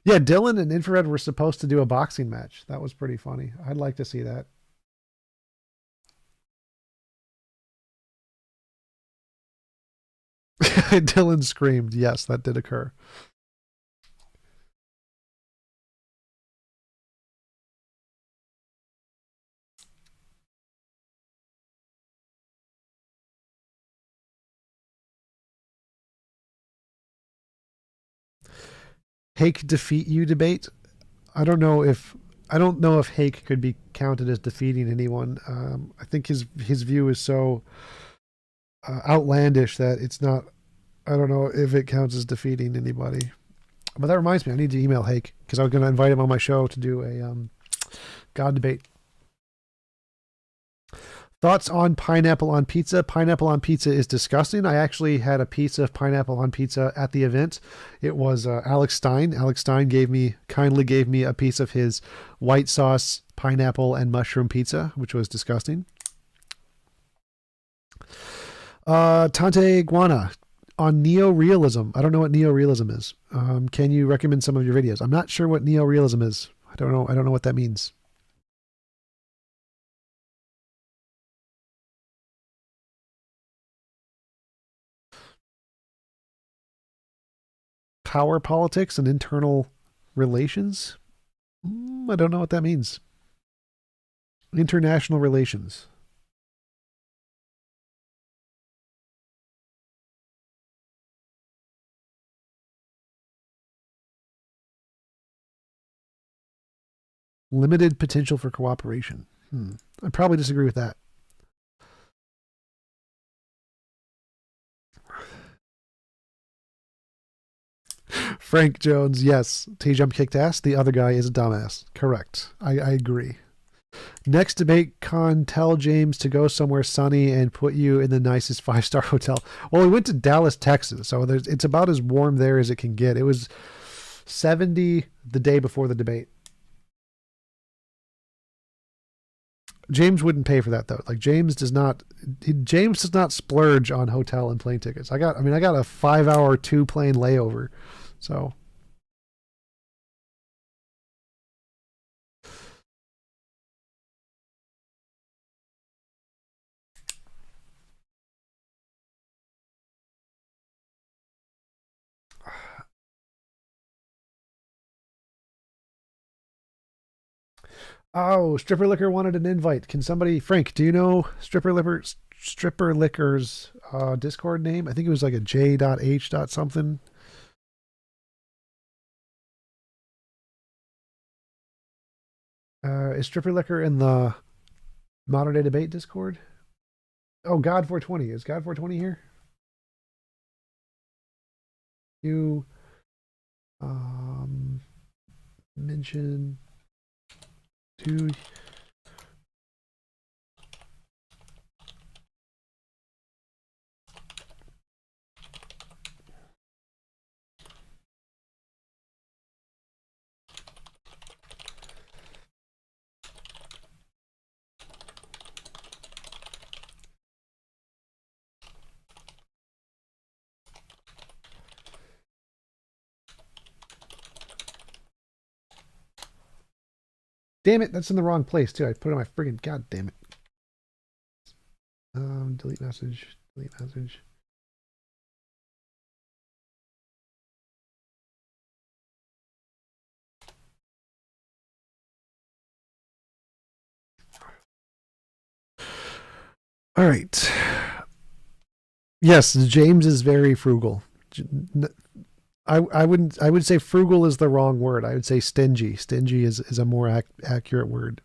Yeah, Dylan and Infrared were supposed to do a boxing match. That was pretty funny. I'd like to see that. Dylan screamed. Yes, that did occur. Hake defeat you debate. I don't know if Hake could be counted as defeating anyone. I think his view is so outlandish that it's not. I don't know if it counts as defeating anybody. But that reminds me, I need to email Hake because I was going to invite him on my show to do a God debate. Thoughts on pineapple on pizza? Pineapple on pizza is disgusting. I actually had a piece of pineapple on pizza at the event. It was Alex Stein. Alex Stein kindly gave me a piece of his white sauce, pineapple, and mushroom pizza, which was disgusting. Tante Iguana on neorealism. I don't know what neorealism is. Can you recommend some of your videos? I'm not sure what neorealism is. I don't know what that means. Power politics and internal relations? I don't know what that means. International relations. Limited potential for cooperation. I probably disagree with that. Frank Jones, yes. TJump kicked ass. The other guy is a dumbass. Correct. I agree. Next debate con, tell James to go somewhere sunny and put you in the nicest 5-star hotel. Well, we went to Dallas, Texas, so it's about as warm there as it can get. It was 70 the day before the debate. James wouldn't pay for that though. Like James does not splurge on hotel and plane tickets. I got a 5-hour 2-plane layover. So oh, Stripper Liquor wanted an invite. Can somebody, Frank, do you know Stripper Liquor's Discord name? I think it was like a J.H. something. Is Stripper Liquor in the Modern Day Debate Discord? Oh, God 420. Is God 420 here? You mention to damn it, that's in the wrong place too. I put it on my friggin' god damn it. Delete message. All right. Yes, James is very frugal. I would say frugal is the wrong word. I would say stingy. Stingy is a more accurate word.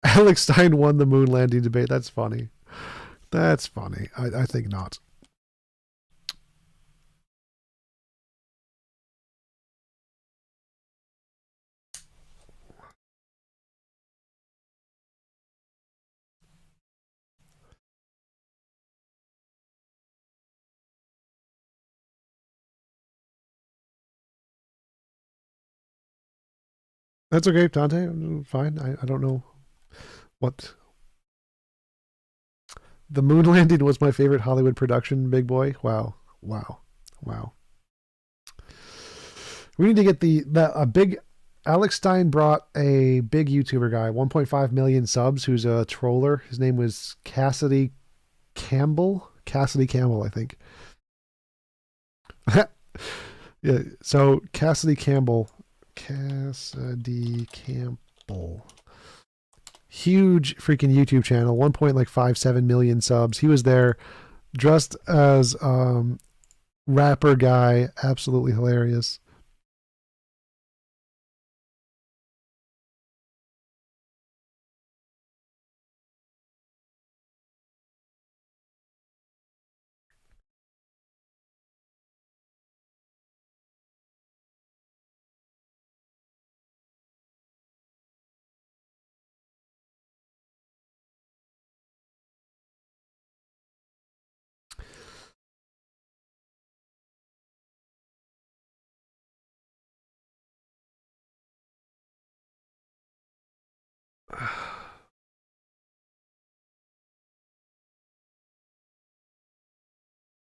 Alex Stein won the moon landing debate. That's funny. That's funny. I think not. That's okay, Dante. I'm fine. I don't know what. The moon landing was my favorite Hollywood production, big boy. Wow. We need to get a big. Alex Stein brought a big YouTuber guy, 1.5 million subs, who's a troller. His name was Cassidy Campbell, I think. Yeah. So Cassidy Campbell. Huge freaking YouTube channel, 1.57 million subs. He was there dressed as rapper guy, absolutely hilarious.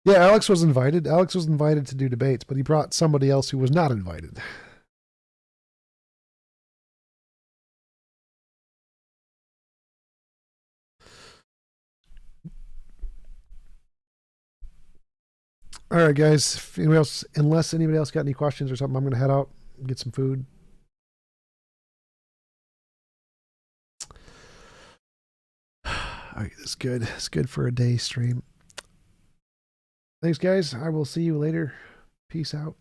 Yeah, Alex was invited. Alex was invited to do debates, but he brought somebody else who was not invited. All right, guys. If anybody else, unless anybody else got any questions or something, I'm going to head out and get some food. All right, that's good. It's good for a day stream. Thanks, guys. I will see you later. Peace out.